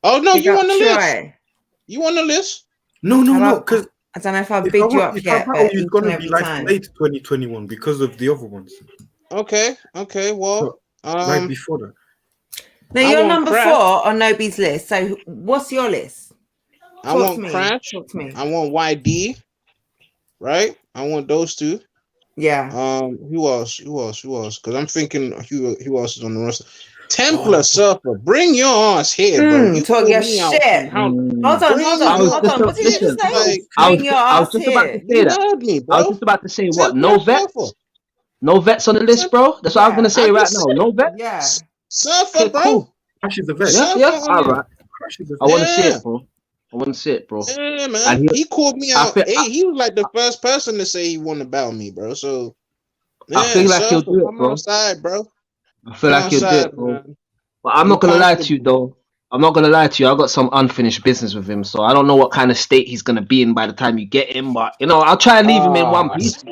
Oh no, Big you up on the list? Troy. You on the list? No, How because about, I don't know if I've if bigged you up I yet, battle but you, it's each gonna and be every like time. late 2021 because of the other ones. Okay. Well, So, like before that. Now, I you're want number Crash. 4 on Nobi's list. So what's your list? I Talk want to me. Crash. Talk to me. I want YD. Right? I want those two. Yeah. Who else? Because I'm thinking who else is on the roster? Templar Surfer, bring your ass here, bro. You Talk called your me out. shit. How? Hold on. Bring What your did you just listen. say? like Bring your I was ass just about to here. say you that. heard me, I bro. was just about to say what? Templar No vets? Surfer. No vets on the list, bro? That's what I was gonna say I right just now. said No vets? Yeah. Surfer, Okay, bro. cool. Crash is the vet. Surfer Yeah, on all there. right. Crash is the I vet. want to see it, bro. I want to see it, bro. Yeah, man. And He called me I out. feel- Hey, he was like the first person to say he wanted to battle me, bro. So I yeah, feel like he'll Surfer, do it, come bro. outside, bro. I feel Come like he'll do outside, it, bro. man. But I'm I'm not gonna lie to you, comfortable. though. I'm not gonna lie to you. I got some unfinished business with him, so I don't know what kind of state he's gonna be in by the time you get him. But I'll try and leave him in one piece.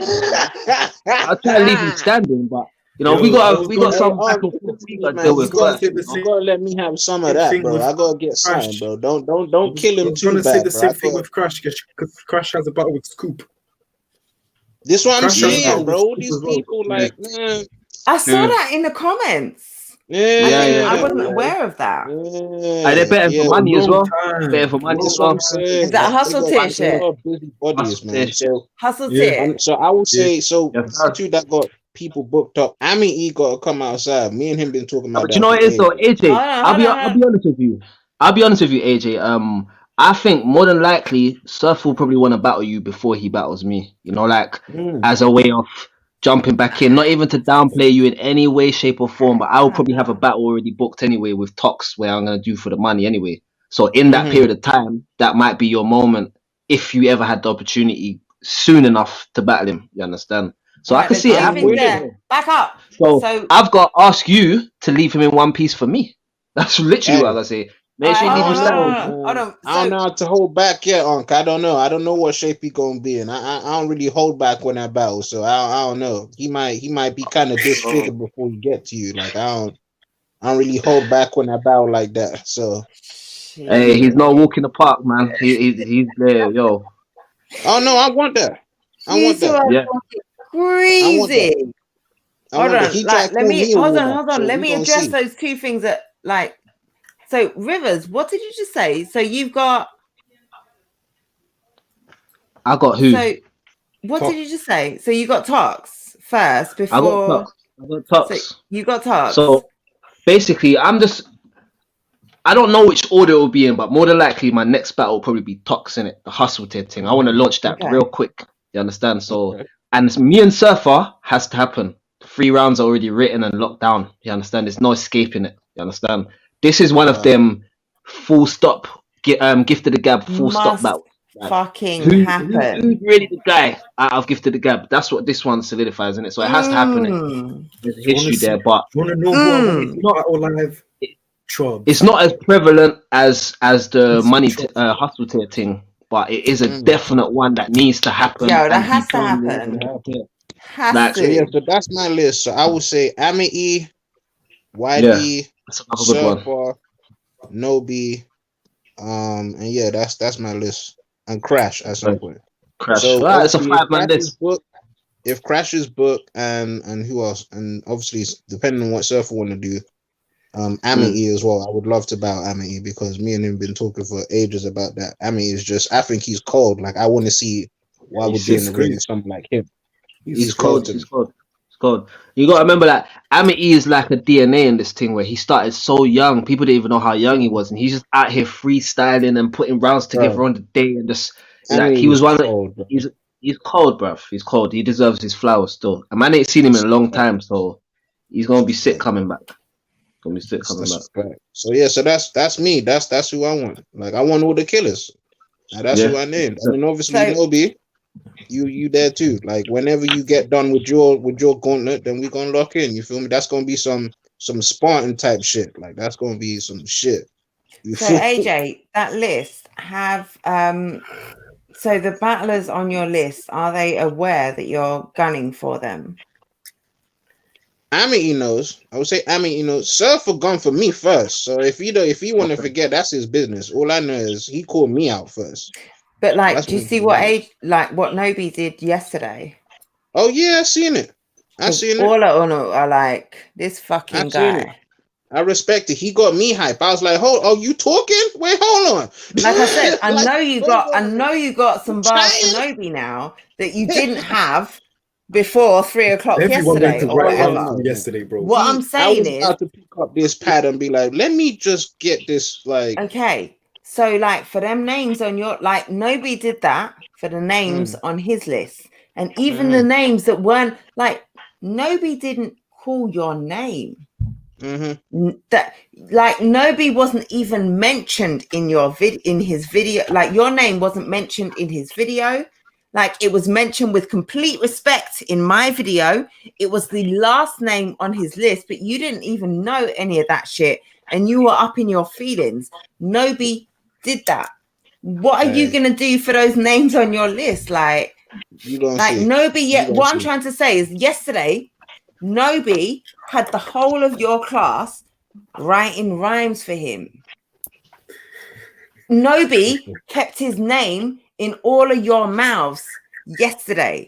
I'll try and leave him standing, but Yo, we I was got gonna- some back and forth we got to deal with gonna first. say the You same gotta let me have some of that, thing bro. with I gotta get Crash. something, bro. Don't kill I him was too gonna say bad, the bro. same thing with Crash because Crash has a battle with Scoop. This what I'm Crash has a saying, battle bro. with All Scoop these as well. people, like, man, I saw that in the comments. I wasn't aware of that. And they're betting for money as well. Betting for money That's as what well. I'm saying. Is that Like, hustle they tier got shit? a lot of busy bodies, Hustle man. tier shit. So, Hustle Yeah. tier. so I would say, so Yes, these sir. two that got people booked up. I mean, he gotta come outside. Me and him been talking about But that. you know what for it is though, ages. AJ. Hold on. I'll be honest with you. I'll be honest with you, AJ. I think more than likely Surf will probably want to battle you before he battles me. Like as a way of jumping back in, not even to downplay you in any way, shape, or form. But I will probably have a battle already booked anyway with Tox, where I'm gonna do for the money anyway. So in that period of time, that might be your moment if you ever had the opportunity soon enough to battle him. You understand? So I can see it happening. Back up. So I've got to ask you to leave him in one piece for me. That's literally what I gotta say. Make sure you leave him standing. I don't know how to hold back yet, Unc. I don't know. I don't know what shape he gonna be in. I don't really hold back when I battle, so I don't know. He might be kind of disfigured before he get to you. Like I don't really hold back when I battle like that. So hey, he's not walking the park, man. He's there, yo. Oh no, I want that. I want that. Yeah. Crazy. Hold on. Hold on. So Let me address those two things that like. So Rivers, what did you just say? So you've got. I got who? So what did you just say? So you got Tox first before. I got Tox. So you got Tox. So basically, I'm just. I don't know which order it will be in, but more than likely my next battle will probably be Tox in it, the hustle tier thing. I want to launch that Okay. real quick. You understand? So, Okay. and me and Surfer has to happen. 3 rounds are already written and locked down. You understand? There's no escaping it. You understand? This is one of them full stop, Gift of the Gab full stop Must battle. Like, fucking who's happen. really the guy out of Gift of the Gab? That's what this one solidifies, isn't it? So it has to happen. There's a history there, but You want to know who I want to battle live? Trubs. it's not as prevalent as the It's money Trubs. hustle tier thing, but it is a definite one that needs to happen. Yo, that and has he to playing the happen. level here. Has Like, So to. yeah, so that's my list. So I would say Ami, Yeah, YD, that's another good one. Surfer, Nobi, and yeah, that's my list. And Crash at some Right. point. Crash. So Right, it's a obviously, 5-man list. if Crash's book and who else, and obviously depending on what Surfer want to do, Ami as well. I would love to battle Ami because me and him been talking for ages about that. Ami is just, I think he's cold. Like I want to see what would be in the ring with someone like him. He's cold. He's cold. He's cold. You got to remember that Amit is like a DNA in this thing where he started so young. People didn't even know how young he was, and he's just out here freestyling and putting rounds together on the day and just like he was one. He's cold, bruv. He's cold. He deserves his flowers still. A man ain't seen him in a long time, so he's gonna be sick coming back. So yeah, so that's me. That's who I want. Like I want all the killers. Now that's who I named. I mean, obviously, Nobi, you there too. Like whenever you get done with your gauntlet, then we gonna lock in. You feel me? That's gonna be some Spartan type shit. Like that's gonna be some shit. So AJ, that list have so the battlers on your list, are they aware that you're gunning for them? Ami knows. I would say Ami knows. Surfer gone for me first. So if he want to forget, that's his business. All I know is he called me out first. But like, do you see what Nobi did yesterday? Oh yeah, I seen it. I seen it. All are like this fucking guy. I respect it. He got me hype. I was like, you talking? Wait, hold on. Like I said, I know you got some bars for Nobi now that you didn't have before 3 o'clock yesterday or whatever. Yesterday, bro. What I'm saying is, about to pick up this pad and be like, let me just get this. Like, okay, so like for them names on your, like Nobi did that for the names on his list, and even the names that weren't like Nobi didn't call your name. That like Nobi wasn't even mentioned in your in his video. Like your name wasn't mentioned in his video. Like it was mentioned with complete respect in my video. It was the last name on his list, but you didn't even know any of that shit, and you were up in your feelings. Nobi did that. What are you gonna do for those names on your list? Like Nobi. Yeah, what I'm trying to say is yesterday, Nobi had the whole of your class writing rhymes for him. Nobi kept his name in all of your mouths yesterday.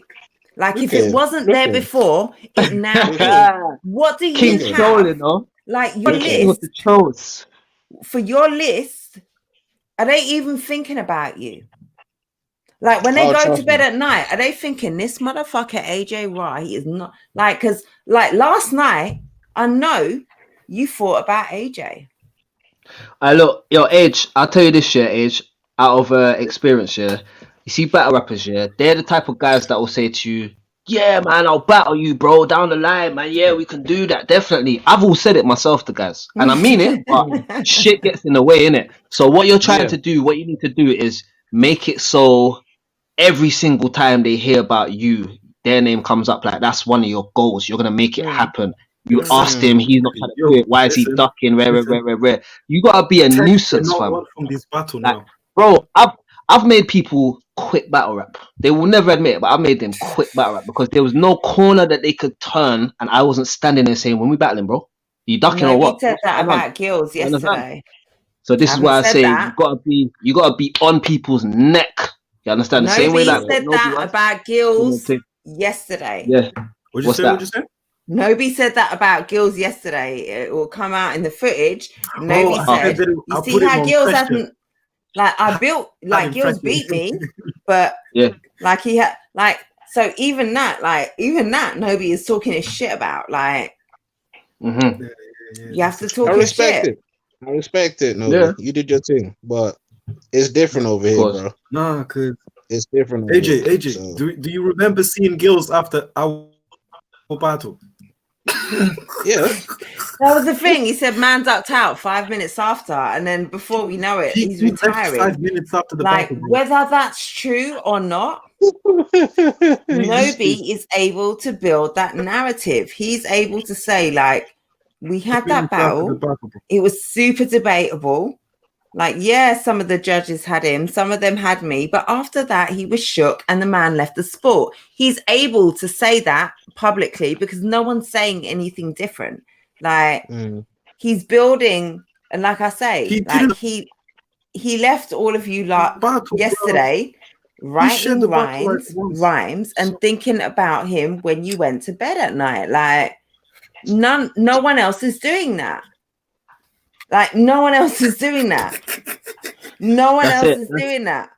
Like if it wasn't there before, it now is. What do you have? Like your list for your list, are they even thinking about you? Like when they go to bed at night, are they thinking this motherfucker AJ Raw? He is not like, because like last night, I know you thought about AJ. Look, yo, Edge, I'll tell you this shit, Edge, out of experience, yeah. You see battle rappers, yeah, they're the type of guys that will say to you, yeah, man, I'll battle you, bro, down the line, man. Yeah, we can do that, definitely. I've all said it myself to guys, and I mean it, but shit gets in the way, innit? So what you're trying to do, what you need to do is make it so every single time they hear about you, their name comes up. Like that's one of your goals. You're gonna make it happen. You asked him, he's not trying to do it. Why is he ducking? Rare. You gotta be a nuisance, fam. From this battle like, now, bro. I've made people quit battle rap. They will never admit it, but I made them quit battle rap because there was no corner that they could turn, and I wasn't standing there saying, "When we battling, bro, you ducking or what?" He said that about Gills yesterday. So this is why I say you gotta be on people's neck. You understand? The same way that said that about Gills yesterday. Yeah. What'd you say? Nobi said that about Gills yesterday. It will come out in the footage. Nobi said, "You see how Gills hasn't like I built like Gills beat me, but like he had like so even that Nobi is talking his shit about like you have to talk his shit." I respect it, Nobi. Yeah, You did your thing, but it's different over of here, course. bro. Nah, cause It's different over here. AJ, So do you remember seeing Gills after our battle? yeah, That was the thing. He said man ducked out 5 minutes after, and then before we know it, He he's left 5 retiring. minutes after the Like, battle, bro. whether that's true or not, He's Nobi is able to build that narrative. He's able to say, like, we had that Minutes after the battle. battle, bro. It was super debatable. Like, yeah, some of the judges had him, some of them had me, but after that, he was shook and the man left the sport. He's able to say that publicly because no one's saying anything different. Like, he's building, and like I say, He like didn't he left all of you like battle, bro. yesterday He shared writing the battle like once. rhymes and thinking about him when you went to bed at night. Like, no one else is doing that. Like, no one else is doing that. No one That's else it. is doing that.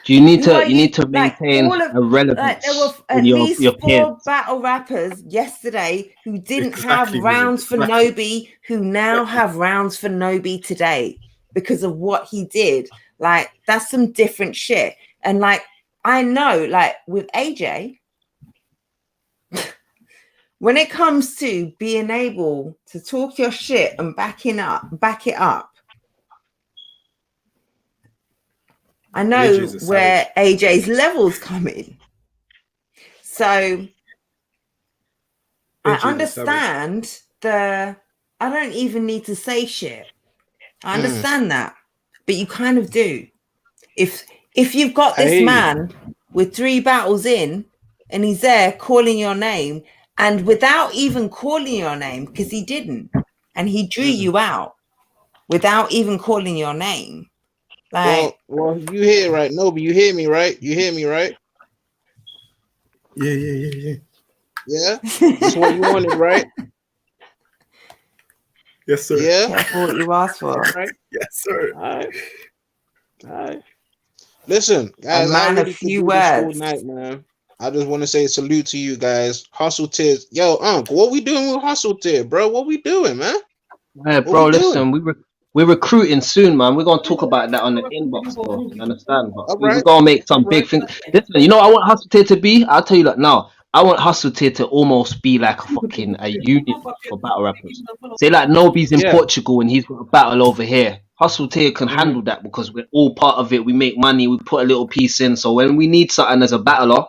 You need No, to you need to like, maintain all of, a relevance like, there were with at your least peers. 4 battle rappers yesterday who didn't have Exactly, William, rounds for exactly. Nobi, who now have rounds for Nobi today because of what he did. Like, that's some different shit. And like, I know, like with AJ, when it comes to being able to talk your shit and back it up, I know AJ's a where savage. AJ's levels come in. So I AJ is a understand I don't even need to say shit. I understand that. But you kind of do. If you've got this man with 3 battles in and he's there calling your name, and without even calling your name, because he didn't, and he drew you out without even calling your name. Like, well, you hear right? No, but you hear me, right? You hear me, right? Yeah. Yeah, this what you wanted, right? Yes, sir. Yeah, careful what you ask for. right. Yes, sir. All right. Listen, guys, A I man really of could few do this all words. night, man. I just want to say salute to you guys. Hustle Tiz. Yo, Unc, what we doing with Hustle Tiz, bro? What we doing, man? Yeah, What bro, we doing? listen, we're recruiting soon, man. We're gonna talk about that on the inbox, though. You understand? But All we're right. gonna make some big things. Listen, you know what I want Hustle Tier to be? I'll tell you that now. I want Hustle Tier to almost be like a union for battle rappers. Say like Nobi's in Yeah. Portugal and he's got a battle over here. Hustle Tier can Mhm. handle that because we're all part of it. We make money, we put a little piece in. So when we need something as a battler,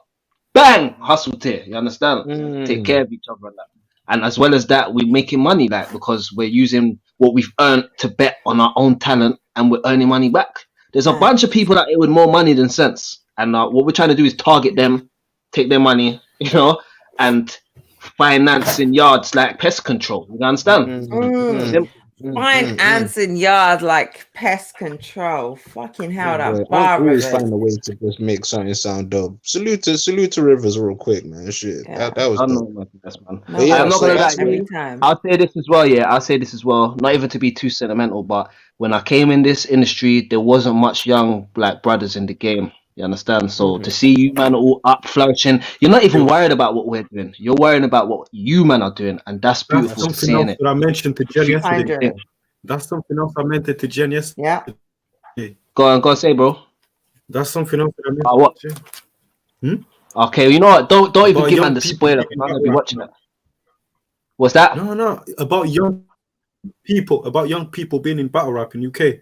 bang, Hustle Tier. You understand? Take care of each other and that. And as well as that, we're making money like because we're using what we've earned to bet on our own talent and we're earning money back. There's a bunch of people out here with more money than sense. And what we're trying to do is target them, take their money, you know, and financing yards like pest control. You understand? Simple. Ants in yard like pest control. Fucking hell, Boy, that Unc bar always Rivers. find a way to just make something sound dope. Salute to Rivers real quick, man. Shit, Yeah. that was I dope. know my best man. No, But yeah, I'm not so gonna lie that's to every you. time. I'll say this as well, yeah. I'll say this as well. Not even to be too sentimental, but when I came in this industry, there wasn't much young black brothers in the game. You understand? So to see you man all up flourishing, you're not even worried about what we're doing. You're worrying about what you man are doing, and that's That's beautiful to something see, else innit? that I mentioned to Jen yesterday. 100. That's something else I meant to Jen yesterday. Yeah. Go on, say, bro. That's something else that I meant What? to Jen. Okay, you know what? Don't even About give man young the people spoiler being because in I'm gonna battle be rap, watching you it. What's that? No, about young people being in battle rap in UK.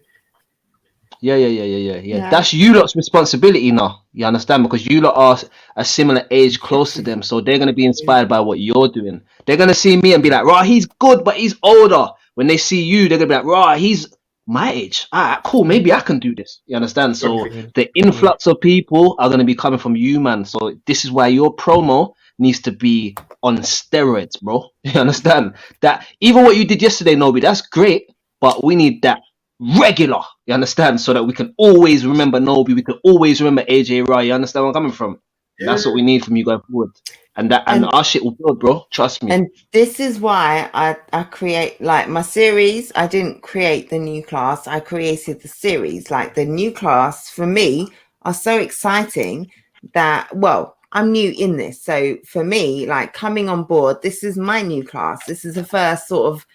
Yeah. That's you lot's responsibility now. You understand? Because you lot are a similar age close to them. So they're going to be inspired by what you're doing. They're going to see me and be like, rah, he's good, but he's older. When they see you, they're going to be like, rah, he's my age. All right, cool. Maybe I can do this. You understand? So the influx of people are going to be coming from you, man. So this is why your promo needs to be on steroids, bro. You understand? That even what you did yesterday, Nobi, that's great, but we need that regular, you understand, so that we can always remember Nobi, we can always remember AJ Ra. You understand where I'm coming from? And that's what we need from you going forward, and our shit will build, bro. Trust me. And this is why I create, like, my series. I didn't create the new class, I created the series. Like, the new class for me are so exciting that, well, I'm new in this, so for me, like, coming on board, this is my new class. This is the first sort of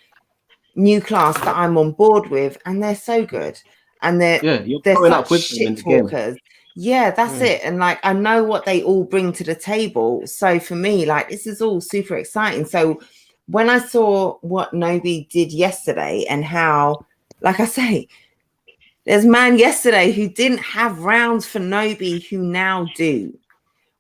new class that I'm on board with, and they're so good, and they're you're they're growing up such with them in shit the game. talkers. Yeah, that's it. And like, I know what they all bring to the table. So for me, like, this is all super exciting. So when I saw what Nobi did yesterday and how, like I say, there's man yesterday who didn't have rounds for Nobi who now do.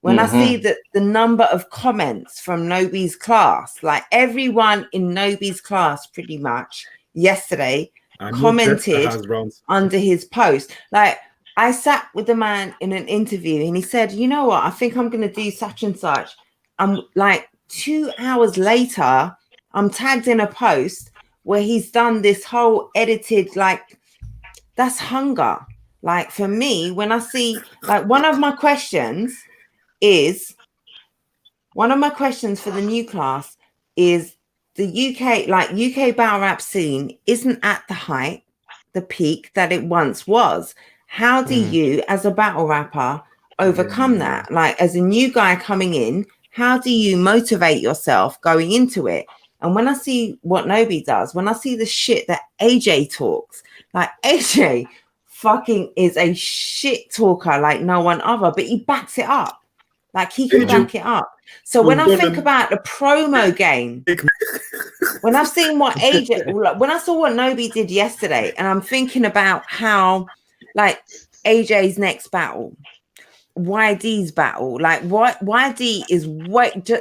When I see that the number of comments from Nobi's class, like everyone in Nobi's class pretty much yesterday commented under his post. Like, I sat with the man in an interview and he said, you know what, I think I'm going to do such and such. I'm like 2 hours later, I'm tagged in a post where he's done this whole edited, like, that's hunger. Like, for me, when I see, like, one of my questions for the new class is the UK battle rap scene isn't at the height, the peak that it once was. How do you, as a battle rapper, overcome that? Like, as a new guy coming in, how do you motivate yourself going into it? And when I see what Nobi does, when I see the shit that AJ talks, like, AJ fucking is a shit talker like no one other, but he backs it up. Like, he can back it up. So when I think about the promo game, when I've seen what AJ, when I saw what Nobi did yesterday, and I'm thinking about how, like, AJ's next battle, YD's battle, like, what YD is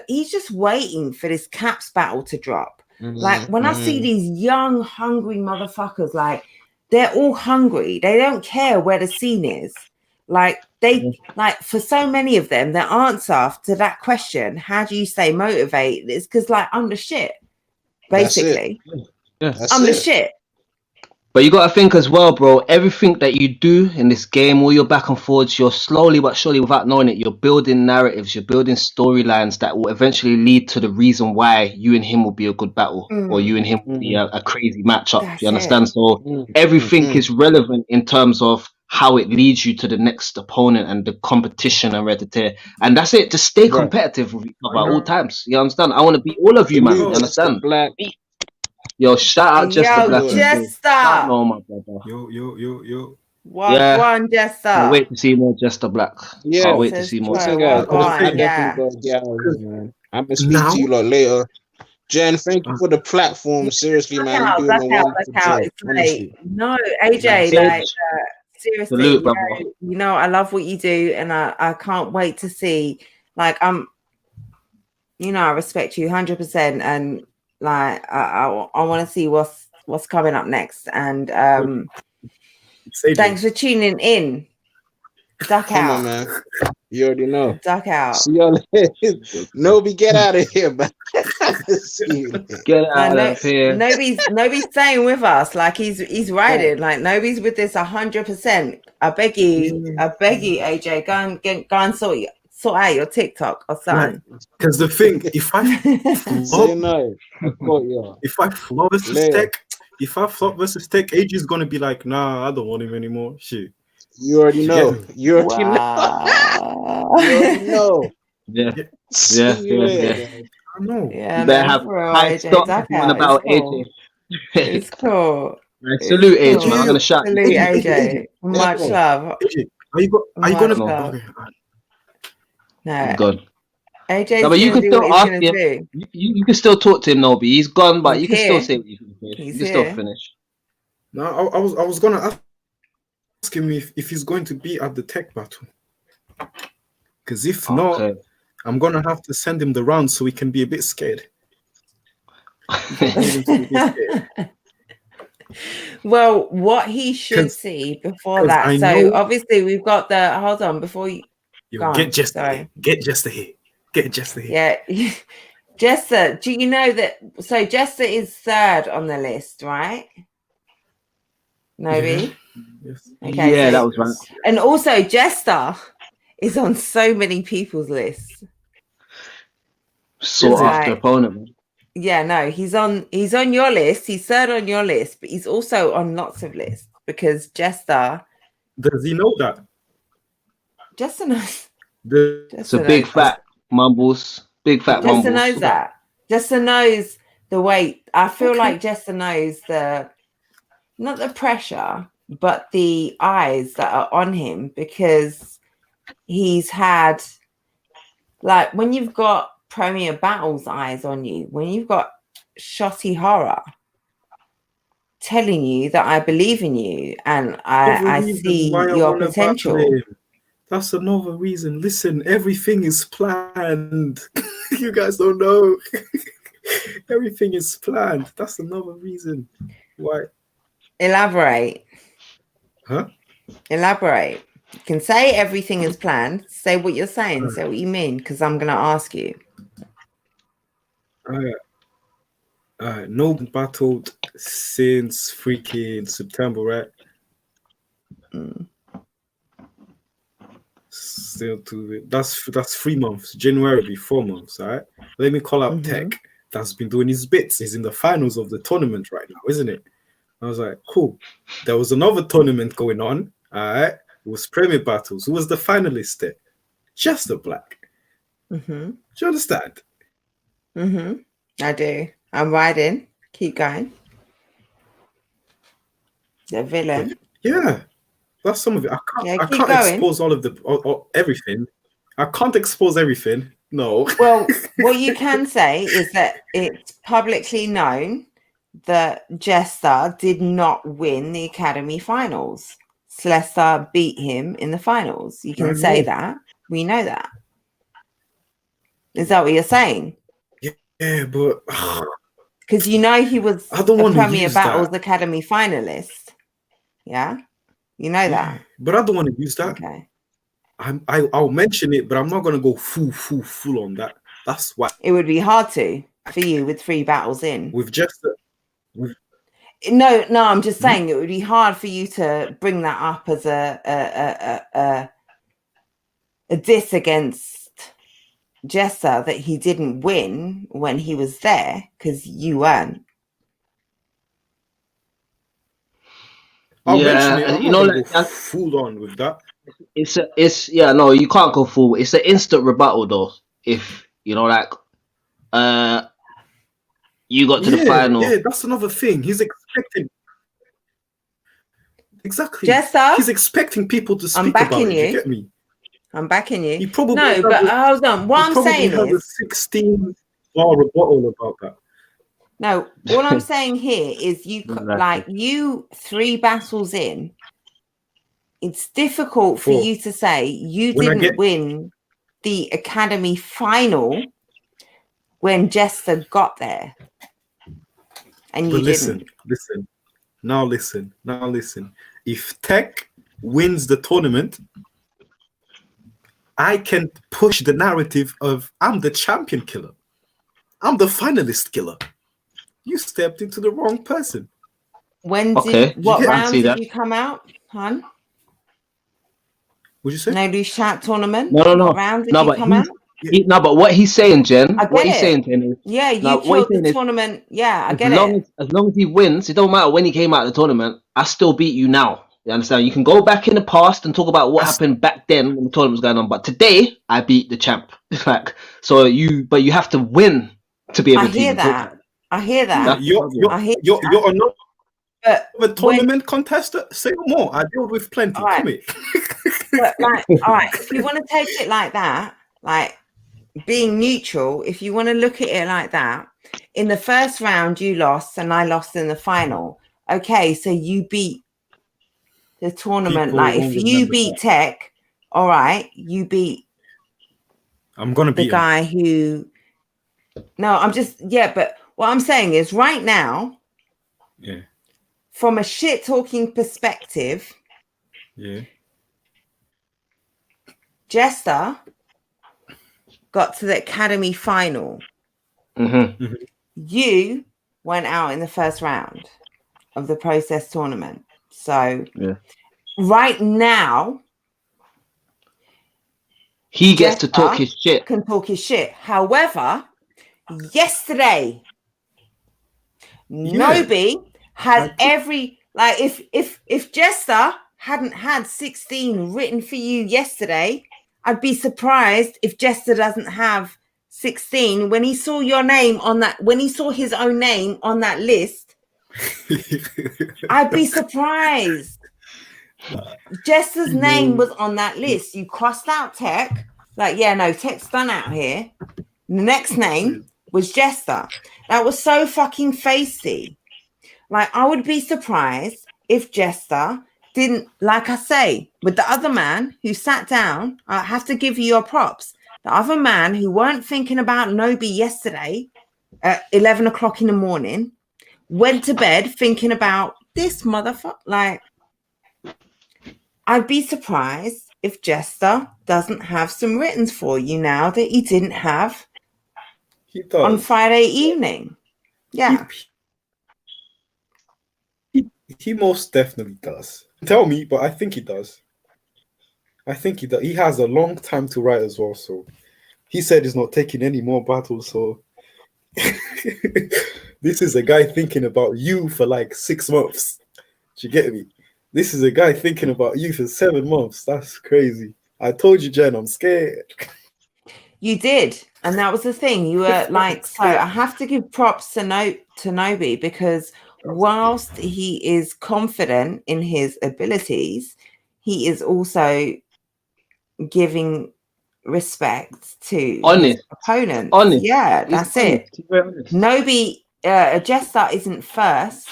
he's just waiting for this Caps battle to drop. Like, when I see these young, hungry motherfuckers, like, they're all hungry. They don't care where the scene is. Like, like, for so many of them, the answer to that question, how do you stay motivated, is because, like, I'm the shit, basically. I'm the shit. But you got to think as well, bro, everything that you do in this game, all your back and forwards, you're slowly but surely, without knowing it, you're building narratives, you're building storylines that will eventually lead to the reason why you and him will be a good battle, or you and him will be a crazy matchup. That's you understand? it. So everything is relevant in terms of how it leads you to the next opponent and the competition and red-to-tear. And that's it. Just stay competitive with each other at all times. You understand? I want to beat all of you, man. You understand? Black. Yo, shout out Jester Black. Jester. No, my brother. Yo. One Jester. Can't wait to see more Jester Black. Yeah. Can't wait to see more. Listen, guys, I'm gonna speak to you lot later. Jen, thank you for the platform. Seriously, man. You're doing a wonderful job. Honestly. No, AJ, like, seriously, Salute, you know, I love what you do, and I can't wait to see. Like, you know, I respect you 100%, and like, I want to see what's coming up next. And thanks for tuning in. Duck out. Come on, man. You already know. Duck out. See y'all later. Nobi, get out of here, man. Get out of here. Nobody's staying with us. Like, he's riding. Like, Nobody's with this 100%. I beg you, AJ, go and sort out your TikTok or something. Because the thing, if I flop versus tech, AJ is gonna be like, nah, I don't want him anymore. Shit. You already know. You already know. Yeah. I know. Yeah, you better have high stock about AJ. It's cool. Salute AJ, man. I'm gonna shout. Salute AJ. Much love. AJ, are you gonna? Okay. No. Gone. AJ, no, but you can still ask him. You can still talk to him, Nobi. He's gone, but you can still say what you can say. You can still finish. No, I was gonna ask him if he's going to be at the tech battle. Because if not, I'm gonna have to send him the round so he can be a bit scared. Well, what he should see before that. So obviously we've got the hold on before you. Get Jester here. Yeah, Jester. Do you know that? So Jester is third on the list, right? Nobi. Yes. Okay. Yeah, that was right. And also, Jester is on so many people's lists. Sought after opponent. Yeah, no, he's on your list. He's third on your list, but he's also on lots of lists because Jester. Does he know that? Jester knows. It's a big fat mumbles. Big fat mumbles. Jester knows that. Jester knows the weight I feel Okay. like Jester knows not the pressure, but the eyes that are on him, because he's had, like, when you've got Premier Battles eyes on you, when you've got Shotty Horror telling you that I believe in you and I reason see why I your wanna battle potential. him. That's another reason. Listen, everything is planned. You guys don't know. Everything is planned. That's another reason why. Elaborate. Huh? Elaborate. You can say everything is planned. Say what you're saying. Say what you mean, because I'm going to ask you. No battled since freaking September, right? Mm. Still that's 3 months. January will be 4 months, all right? Let me call out Tech. That's been doing his bits. He's in the finals of the tournament right now, isn't it? I was like, cool. There was another tournament going on, all right? It was Premier Battles. Who was the finalist there? Chester Black. Mm-hmm. Do you understand? Mm-hmm. I do. I'm riding. Keep going. The villain. Yeah, that's some of it. I keep can't going. expose all of everything. I can't expose everything. No. Well, what you can say is that it's publicly known that Jester did not win the Academy finals. Slessor beat him in the finals. You can say that. We know that. Is that what you're saying? Yeah, but because you know he was I don't a want to Premier use Battles that. Academy finalist. Yeah, you know that. But I don't want to use that. Okay. I'll mention it, but I'm not gonna go full on that. That's why It would be hard for you with 3 battles in. with just No, I'm just saying it would be hard for you to bring that up as a diss against Jester that he didn't win when he was there, because you weren't. I'll mention it. I'm you not know, gonna go like, full on with that. No, you can't go full. It's an instant rebuttal though. If you know, like, you got to the final. Yeah, that's another thing. He's expecting. Exactly. Jester, he's expecting people to speak about it. You get me? I'm backing you. He probably no, but hold on. What I'm saying has is a 16-bar rebuttal about that. No, all I'm saying here is you like 3 battles in. It's difficult for you to say you didn't win the Academy final when Jester got there, and you didn't. Now listen. If Tech wins the tournament, I can push the narrative of I'm the champion killer. I'm the finalist killer. You stepped into the wrong person. What round did you come out, hon? What'd you say? No loose chat tournament? No. What round did you come out? No, but what he's saying, Jen, saying, is, yeah, you killed the tournament. Yeah, I get it. As long as he wins, it don't matter when he came out of the tournament. I still beat you now. You understand? You can go back in the past and talk about what happened back then when the tournament was going on. But today, I beat the champ. But you have to win to be able to. I hear that. You're a tournament contestant. Say no more. I deal with plenty. Come here. But all right, if you want to take it like that, like being neutral, if you want to look at it like that, in the first round you lost and I lost in the final. Okay, so you beat the tournament. If you beat Tech, all right, you beat. I'm gonna beat the guy who. No, but what I'm saying is right now. Yeah. From a shit talking perspective. Yeah. Jester got to the Academy final. Mm-hmm. You went out in the first round of the process tournament. So right now, he gets to talk his shit. Can talk his shit. However, yesterday, Nobi had if Jester hadn't had 16 written for you yesterday, I'd be surprised if Jester doesn't have 16, when he saw your name on that, when he saw his own name on that list, I'd be surprised. Jester's name was on that list. You crossed out Tech. Like, yeah, no, Tech's done out here. The next name was Jester. That was so fucking facey. Like, I would be surprised if Jester didn't, like I say, with the other man who sat down, I have to give you your props. The other man who weren't thinking about Nobi yesterday at 11 o'clock in the morning, went to bed thinking about this motherfucker. Like, I'd be surprised if Jester doesn't have some writtens for you now that he didn't have on Friday evening. Yeah. He most definitely does. Tell me, but I think he does. I think he does. He has a long time to write as well. So he said he's not taking any more battles. So this is a guy thinking about you for like 6 months. Do you get me? This is a guy thinking about you for 7 months. That's crazy. I told you, Jen, I'm scared. You did. And that was the thing. You were like, so I have to give props to Nobi, because whilst he is confident in his abilities, he is also giving respect to his opponents. Honest. Yeah, that's it. Nobi, Jester isn't first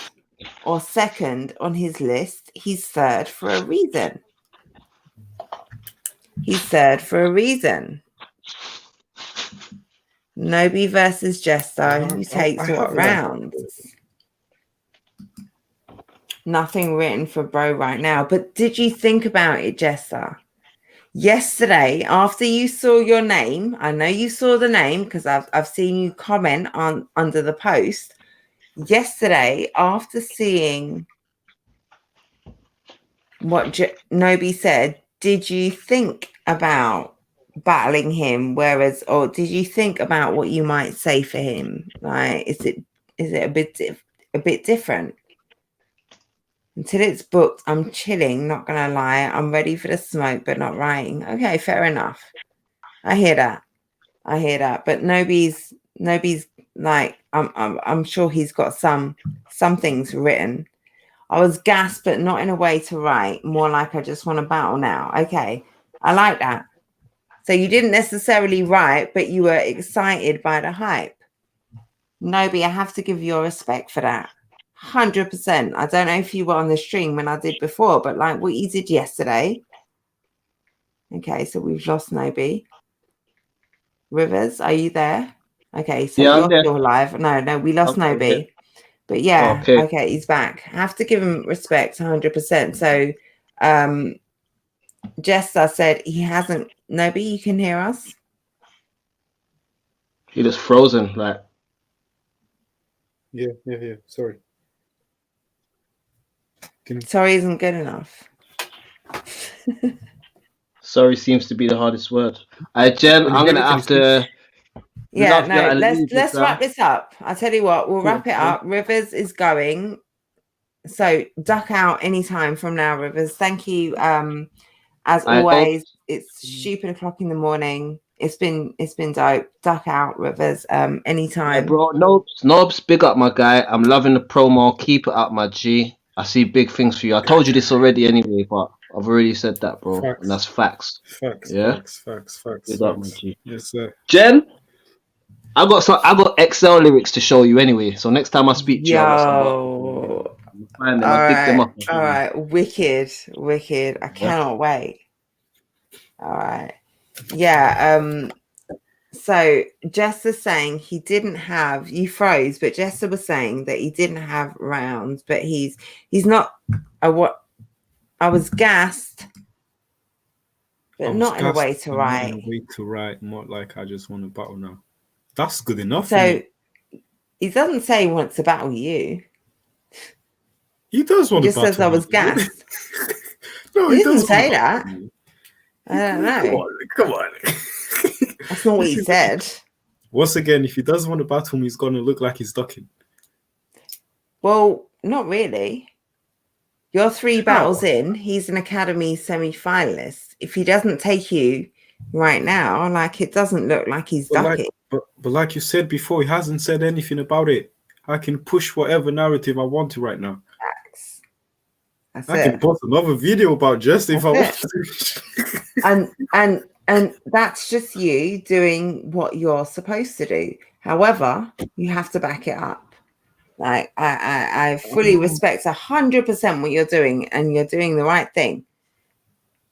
or second on his list. He's third for a reason. Nobi versus Jester. Who takes what rounds? Nothing written for bro right now. But did you think about it, Jester? Yesterday, after you saw your name, I know you saw the name because I've seen you comment on under the post. Yesterday, after seeing what Nobi said, did you think about battling him? Or did you think about what you might say for him? Like, is it a bit different? Until it's booked, I'm chilling, not gonna lie. I'm ready for the smoke, but not writing. Okay, fair enough. I hear that. But Nobi's like, I'm sure he's got some things written. I was gassed, but not in a way to write. More like I just want to battle now. Okay, I like that. So you didn't necessarily write, but you were excited by the hype. Nobi, I have to give you your respect for that. 100%. I don't know if you were on the stream when I did before, but like what you did yesterday. Okay, so we've lost Nobi. Rivers, are you there? Okay, so you're still live. No, we lost Nobi. But yeah, okay, he's back. I have to give him respect 100%. So Jester said he hasn't. Nobi, you can hear us? He just frozen, like. Yeah. Sorry. Sorry isn't good enough. Sorry seems to be the hardest word. Jen, I'm gonna have to. Yeah, no. Let's wrap this up. I'll tell you what. We'll wrap it up. Rivers is going, so duck out anytime from now, Rivers. Thank you. As always, it's stupid o'clock in the morning. It's been dope. Duck out, Rivers. Anytime. Yeah, bro. Nobs, big up my guy. I'm loving the promo. Keep it up, my G. I see big things for you. I told you this already anyway, but I've already said that, bro. Facts. And that's facts. Facts. Big up, my G. Yes, sir. Jen, I got XL lyrics to show you anyway. So next time I speak to you, All right. Wicked. I cannot wait. All right. Yeah. So Jester saying he didn't have, you froze, but Jester was saying that he didn't have rounds, but he's not what I was gassed, but not in a way to write. Not in a way to write, not like I just want to battle now. That's good enough. So he doesn't say he wants to battle you. He does want to battle. He just says I was gassed. No, he doesn't say that. I don't know. Come on. That's not what he said. Once again, if he doesn't want to battle me, he's going to look like he's ducking. Well, not really. You're 3 battles in. He's an Academy semi-finalist. If he doesn't take you right now. Like, it doesn't look like he's ducking. But like you said before, he hasn't said anything about it. I can push whatever narrative I want to right now. That's I it. can post another video about Jesse if I want to. And that's just you doing what you're supposed to do. However, you have to back it up. Like, I fully respect 100% what you're doing, and you're doing the right thing.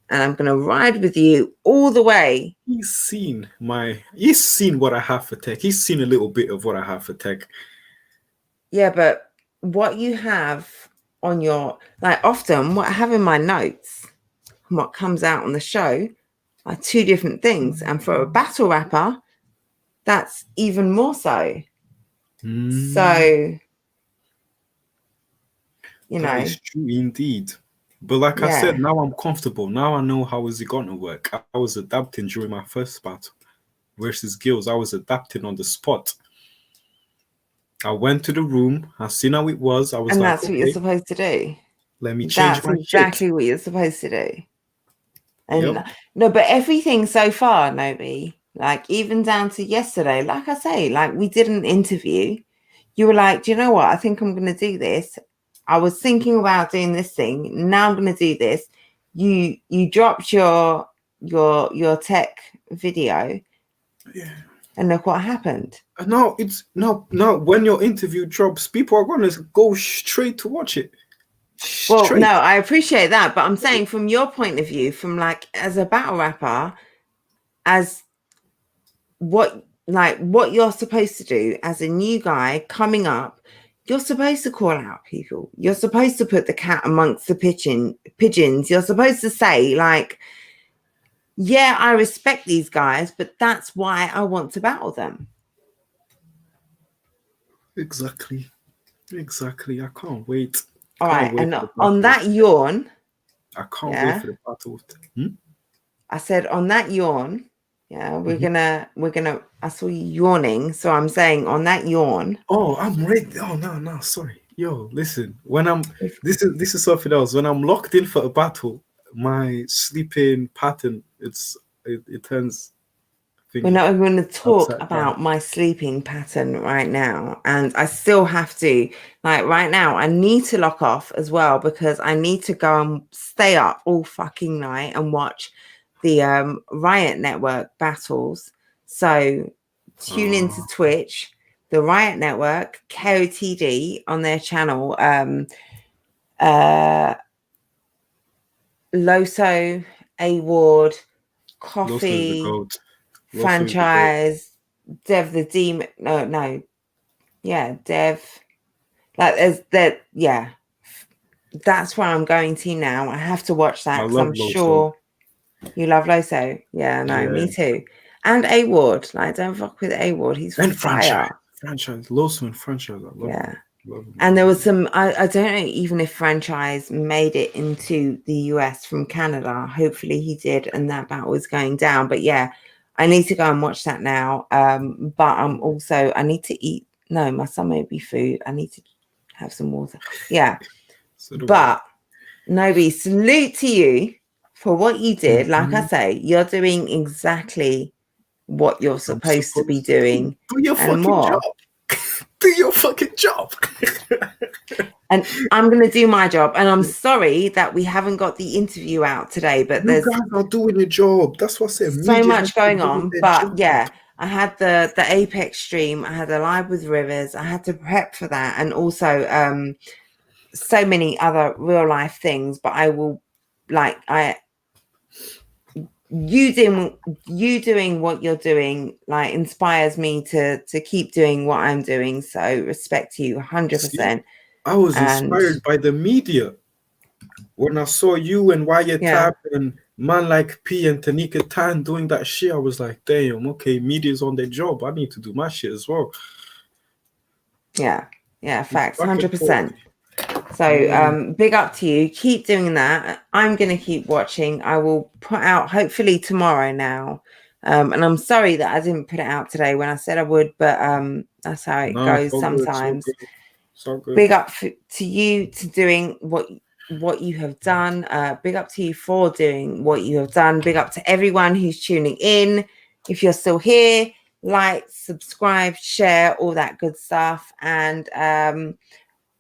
And I'm gonna ride with you all the way. He's seen what I have for tech. He's seen a little bit of what I have for tech. Yeah, but what you have on your, like, often what I have in my notes and what comes out on the show are two different things. And for a battle rapper, that's even more so. So, you know, it's true indeed. But like I said, now I'm comfortable. Now I know how is it going to work. I was adapting during my first battle versus Gills. I was adapting on the spot. I went to the room. I seen how it was. I was and like, that's what you're supposed to do. Let me change my exactly shit. what you're supposed to do. And no, but everything so far, Nobi, like even down to yesterday, like I say, like we did an interview. You were like, do you know what? I think I'm going to do this. I was thinking about doing this thing. Now I'm going to do this. You dropped your tech video. Yeah. And look what happened. No, it's no. When your interview drops, people are going to go straight to watch it. Well, no, I appreciate that, but I'm saying from your point of view, from like as a battle rapper, as what you're supposed to do as a new guy coming up, you're supposed to call out people. You're supposed to put the cat amongst the pigeons. You're supposed to say, like, yeah, I respect these guys, but that's why I want to battle them. Exactly. I can't wait. All right, and on that yawn, I can't wait for the battle. I said on that yawn, we're gonna. I saw you yawning, so I'm saying on that yawn. Oh, I'm ready. Oh no, sorry. Yo, listen. When I'm this is something else. When I'm locked in for a battle, my sleeping pattern it turns. We're not going to talk about my sleeping pattern right now, and I still have to, like, right now I need to lock off as well because I need to go and stay up all fucking night and watch the Riot Network battles. So tune into Twitch, the Riot Network, KOTD on their channel, Loso, A-Ward, Coffee, Franchise, Dev the Demon. Dev. Like there's that. Yeah, that's where I'm going to now. I have to watch that because I'm sure you love Loso. Yeah, no, me too. And A-Ward. Like, don't fuck with A-Ward. He's and fire. Franchise, Loso and Franchise. I love him. And there was some, I don't know even if Franchise made it into the US from Canada. Hopefully he did, and that battle was going down. But yeah, I need to go and watch that now. But I'm also, I need to eat. No, my son made me food. I need to have some water. Yeah. But Nobi, salute to you for what you did. Like I say, you're doing exactly what you're supposed to be doing. Do your fucking job. Do your fucking job. And I'm going to do my job. And I'm sorry that we haven't got the interview out today, but you guys are doing the job. That's what I said. So much going on. But yeah, I had the Apex stream. I had the live with Rivers. I had to prep for that. And also so many other real life things. But I will, like, you doing what you're doing, like, inspires me to keep doing what I'm doing. So respect you 100%. I was inspired by the media when I saw you and Wyatt Tap and man like P and Tanika Tan doing that shit. I was like, damn, okay, media's on their job. I need to do my shit as well. Yeah, facts, 100%. So big up to you. Keep doing that. I'm going to keep watching. I will put out hopefully tomorrow now. And I'm sorry that I didn't put it out today when I said I would, but that's how it goes sometimes. So good. Big up to you to doing what what you have done. Big up to you for doing what you have done. Big up to everyone who's tuning in. If you're still here, like, subscribe, share, all that good stuff. And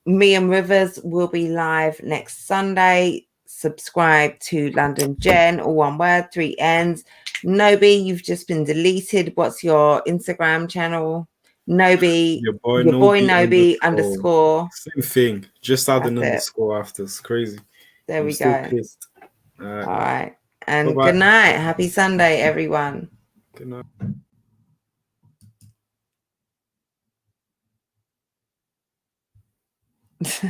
me and Rivers will be live next Sunday. Subscribe to London Jen, all one word, 3 N's. Nobi, you've just been deleted. What's your Instagram channel? Nobi, Your boy Nobi underscore. Same thing. Just add an That's it. underscore after. It's crazy. There I'm we still go. pissed. All right. And Bye-bye. good night. Happy Sunday, everyone. Good night.